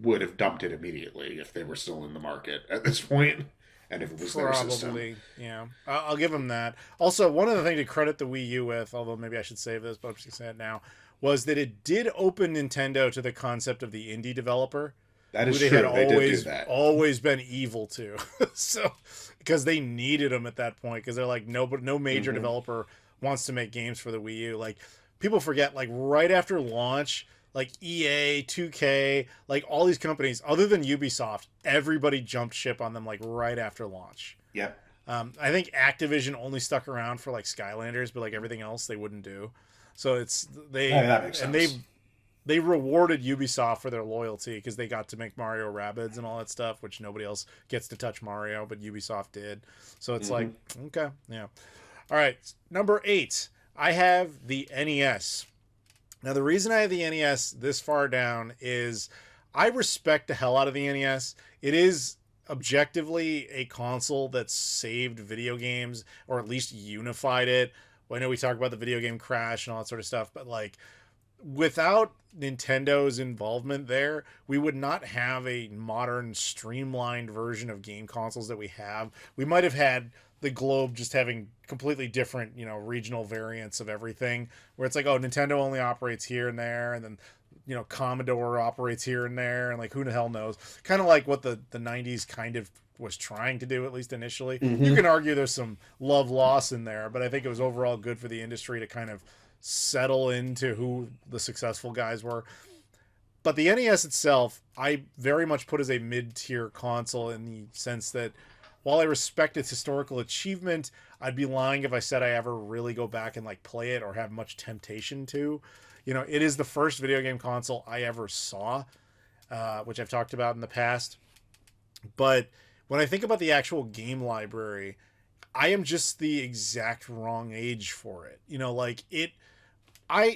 would have dumped it immediately if they were still in the market at this point, and if it was their system. Probably, yeah. I'll give them that. Also, one other thing to credit the Wii U with, although maybe I should save this, but I'm just going to say it now, was that it did open Nintendo to the concept of the indie developer. That is true. They did do that. Always been evil to. So, because they needed them at that point, because they're like, no major developer wants to make games for the Wii U. Like, people forget, like, right after launch, like EA, 2K, like all these companies, other than Ubisoft, everybody jumped ship on them like right after launch. Yep. I think Activision only stuck around for like Skylanders, but like everything else they wouldn't do. So that makes sense. They rewarded Ubisoft for their loyalty because they got to make Mario Rabbids and all that stuff, which nobody else gets to touch Mario, but Ubisoft did. So it's like, okay, yeah. All right, number 8. I have the NES. Now, the reason I have the NES this far down is I respect the hell out of the NES. It is objectively a console that saved video games, or at least unified it. Well, I know we talk about the video game crash and all that sort of stuff, but like, without Nintendo's involvement there, we would not have a modern, streamlined version of game consoles that we have. We might have had the globe just having completely different, regional variants of everything, where it's like, oh, Nintendo only operates here and there, and then, Commodore operates here and there, and like, who the hell knows? Kind of like what the 90s kind of was trying to do, at least initially. You can argue there's some love loss in there, but I think it was overall good for the industry to kind of settle into who the successful guys were. But the NES itself, I very much put as a mid-tier console, in the sense that while I respect its historical achievement, I'd be lying if I said I ever really go back and like play it or have much temptation to. It is the first video game console I ever saw, which I've talked about in the past. But when I think about the actual game library, I am just the exact wrong age for it.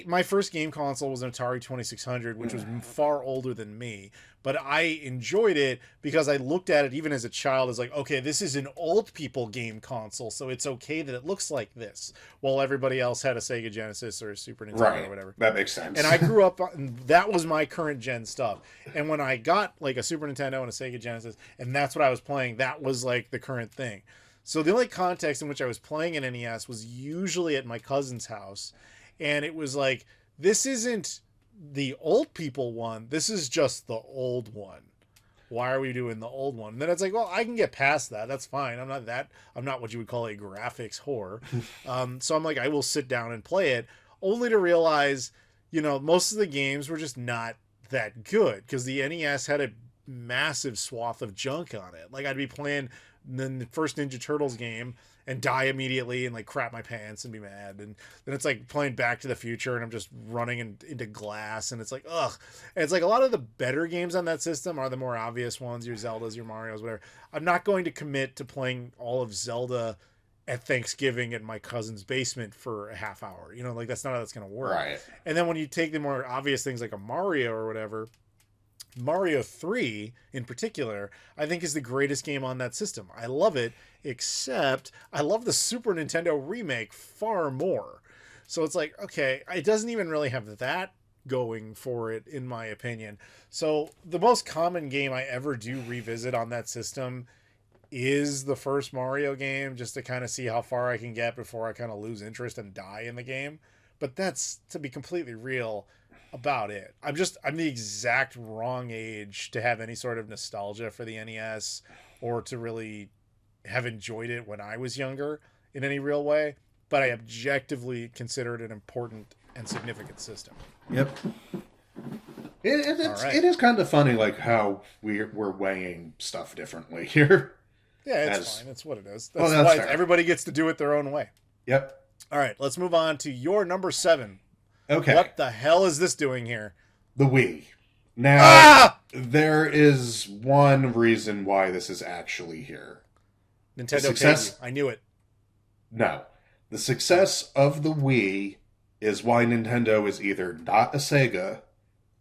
My first game console was an Atari 2600, which was far older than me, but I enjoyed it because I looked at it even as a child as like, okay, this is an old people game console, so it's okay that it looks like this, while everybody else had a Sega Genesis or a Super Nintendo or whatever. That makes sense. And I grew up, that was my current gen stuff. And when I got like a Super Nintendo and a Sega Genesis, and that's what I was playing, that was like the current thing. So the only context in which I was playing an NES was usually at my cousin's house. And it was like, this isn't the old people one. This is just the old one. Why are we doing the old one? And then it's like, well, I can get past that. That's fine. I'm not what you would call a graphics whore. So I'm like, I will sit down and play it, only to realize, most of the games were just not that good because the NES had a massive swath of junk on it. Like I'd be playing the first Ninja Turtles game and die immediately and like crap my pants and be mad, and then it's like playing Back to the Future and I'm just running into glass, and it's like ugh. And it's like a lot of the better games on that system are the more obvious ones, your Zeldas, your Marios, whatever. I'm not going to commit to playing all of Zelda at Thanksgiving in my cousin's basement for a half hour. Like that's not how that's going to work. Right. And then when you take the more obvious things like a Mario or whatever, Mario 3 in particular, I think is the greatest game on that system. I love it, except I love the Super Nintendo remake far more. So it's like, okay, it doesn't even really have that going for it, in my opinion. So the most common game I ever do revisit on that system is the first Mario game, just to kind of see how far I can get before I kind of lose interest and die in the game. But that's, to be completely real, about it. I'm the exact wrong age to have any sort of nostalgia for the NES or to really have enjoyed it when I was younger in any real way, but I objectively consider it an important and significant system. Yep. It is kind of funny, like how we're weighing stuff differently here. Yeah, it's fine. That's what it is. That's why fair. Everybody gets to do it their own way. Yep. All right, let's move on to your number 7. Okay. What the hell is this doing here? The Wii. Now, there is one reason why this is actually here. Nintendo paid you. I knew it. No. The success of the Wii is why Nintendo is either not a Sega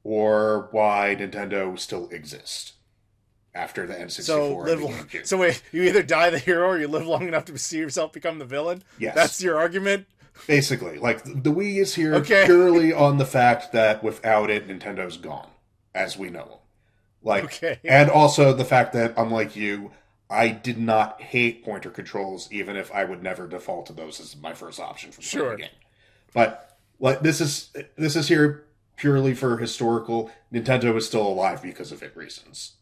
or why Nintendo still exists after the N64. So wait, you either die the hero or you live long enough to see yourself become the villain? Yes. That's your argument? Basically, like the Wii is here purely on the fact that without it, Nintendo's gone, as we know them. And also the fact that, unlike you, I did not hate pointer controls, even if I would never default to those as my first option for playing the game. But like this is here purely for historical. Nintendo is still alive because of it reasons.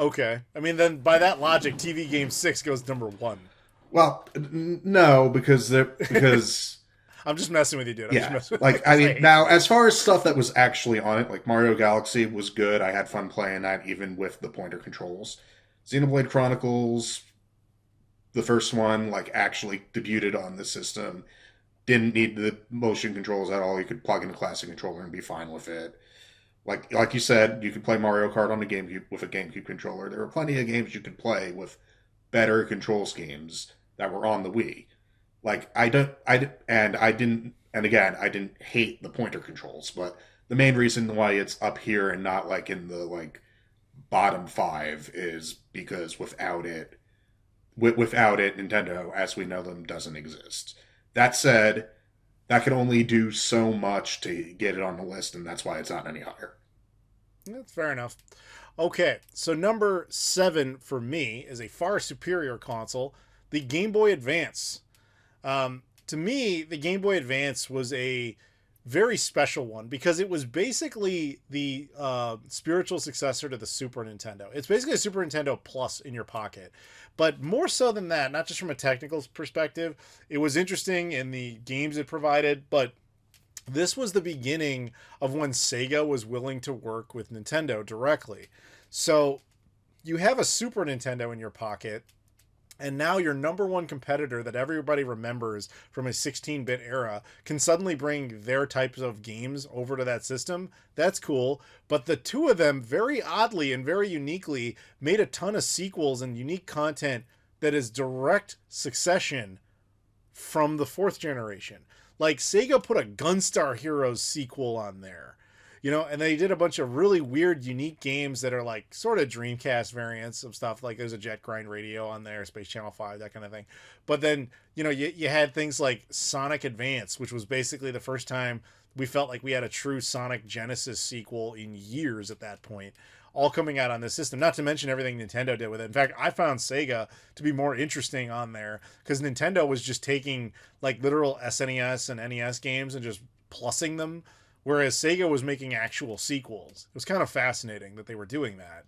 Okay, I mean then by that logic, TV Game 6 goes number 1. Well, no, because I'm just messing with you, dude. Now, as far as stuff that was actually on it, like Mario Galaxy was good. I had fun playing that, even with the pointer controls. Xenoblade Chronicles, the first one, like actually debuted on the system, didn't need the motion controls at all. You could plug in a classic controller and be fine with it. Like you said, you could play Mario Kart on the GameCube with a GameCube controller. There were plenty of games you could play with better control schemes that were on the Wii. I didn't hate the pointer controls, but the main reason why it's up here and not like in the bottom 5 is because without it, Nintendo, as we know them, doesn't exist. That said, that can only do so much to get it on the list, and that's why it's not any higher. That's fair enough. Okay, so number 7 for me is a far superior console, the Game Boy Advance. To me, the Game Boy Advance was a very special one because it was basically the spiritual successor to the Super Nintendo. It's basically a Super Nintendo Plus in your pocket. But more so than that, not just from a technical perspective, it was interesting in the games it provided, but this was the beginning of when Sega was willing to work with Nintendo directly. So you have a Super Nintendo in your pocket, and now your number one competitor that everybody remembers from a 16-bit era can suddenly bring their types of games over to that system. That's cool. But the two of them, very oddly and very uniquely, made a ton of sequels and unique content that is direct succession from the 4th generation. Like Sega put a Gunstar Heroes sequel on there. And they did a bunch of really weird, unique games that are like sort of Dreamcast variants of stuff. Like there's a Jet Grind Radio on there, Space Channel 5, that kind of thing. But then, you had things like Sonic Advance, which was basically the first time we felt like we had a true Sonic Genesis sequel in years at that point. all coming out on this system, not to mention everything Nintendo did with it. In fact, I found Sega to be more interesting on there because Nintendo was just taking like literal SNES and NES games and just plussing them, whereas Sega was making actual sequels. It was kind of fascinating that they were doing that.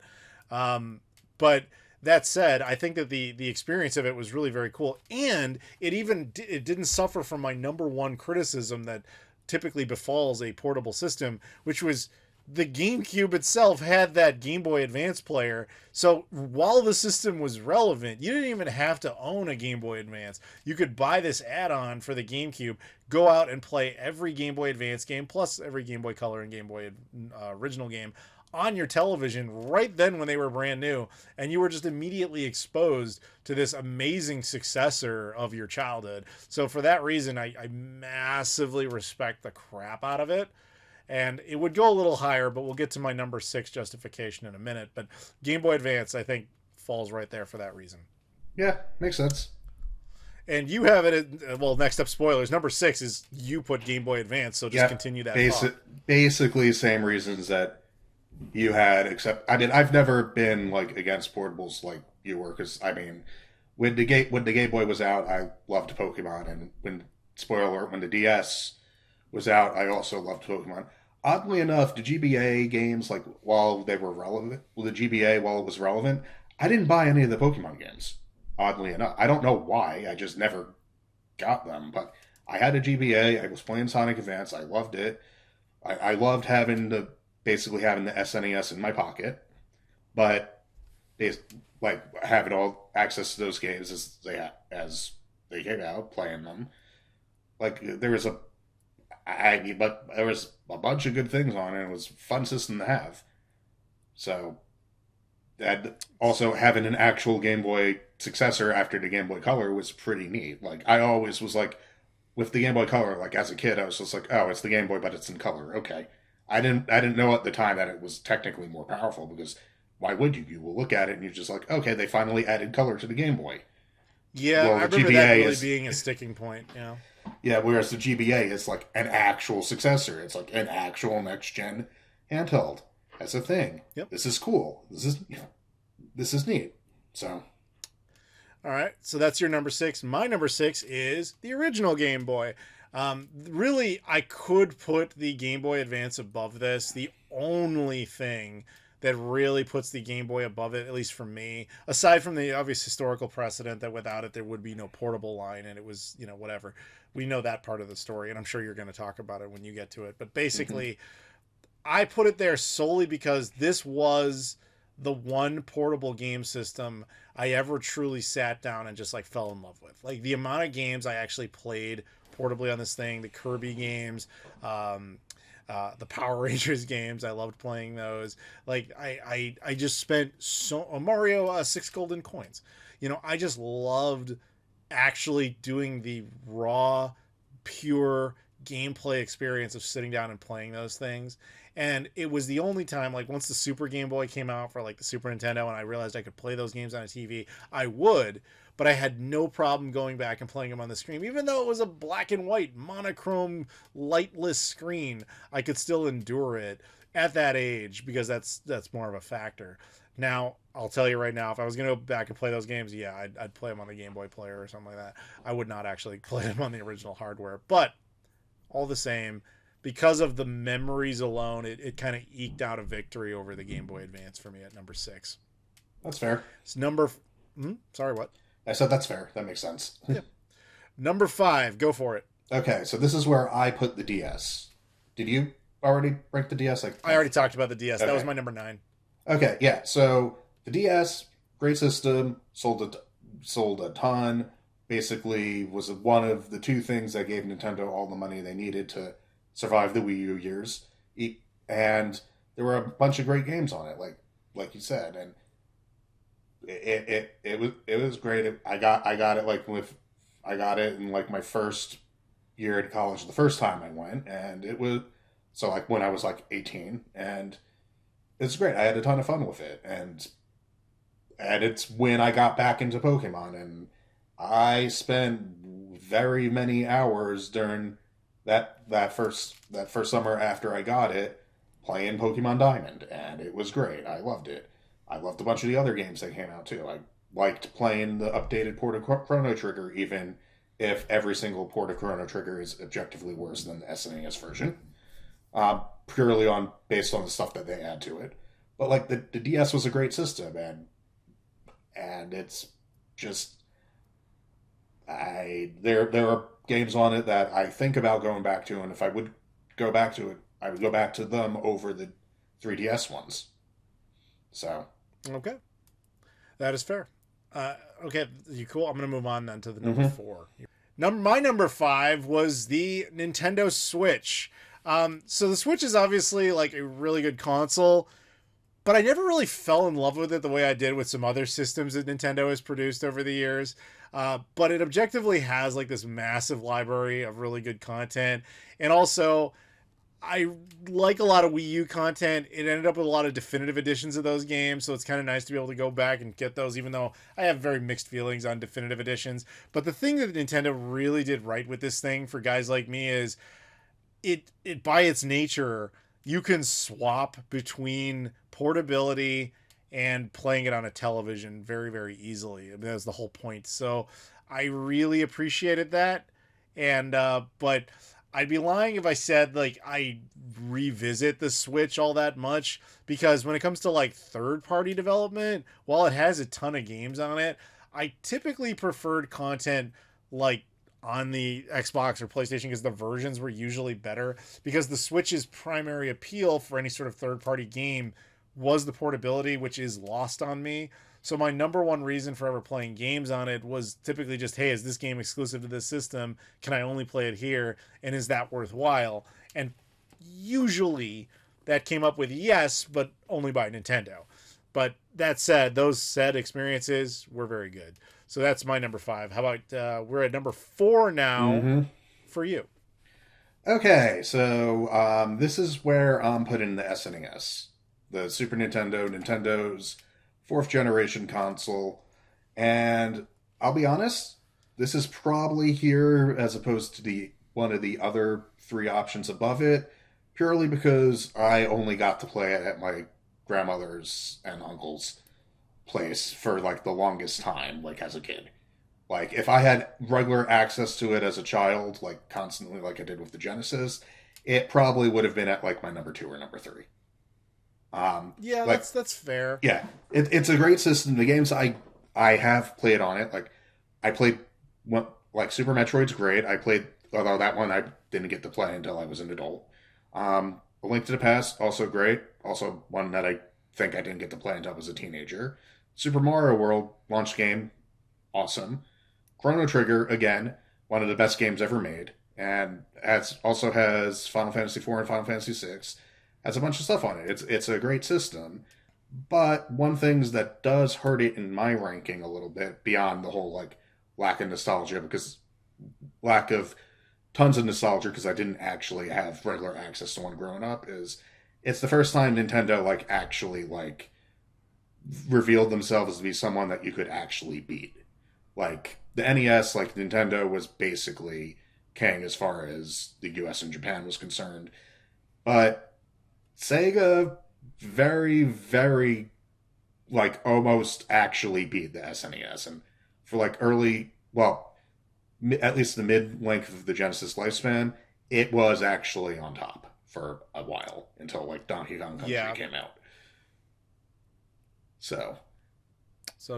But that said, I think that the experience of it was really very cool, and it didn't suffer from my number one criticism that typically befalls a portable system, which was the GameCube itself had that Game Boy Advance player. So while the system was relevant, you didn't even have to own a Game Boy Advance. You could buy this add-on for the GameCube, go out and play every Game Boy Advance game, plus every Game Boy Color and Game Boy original game on your television right then when they were brand new, and you were just immediately exposed to this amazing successor of your childhood. So for that reason, I massively respect the crap out of it. And it would go a little higher, but we'll get to my number 6 justification in a minute. But Game Boy Advance, I think, falls right there for that reason. Yeah, makes sense. And you have it, well, next up, spoilers. Number 6 is you put Game Boy Advance, so just continue that thought. Basically, same reasons that you had, except I've never been like against portables like you were, because I mean, when the Game Boy was out, I loved Pokemon, and when the DS was out, I also loved Pokemon. Oddly enough, the GBA games, like while they were relevant, the GBA while it was relevant, I didn't buy any of the Pokemon games. Oddly enough, I don't know why. I just never got them. But I had a GBA. I was playing Sonic Advance. I loved it. I loved basically having the SNES in my pocket, but having all access to those games as they came out, playing them. Like there was a bunch of good things on it. It was a fun system to have. So that also having an actual Game Boy successor after the Game Boy Color was pretty neat. Like I always was like, with the Game Boy Color, like as a kid, I was just like, oh, it's the Game Boy, but it's in color. Okay. I didn't know at the time that it was technically more powerful, because why would you? You will look at it and you're just like, okay, they finally added color to the Game Boy. Yeah, well, I remember that really being a sticking point. Yeah. Yeah, whereas the GBA is like an actual successor. It's like an actual next-gen handheld. That's a thing. Yep. This is cool. This is neat. So. All right, so that's your number 6. My number 6 is the original Game Boy. Really, I could put the Game Boy Advance above this. The only thing that really puts the Game Boy above it, at least for me, aside from the obvious historical precedent that without it there would be no portable line, and it was, whatever. We know that part of the story, and I'm sure you're going to talk about it when you get to it. But basically, I put it there solely because this was the one portable game system I ever truly sat down and just like fell in love with. Like the amount of games I actually played portably on this thing, the Kirby games, the Power Rangers games, I loved playing those. Like I just spent Mario 6 golden coins. I just loved actually doing the raw, pure gameplay experience of sitting down and playing those things. And it was the only time, like once the Super Game Boy came out for like the Super Nintendo and I realized I could play those games on a TV, I would, but I had no problem going back and playing them on the screen. Even though it was a black and white, monochrome, lightless screen, I could still endure it at that age because that's more of a factor. Now, I'll tell you right now, if I was going to go back and play those games, yeah, I'd play them on the Game Boy player or something like that. I would not actually play them on the original hardware. But all the same, because of the memories alone, it kind of eked out a victory over the Game Boy Advance for me at number 6. That's fair. It's sorry, what? I said that's fair. That makes sense. Yeah. Number 5, go for it. Okay, so this is where I put the DS. Did you already rank the DS? I already talked about the DS. Okay. That was my number 9. Okay, yeah. So the DS, great system, sold a ton. Basically, was one of the 2 things that gave Nintendo all the money they needed to survive the Wii U years. And there were a bunch of great games on it, like you said, and it was great. I got it in like my first year at college, the first time I went, and it was so like when I was like 18, and it's great. I had a ton of fun with it, and it's when I got back into Pokemon, and I spent very many hours during that first summer after I got it, playing Pokemon Diamond, and it was great. I loved it. I loved a bunch of the other games that came out too. I liked playing the updated port of Chrono Trigger, even if every single port of Chrono Trigger is objectively worse than the SNES version, purely based on the stuff that they add to it. But like the DS was a great system, and it's just there are games on it that I think about going back to, and if I would go back to it, I would go back to them over the 3DS ones. So okay, that is fair. Okay, you cool. I'm gonna move on then to the number 4. My number 5 was the Nintendo Switch. So the Switch is obviously like a really good console, but I never really fell in love with it the way I did with some other systems that Nintendo has produced over the years. But it objectively has like this massive library of really good content. And also, I like a lot of Wii U content. It ended up with a lot of definitive editions of those games, so it's kind of nice to be able to go back and get those, even though I have very mixed feelings on definitive editions. But the thing that Nintendo really did right with this thing for guys like me is it by its nature, you can swap between portability and playing it on a television very, very easily. I mean, that was the whole point. So I really appreciated that. And, but I'd be lying if I said like I revisit the Switch all that much, because when it comes to like third-party development, while it has a ton of games on it, I typically preferred content like on the Xbox or PlayStation, because the versions were usually better, because the Switch's primary appeal for any sort of third-party game was the portability, which is lost on me. So my number one reason for ever playing games on it was typically just, hey, is this game exclusive to this system? Can I only play it here? And is that worthwhile? And usually that came up with yes, but only by Nintendo. But that said, those said experiences were very good. So that's my number 5. How about we're at number 4 now for you? Okay, so this is where I'm putting the SNES, the Super Nintendo, Nintendo's 4th generation console, and I'll be honest, this is probably here as opposed to one of the other 3 options above it, purely because I only got to play it at my grandmother's and uncle's place for like the longest time, like as a kid. Like if I had regular access to it as a child, like constantly like I did with the Genesis, it probably would have been at like my number 2 or number 3. Yeah, like, that's fair. Yeah, it's a great system. The games I have played on it, like I played like Super Metroid's great. I played, although that one I didn't get to play until I was an adult. A Link to the Past, also great. Also one that I think I didn't get to play until I was a teenager. Super Mario World launch game, awesome. Chrono Trigger, again, one of the best games ever made, and also has Final Fantasy IV and Final Fantasy VI. Has a bunch of stuff on it. It's a great system, but one thing that does hurt it in my ranking a little bit, beyond the whole like lack of nostalgia, because lack of tons of nostalgia because I didn't actually have regular access to one growing up, is it's the first time Nintendo like actually like revealed themselves to be someone that you could actually beat. Like the NES, like Nintendo was basically king as far as the US and Japan was concerned, but Sega very, very like almost actually beat the SNES, and for like at least the mid length of the Genesis lifespan, it was actually on top for a while until like Donkey Kong Country came out. So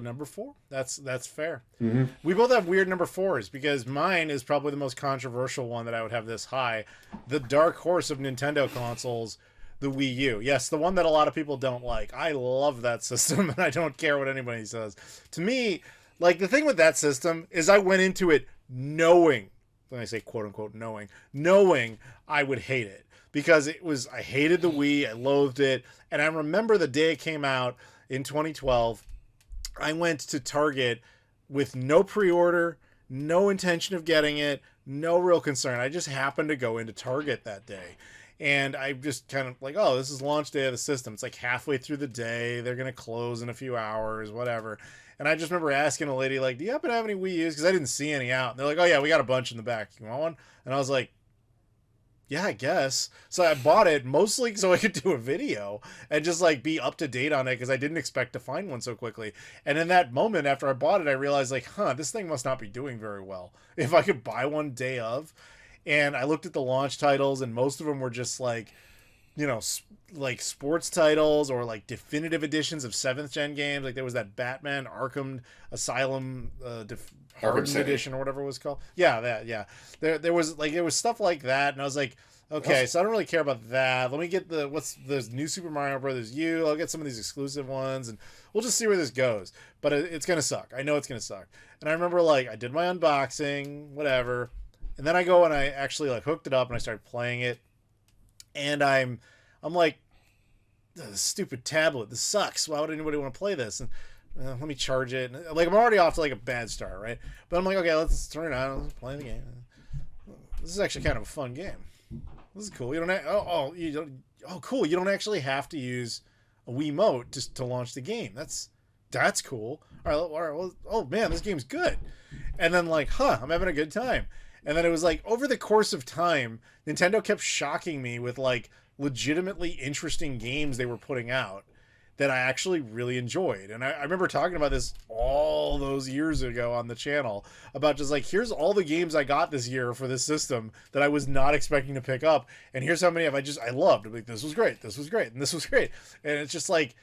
number 4, that's fair. Mm-hmm. We both have weird number 4s, because mine is probably the most controversial one that I would have this high. The dark horse of Nintendo consoles, the Wii U. Yes, the one that a lot of people don't like. I love that system, and I don't care what anybody says. To me, like the thing with that system is I went into it knowing, when I say quote unquote knowing I would hate it, because I hated the Wii, I loathed it, and I remember the day it came out in 2012. I went to Target with no pre-order, no intention of getting it, no real concern. I just happened to go into Target that day. And I just kind of like, oh, this is launch day of the system. It's like halfway through the day. They're going to close in a few hours, whatever. And I just remember asking a lady, like, do you happen to have any Wii U's? Because I didn't see any out. And they're like, oh, yeah, we got a bunch in the back. You want one? And I was like, Yeah, I guess. So I bought it mostly so I could do a video and just like be up to date on it because I didn't expect to find one so quickly. And in that moment after I bought it, I realized like, this thing must not be doing very well. If I could buy one day of, and I looked at the launch titles and most of them were just like, like sports titles or like definitive editions of 7th gen games. Like there was that Batman Arkham Asylum Hardened edition or whatever it was called. Yeah, that. Yeah, there was stuff like that, and I was like, okay, so I don't really care about that. Let me get the new Super Mario Brothers U. I'll get some of these exclusive ones, and we'll just see where this goes. But it's gonna suck. I know it's gonna suck. And I remember like I did my unboxing, whatever, and then I go and I actually like hooked it up and I started playing it, and I'm like, this stupid tablet, this sucks. Why would anybody want to play this? And let me charge it. And, like I'm already off to like a bad start, right? But I'm like, okay, let's turn it on. Let's play the game. This is actually kind of a fun game. This is cool. You don't. Cool. You don't actually have to use a Wiimote to launch the game. That's cool. All right. Well, oh man, this game's good. And then like, I'm having a good time. And then it was like over the course of time, Nintendo kept shocking me with like legitimately interesting games they were putting out that I actually really enjoyed. And I remember talking about this all those years ago on the channel about just like, here's all the games I got this year for this system that I was not expecting to pick up. And here's how many of I loved. I'm like, this was great. This was great. And this was great. And it's just like,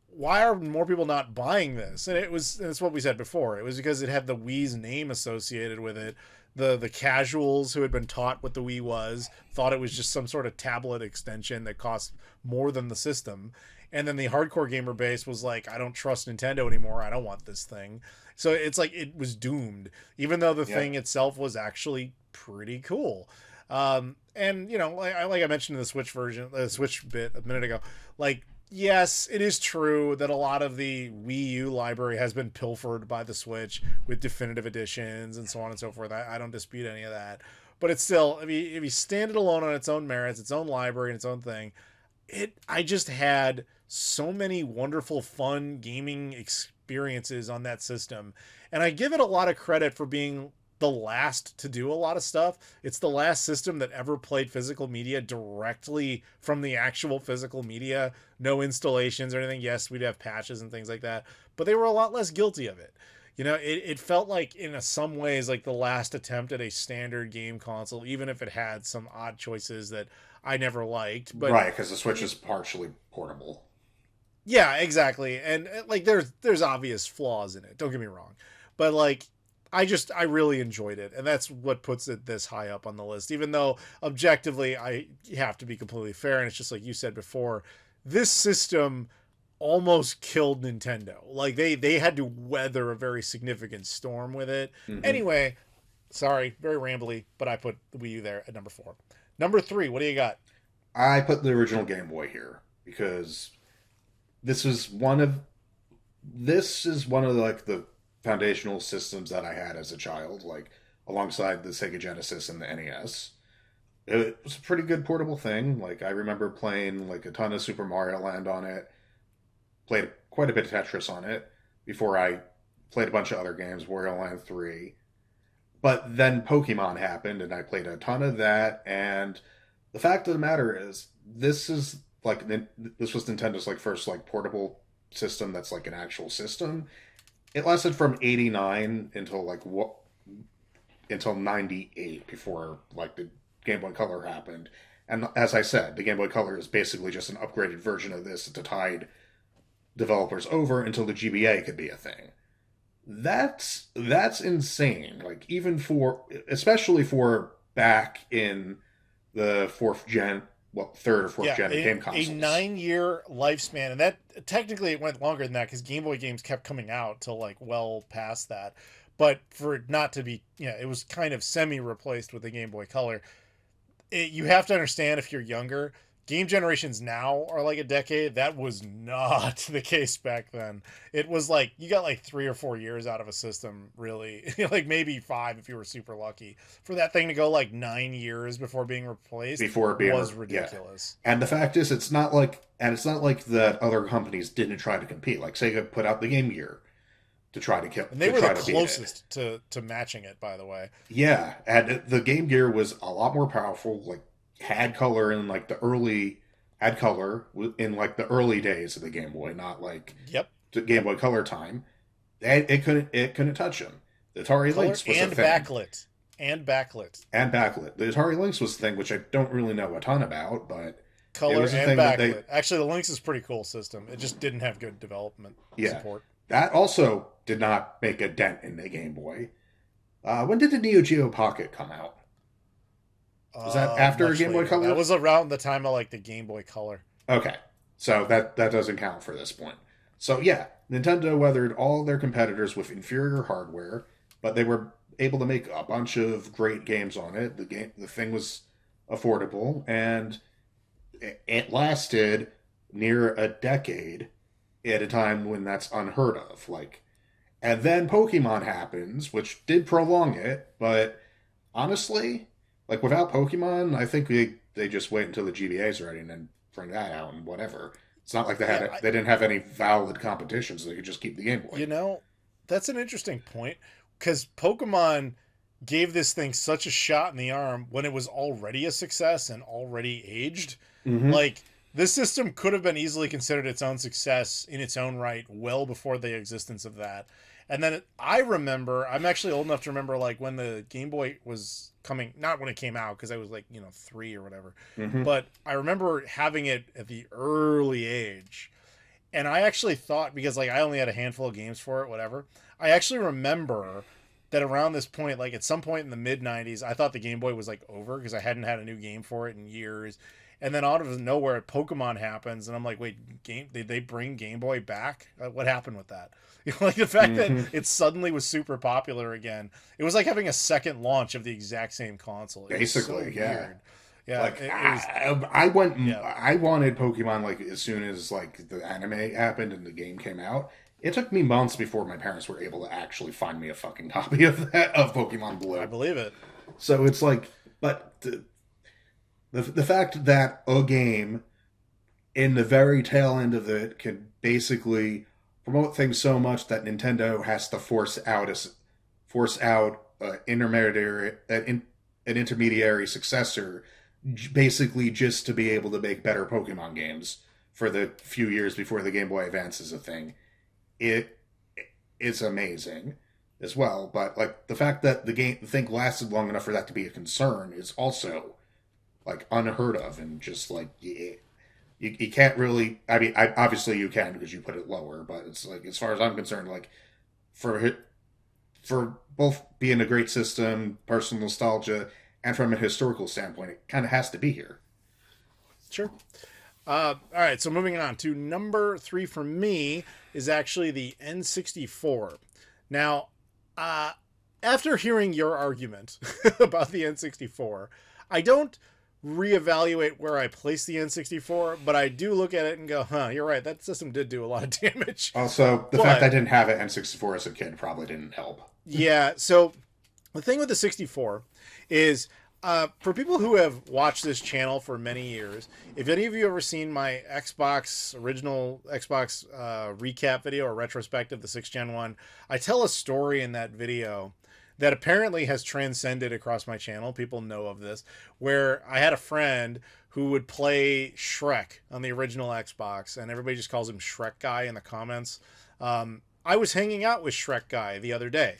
why are more people not buying this? And it's what we said before. It was because it had the Wii's name associated with it. The casuals who had been taught what the Wii was thought it was just some sort of tablet extension that cost more than the system. And then the hardcore gamer base was like, I don't trust Nintendo anymore. I don't want this thing. So it's like it was doomed, even though the thing itself was actually pretty cool. And, like I mentioned in the Switch version, the Switch bit a minute ago, like, yes, it is true that a lot of the Wii U library has been pilfered by the Switch with definitive editions and so on and so forth. I don't dispute any of that. But it's still, if you stand it alone on its own merits, its own library and its own thing, I just had so many wonderful, fun gaming experiences on that system. And I give it a lot of credit for being the last to do a lot of stuff. It's the last system that ever played physical media directly from the actual physical media. No installations or anything. Yes, we'd have patches and things like that, but they were a lot less guilty of it. It felt like in some ways like the last attempt at a standard game console, even if it had some odd choices that I never liked. But right, because the Switch is partially portable. Yeah, exactly. And like there's obvious flaws in it. Don't get me wrong. But like I really enjoyed it, and that's what puts it this high up on the list. Even though objectively I have to be completely fair, and it's just like you said before, this system almost killed Nintendo. Like they had to weather a very significant storm with it. Mm-hmm. Anyway, sorry, very rambly, but I put the Wii U there at number 4. Number 3, what do you got? I put the original Game Boy here because this is one of like the foundational systems that I had as a child, like alongside the Sega Genesis and the NES. It was a pretty good portable thing. Like I remember playing like a ton of Super Mario Land on it, played quite a bit of Tetris on it before I played a bunch of other games, Wario Land 3. But then Pokemon happened and I played a ton of that, and the fact of the matter is this was Nintendo's like first like portable system that's like an actual system. It lasted from 89 until 98 before like the Game Boy Color happened. And as I said, the Game Boy Color is basically just an upgraded version of this to tide developers over until the GBA could be a thing. That's insane. Like especially for back in the third or fourth gen game consoles. A 9-year lifespan, and that technically it went longer than that because Game Boy games kept coming out till like well past that. But for it not to be, it was kind of semi-replaced with the Game Boy Color. You have to understand, if you're younger, game generations now are like a decade. That was not the case back then. It was like you got like 3 or 4 years out of a system, really. Like maybe 5 if you were super lucky. For that thing to go like 9 years before being replaced was ridiculous. Yeah. And the fact is, it's not like that other companies didn't try to compete. Like Sega put out the Game Gear to try to kill. And they were the closest to matching it, by the way. Yeah, and the Game Gear was a lot more powerful. Like had color in like the early had color in like the early days of the Game Boy, not like Yep. the Game Boy Color time. It couldn't touch them. The Atari Color Lynx was and a thing. backlit. And backlit. And backlit. The Atari Lynx was a thing which I don't really know a ton about, but it Color was a and thing backlit. that Actually, the Lynx is a pretty cool system. It just didn't have good development support. that also did not make a dent in the Game Boy. When did the Neo Geo Pocket come out? Was that after Much Game Boy later. Color? That was around the time of like the Game Boy Color. Okay, so that doesn't count for this point. So yeah, Nintendo weathered all their competitors with inferior hardware, but they were able to make a bunch of great games on it. The thing was affordable, and it lasted near a decade at a time when that's unheard of. Like, and then Pokemon happens, which did prolong it, but honestly, like without Pokemon, I think they just wait until the GBA's ready and then bring that out and whatever. It's not like they didn't have any valid competitions. They could just keep the Game Boy. You know, that's an interesting point because Pokemon gave this thing such a shot in the arm when it was already a success and already aged. Mm-hmm. Like, this system could have been easily considered its own success in its own right well before the existence of that. And then I remember, I'm actually old enough to remember, like, when the Game Boy was coming, not when it came out, because I was, like, 3 or whatever. Mm-hmm. But I remember having it at the early age. And I actually thought, because, like, I only had a handful of games for it, whatever. I actually remember that around this point, like, at some point in the mid-90s, I thought the Game Boy was, like, over, because I hadn't had a new game for it in years. And then out of nowhere, Pokemon happens, and I'm like, wait, did they bring Game Boy back? What happened with that? Like the fact that it suddenly was super popular again. It was like having a second launch of the exact same console. Basically, yeah. Weird. Yeah. Like it was, I wanted Pokemon like as soon as like the anime happened and the game came out. It took me months before my parents were able to actually find me a fucking copy of Pokemon Blue. I believe it. So it's like, but the fact that a game in the very tail end of it can basically promote things so much that Nintendo has to force out an intermediary successor, basically just to be able to make better Pokemon games for the few years before the Game Boy Advance is a thing. It is amazing as well, but like the fact that the thing lasted long enough for that to be a concern is also like unheard of, and just like you can't really. I mean, obviously you can because you put it lower, but it's like as far as I'm concerned, like for both being a great system, personal nostalgia, and from a historical standpoint, it kind of has to be here. Sure. All right, so moving on to number 3 for me is actually the N64. Now, after hearing your argument about the N64, I don't reevaluate where I place the N64, but I do look at it and go, you're right, that system did do a lot of damage. Also, the fact I didn't have an N64 as a kid probably didn't help. Yeah, so the thing with the 64 is, for people who have watched this channel for many years, if any of you ever seen my original Xbox recap video or retrospective, the 6th Gen one, I tell a story in that video that apparently has transcended across my channel. People know of this, where I had a friend who would play Shrek on the original Xbox, and everybody just calls him Shrek Guy in the comments. I was hanging out with Shrek Guy the other day,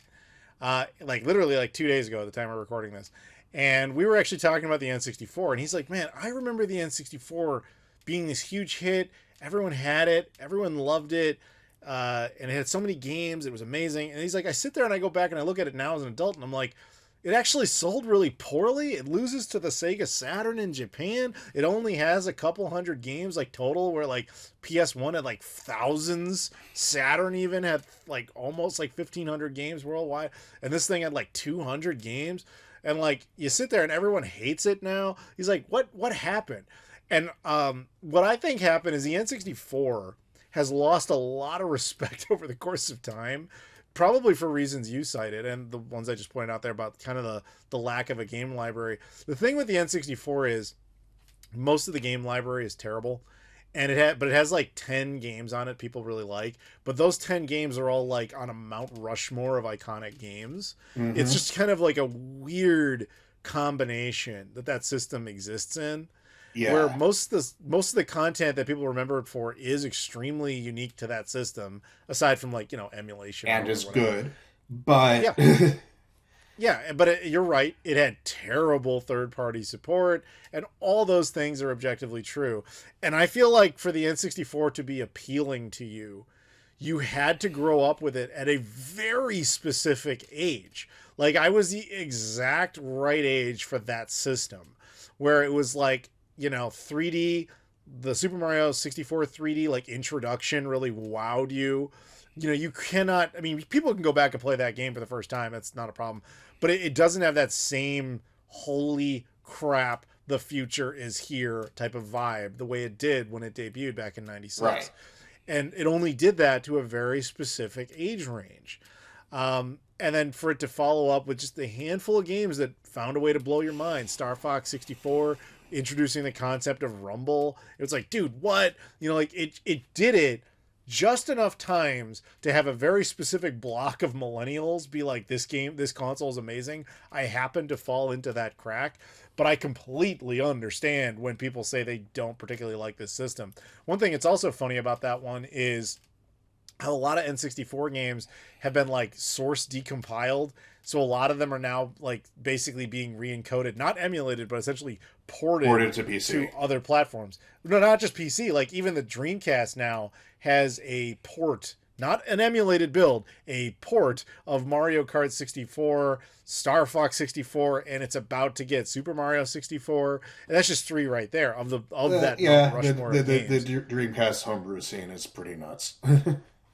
like literally like 2 days ago at the time we're recording this. And we were actually talking about the N64, and he's like, man, I remember the N64 being this huge hit. Everyone had it. Everyone loved it. And it had so many games. It was amazing. And he's like, I sit there and I go back and I look at it now as an adult, and I'm like, it actually sold really poorly. It loses to the Sega Saturn in Japan. It only has a couple hundred games like total, where like PS1 had like thousands. Saturn even had like almost like 1,500 games worldwide. And this thing had like 200 games. And like you sit there and everyone hates it now. He's like, what happened? And what I think happened is the N64 has lost a lot of respect over the course of time, probably for reasons you cited and the ones I just pointed out there about kind of the lack of a game library. The thing with the N64 is most of the game library is terrible. And it has like 10 games on it people really like, but those 10 games are all like on a Mount Rushmore of iconic games. Mm-hmm. It's just kind of like a weird combination that system exists in. Yeah. Where most of the content that people remember it for is extremely unique to that system, aside from like, emulation and or is whatever. good, but Yeah. Yeah, but you're right. It had terrible third-party support, and all those things are objectively true. And I feel like for the N64 to be appealing to you, you had to grow up with it at a very specific age. Like, I was the exact right age for that system, where it was like, 3D, the Super Mario 64 3D, like, introduction really wowed you. You cannot, I mean, people can go back and play that game for the first time. That's not a problem. But it doesn't have that same holy crap, the future is here type of vibe the way it did when it debuted back in 96. Right. And it only did that to a very specific age range. And then for it to follow up with just a handful of games that found a way to blow your mind. Star Fox 64, introducing the concept of Rumble. It was like, dude, what? It did it just enough times to have a very specific block of millennials be like, this console is amazing. I happen to fall into that crack, but I completely understand when people say they don't particularly like this system. One thing that's also funny about that one is how a lot of N64 games have been like source decompiled. So a lot of them are now like basically being re-encoded, not emulated, but essentially ported to PC, to other platforms. No, not just PC. Like even the Dreamcast now has a port, not an emulated build, a port of Mario Kart 64, Star Fox 64, and it's about to get Super Mario 64. And that's just 3 right there of that Rushmore of games. The Dreamcast homebrew scene is pretty nuts.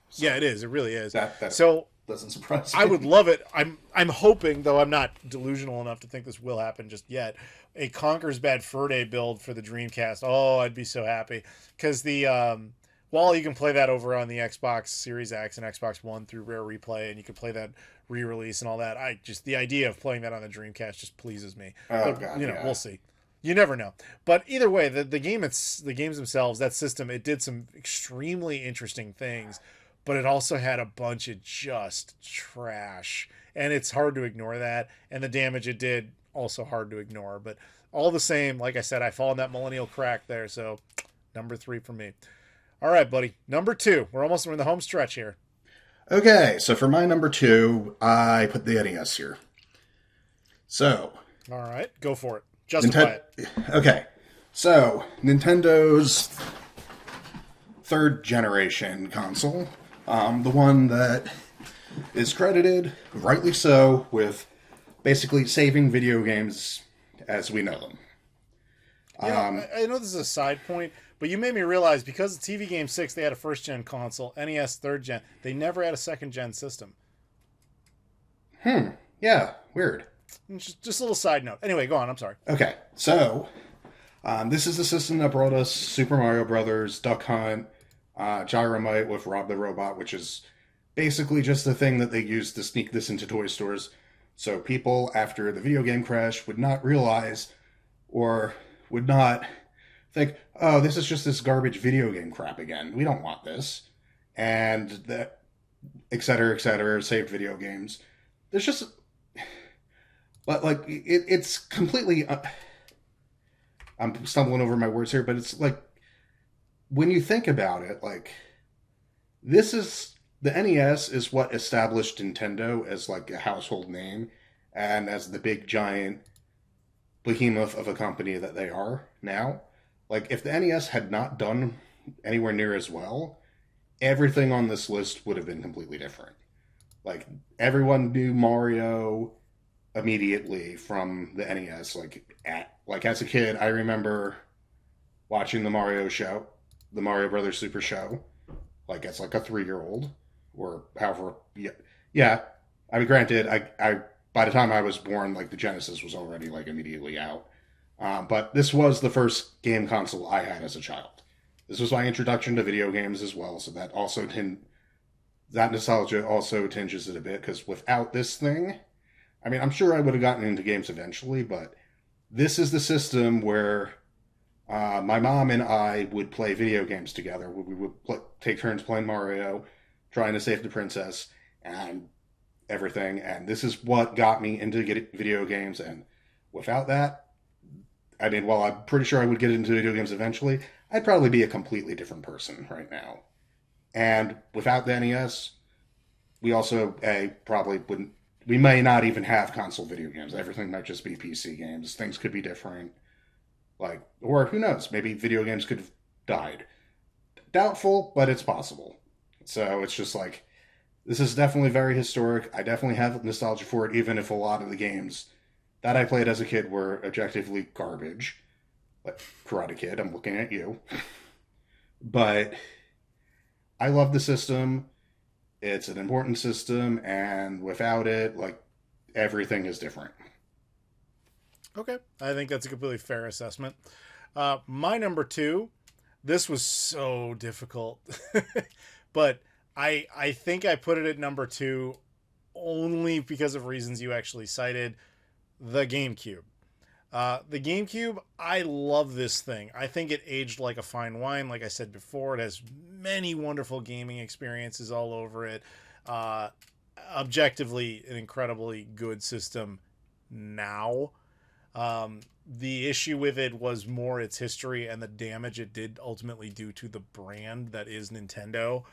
So, yeah, it is. It really is. That so doesn't surprise me. I would love it. I'm hoping, though I'm not delusional enough to think this will happen just yet, a Conker's Bad Fur Day build for the Dreamcast. Oh, I'd be so happy. Because while you can play that over on the Xbox Series X and Xbox One through Rare Replay, and you can play that re-release and all that, the idea of playing that on the Dreamcast just pleases me. Oh, but, God, we'll see. You never know. But either way, the games themselves, that system, it did some extremely interesting things. But it also had a bunch of just trash. And it's hard to ignore that. And the damage it did, also hard to ignore. But all the same, like I said, I fall in that millennial crack there. So, number 3 for me. All right, buddy. Number 2. We're in the home stretch here. Okay, so for my number 2, I put the NES here. So. All right, go for it. Justify it. Okay, so Nintendo's 3rd generation console. The one that is credited, rightly so, with basically saving video games as we know them. I know this is a side point, but you made me realize because the TV Game 6, they had a 1st-gen console, NES 3rd-gen, they never had a 2nd-gen system. Yeah, weird. Just a little side note. Anyway, go on, I'm sorry. Okay, so this is the system that brought us Super Mario Brothers, Duck Hunt, Gyromite with Rob the Robot, which is basically just the thing that they used to sneak this into toy stores. So people, after the video game crash, would not realize or would not think, oh, this is just this garbage video game crap again. We don't want this. And that, et cetera, saved video games. There's just... But, like, it's completely... I'm stumbling over my words here, but it's like... When you think about it, like, this is, the NES is what established Nintendo as, like, a household name and as the big, giant behemoth of a company that they are now. Like, if the NES had not done anywhere near as well, everything on this list would have been completely different. Like, everyone knew Mario immediately from the NES. Like as a kid, I remember watching the Mario show. The Mario Brothers Super Show, like as like a 3-year-old, or however. Yeah. I mean, granted, I by the time I was born, like the Genesis was already like immediately out. But this was the first game console I had as a child. This was my introduction to video games as well, so that also that nostalgia also tinges it a bit. Because without this thing, I mean, I'm sure I would have gotten into games eventually, but this is the system where. My mom and I would play video games together. We would take turns playing Mario, trying to save the princess, and everything. And this is what got me into video games. And Without that, I mean, while I'm pretty sure I would get into video games eventually, I'd probably be a completely different person right now. And without the NES, we also probably wouldn't. We may not even have console video games. Everything might just be PC games. Things could be different. Like, or who knows? Maybe video games could have died. Doubtful, but it's possible. So it's just like, this is definitely very historic. I definitely have nostalgia for it, even if a lot of the games that I played as a kid were objectively garbage. Like Karate Kid, I'm looking at you. But I love the system. It's an important system, and without it, like, everything is different. Okay, I think that's a completely fair assessment. My number 2, this was so difficult, but I think I put it at number 2 only because of reasons you actually cited. The GameCube. The GameCube, I love this thing. I think it aged like a fine wine. Like I said before, it has many wonderful gaming experiences all over it. Objectively, an incredibly good system now. The issue with it was more its history and the damage it did ultimately do to the brand that is Nintendo,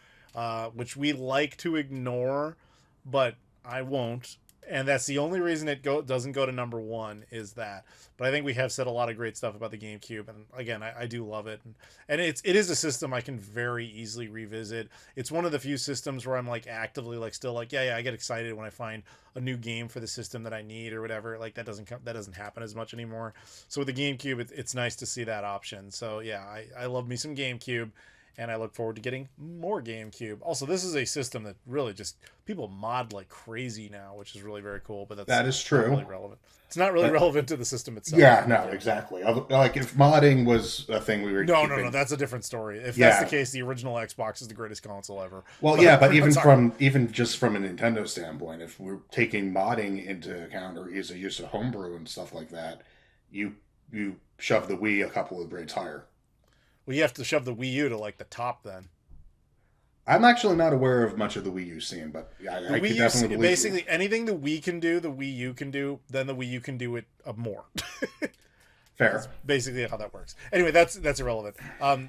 which we like to ignore, but I won't. And that's the only reason it doesn't go to number 1 is that. But I think we have said a lot of great stuff about the GameCube, and again, I do love it. And it is a system I can very easily revisit. It's one of the few systems where I'm like actively like still like yeah I get excited when I find a new game for the system that I need or whatever. Like that doesn't happen as much anymore. So with the GameCube, it's nice to see that option. So yeah, I love me some GameCube. And I look forward to getting more GameCube. Also, this is a system that really just people mod like crazy now, which is really very cool. But that is true. Not really relevant. It's not really relevant to the system itself. Yeah, no, exactly. Like if modding was a thing we were no, that's a different story. If that's the case, the original Xbox is the greatest console ever. Well, but even just from a Nintendo standpoint, if we're taking modding into account or use of homebrew and stuff like that, you shove the Wii a couple of grades higher. Well, you have to shove the Wii U to like the top then. I'm actually not aware of much of the Wii U scene, but I could definitely believe basically anything the Wii can do, the Wii U can do, then the Wii U can do it more. Fair. That's basically how that works. Anyway, that's irrelevant.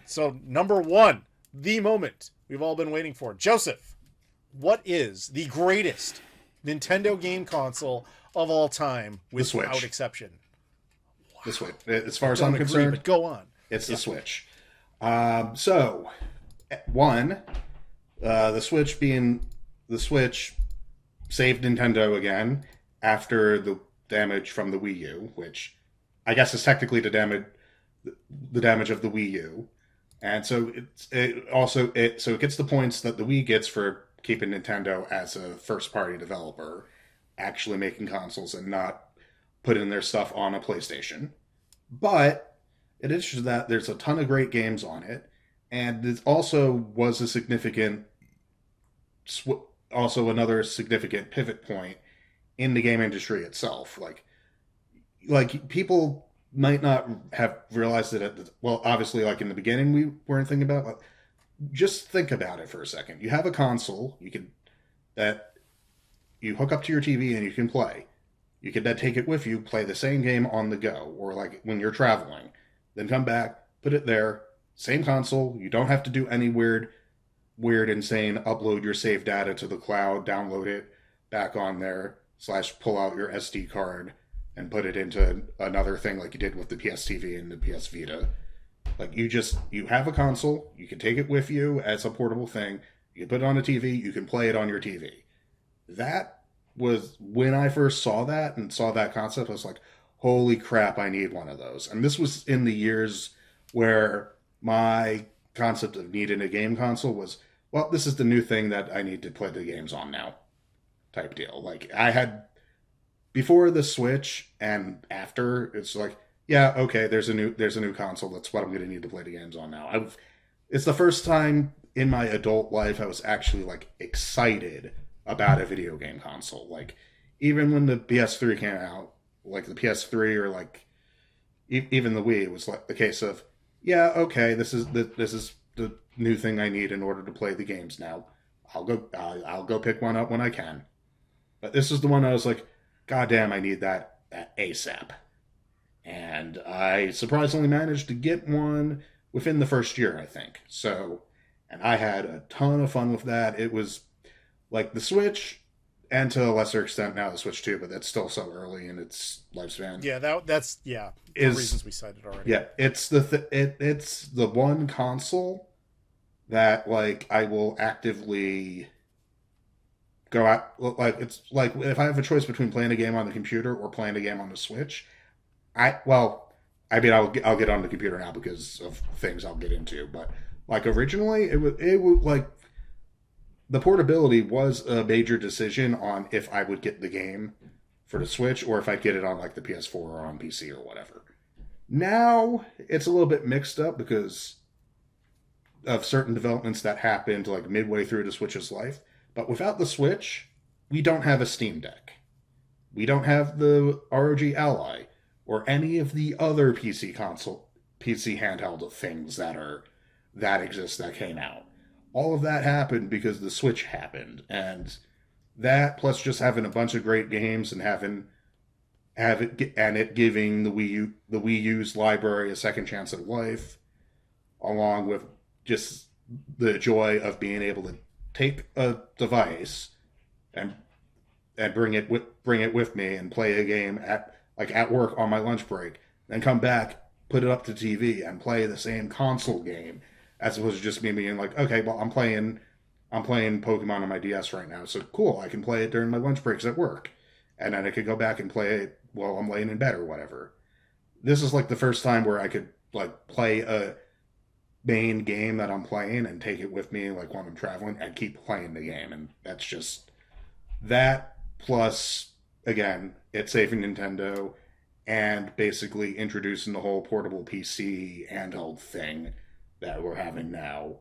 So number 1, the moment we've all been waiting for. Joseph, what is the greatest Nintendo game console of all time without exception? Wow. The Switch. As far as I'm concerned, but go on. It's the Switch. So, 1, the Switch being the Switch saved Nintendo again after the damage from the Wii U, which I guess is technically the damage of the Wii U, and so it gets the points that the Wii gets for keeping Nintendo as a first-party developer, actually making consoles and not putting their stuff on a PlayStation, but it is true that there's a ton of great games on it, and it also was a significant, also another significant pivot point in the game industry itself. Like people might not have realized it obviously, like in the beginning, we weren't thinking about. Like, just think about it for a second. You have a console that you hook up to your TV and you can play. You can then take it with you, play the same game on the go, or like when you're traveling. Then come back, put it there, same console. You don't have to do any weird, insane upload your save data to the cloud, download it back on there, / pull out your SD card and put it into another thing like you did with the PS TV and the PS Vita. Like you have a console, you can take it with you as a portable thing, you can put it on a TV, you can play it on your TV. That was when I first saw that and saw that concept, I was like, holy crap, I need one of those. And this was in the years where my concept of needing a game console was, well, this is the new thing that I need to play the games on now type deal. Like I had before the Switch and after, it's like, yeah, okay, there's a new console. That's what I'm going to need to play the games on now. It's the first time in my adult life I was actually like excited about a video game console. Like even when the PS3 came out, like the PS3 or like even the Wii, it was like the case of, yeah, okay, this is the new thing I need in order to play the games now. I'll go pick one up when I can. But this is the one I was like, God damn, I need that ASAP. And I surprisingly managed to get one within the first year, I think. So, and I had a ton of fun with that. It was like the Switch, and to a lesser extent now the Switch 2, but that's still so early in its lifespan. Yeah, that's for reasons we cited already. Yeah, it's it's the one console that like I will actively go out, like it's like if I have a choice between playing a game on the computer or playing a game on the Switch, I mean I'll get on the computer now because of things I'll get into, but like originally it was like the portability was a major decision on if I would get the game for the Switch or if I'd get it on like the PS4 or on PC or whatever. Now it's a little bit mixed up because of certain developments that happened like midway through the Switch's life. But without the Switch, we don't have a Steam Deck. We don't have the ROG Ally or any of the other PC handheld things that exist that came out. All of that happened because the Switch happened, and that plus just having a bunch of great games and it giving the Wii U's library a second chance at life, along with just the joy of being able to take a device and bring it with me and play a game at work on my lunch break, then come back, put it up to TV and play the same console game, as opposed to just me being like, okay, well I'm playing Pokemon on my DS right now, so cool, I can play it during my lunch breaks at work, and then I could go back and play it while I'm laying in bed or whatever. This is like the first time where I could like play a main game that I'm playing and take it with me like when I'm traveling and keep playing the game, and that's just that plus again it's saving Nintendo and basically introducing the whole portable PC handheld thing that we're having now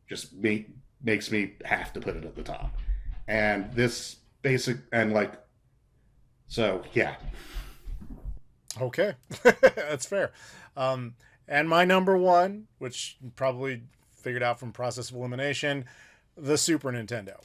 just makes me have to put it at the top. And this basic and like so yeah. Okay. That's fair. And my number one, which you probably figured out from process of elimination, the Super Nintendo.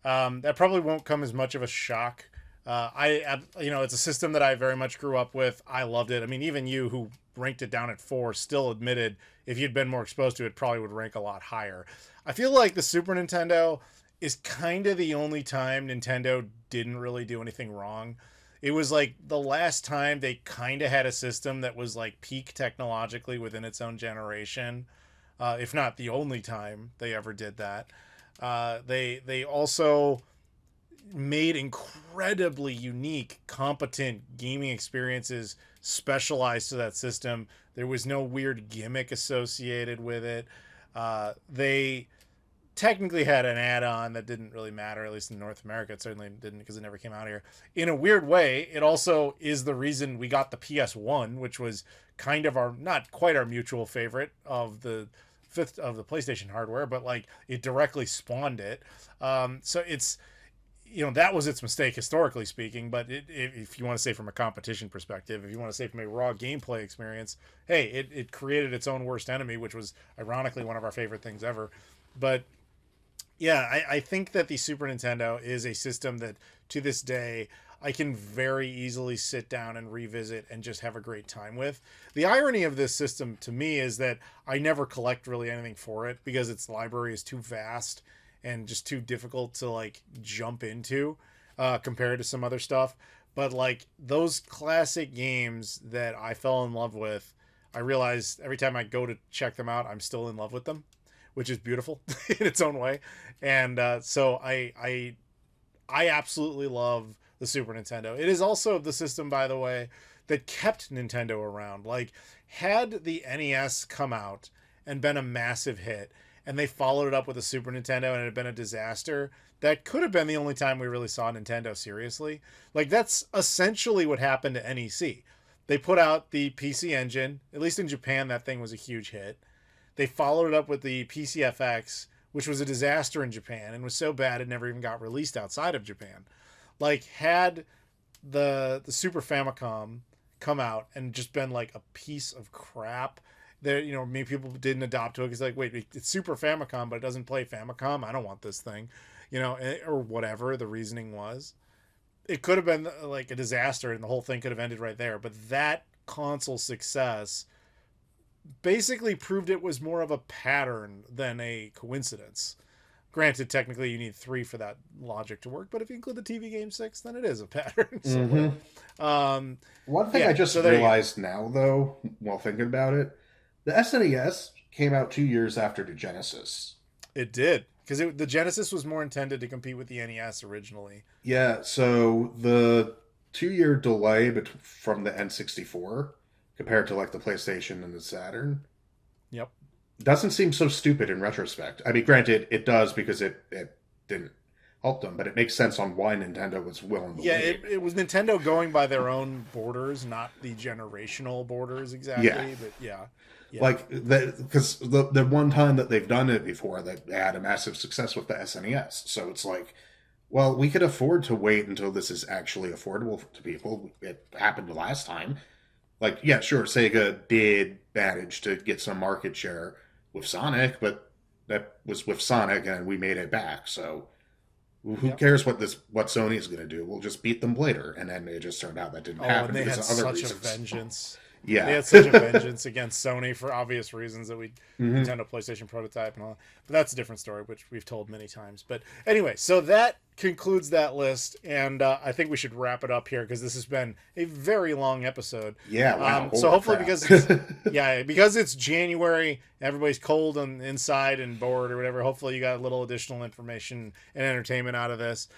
That probably won't come as much of a shock. It's a system that I very much grew up with. I loved it. I mean, even you who ranked it down at 4 still admitted if you'd been more exposed to it, probably would rank a lot higher. I feel like the Super Nintendo is kind of the only time Nintendo didn't really do anything wrong. It was like the last time they kind of had a system that was like peak technologically within its own generation, if not the only time they ever did that. They also made incredibly unique, competent gaming experiences specialized to that system. There was no weird gimmick associated with it. They technically had an add-on that didn't really matter, at least in North America. It certainly didn't because it never came out here. In a weird way, it also is the reason we got the PS1, which was kind of our, not quite our mutual favorite of the fifth of the PlayStation hardware, but like it directly spawned it. So it's, that was its mistake historically speaking, but if you want to say from a competition perspective, if you want to say from a raw gameplay experience, hey, it created its own worst enemy, which was ironically one of our favorite things ever. But yeah, I think that the Super Nintendo is a system that to this day I can very easily sit down and revisit and just have a great time with. The irony of this system to me is that I never collect really anything for it because its library is too vast and just too difficult to like jump into compared to some other stuff. But like those classic games that I fell in love with, I realize every time I go to check them out, I'm still in love with them, which is beautiful in its own way. And so I absolutely love the Super Nintendo. It is also the system, by the way, that kept Nintendo around. Like, had the NES come out and been a massive hit, and they followed it up with a Super Nintendo and it had been a disaster, that could have been the only time we really saw Nintendo seriously. Like, that's essentially what happened to NEC. They put out the PC Engine. At least in Japan, that thing was a huge hit. They followed it up with the PCFX, which was a disaster in Japan and was so bad it never even got released outside of Japan. Like, had the Super Famicom come out and just been like a piece of crap, there, many people didn't adopt to it because like, wait, it's Super Famicom, but it doesn't play Famicom. I don't want this thing, or whatever the reasoning was. It could have been like a disaster and the whole thing could have ended right there. But that console success basically proved it was more of a pattern than a coincidence. Granted, technically you need 3 for that logic to work, but if you include the TV game 6, then it is a pattern. So, one thing I just realized now, though, while thinking about it, the SNES came out 2 years after the Genesis. It did, because the Genesis was more intended to compete with the NES originally. Yeah, so the 2-year delay from the N64 compared to like the PlayStation and the Saturn. Yep. Doesn't seem so stupid in retrospect. I mean, granted, it does because it didn't help them, but it makes sense on why Nintendo was willing to wait. It was Nintendo going by their own borders, not the generational borders exactly. Yeah. But yeah. Like, because the one time that they've done it before, they had a massive success with the SNES. So it's like, well, we could afford to wait until this is actually affordable to people. It happened last time. Like, yeah, sure, Sega did manage to get some market share with Sonic, but that was with Sonic, and we made it back. So who cares what Sony's going to do? We'll just beat them later. And then it just turned out that didn't happen. And they because had of other such reasons. a vengeance. Yeah, they had such a vengeance against Sony for obvious reasons that Nintendo PlayStation prototype and all. But that's a different story, which we've told many times. But anyway, so that concludes that list, and I think we should wrap it up here because this has been a very long episode. Yeah. Wow, so hopefully, because it's January, everybody's cold and inside and bored or whatever. Hopefully, you got a little additional information and entertainment out of this.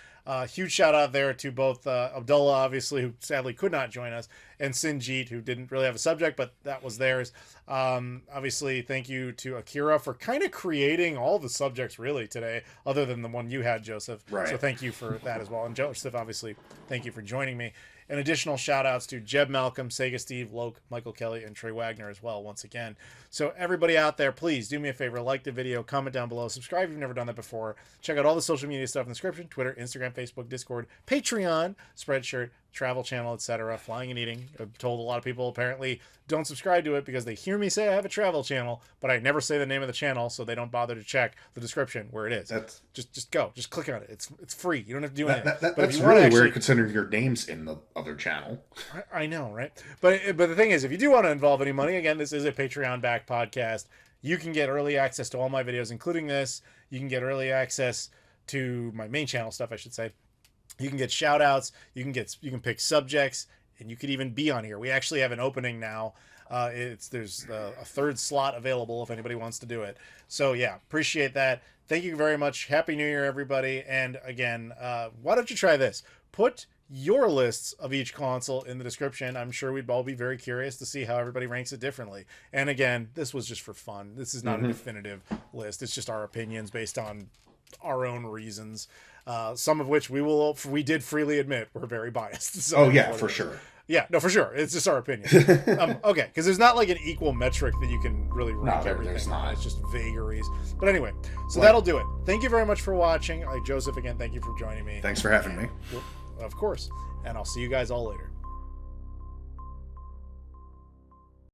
Huge shout out there to both Abdullah, obviously, who sadly could not join us, and Sinjeet, who didn't really have a subject, but that was theirs. Obviously, thank you to Akira for kind of creating all the subjects really today, other than the one you had, Joseph. Right. So thank you for that as well. And Joseph, obviously, thank you for joining me. And additional shout outs to Jeb Malcolm, Sega Steve, Loke, Michael Kelly, and Trey Wagner as well, once again. So everybody out there, please do me a favor, like the video, comment down below, subscribe if you've never done that before. Check out all the social media stuff in the description: Twitter, Instagram, Facebook, Discord, Patreon, Spreadshirt, Travel Channel, etc. Flying and Eating. I've told a lot of people apparently don't subscribe to it because they hear me say I have a travel channel, but I never say the name of the channel, so they don't bother to check the description where it is. That's just go, just click on it. It's free. You don't have to do anything. That's really weird considering your name's in the other channel. I know, right? But the thing is, if you do want to involve any money, again, this is a Patreon-backed podcast. You can get early access to all my videos, including this. You can get early access to my main channel stuff, I should say. You can get shout outs, you can pick subjects, and you could even be on here. We actually have an opening now. There's a third slot available if anybody wants to do it. So yeah, appreciate that. Thank you very much. Happy New Year, everybody. And again, why don't you try this? Put your lists of each console in the description. I'm sure we'd all be very curious to see how everybody ranks it differently. And again, this was just for fun. This is not a definitive list. It's just our opinions based on our own reasons. Some of which we did freely admit we're very biased. So for sure. Yeah, no, for sure. It's just our opinion. Okay, because there's not like an equal metric that you can really rank everything. There's not. It's just vagaries. But anyway, so that'll do it. Thank you very much for watching. Joseph, again, thank you for joining me. Thanks for having me. Of course. And I'll see you guys all later.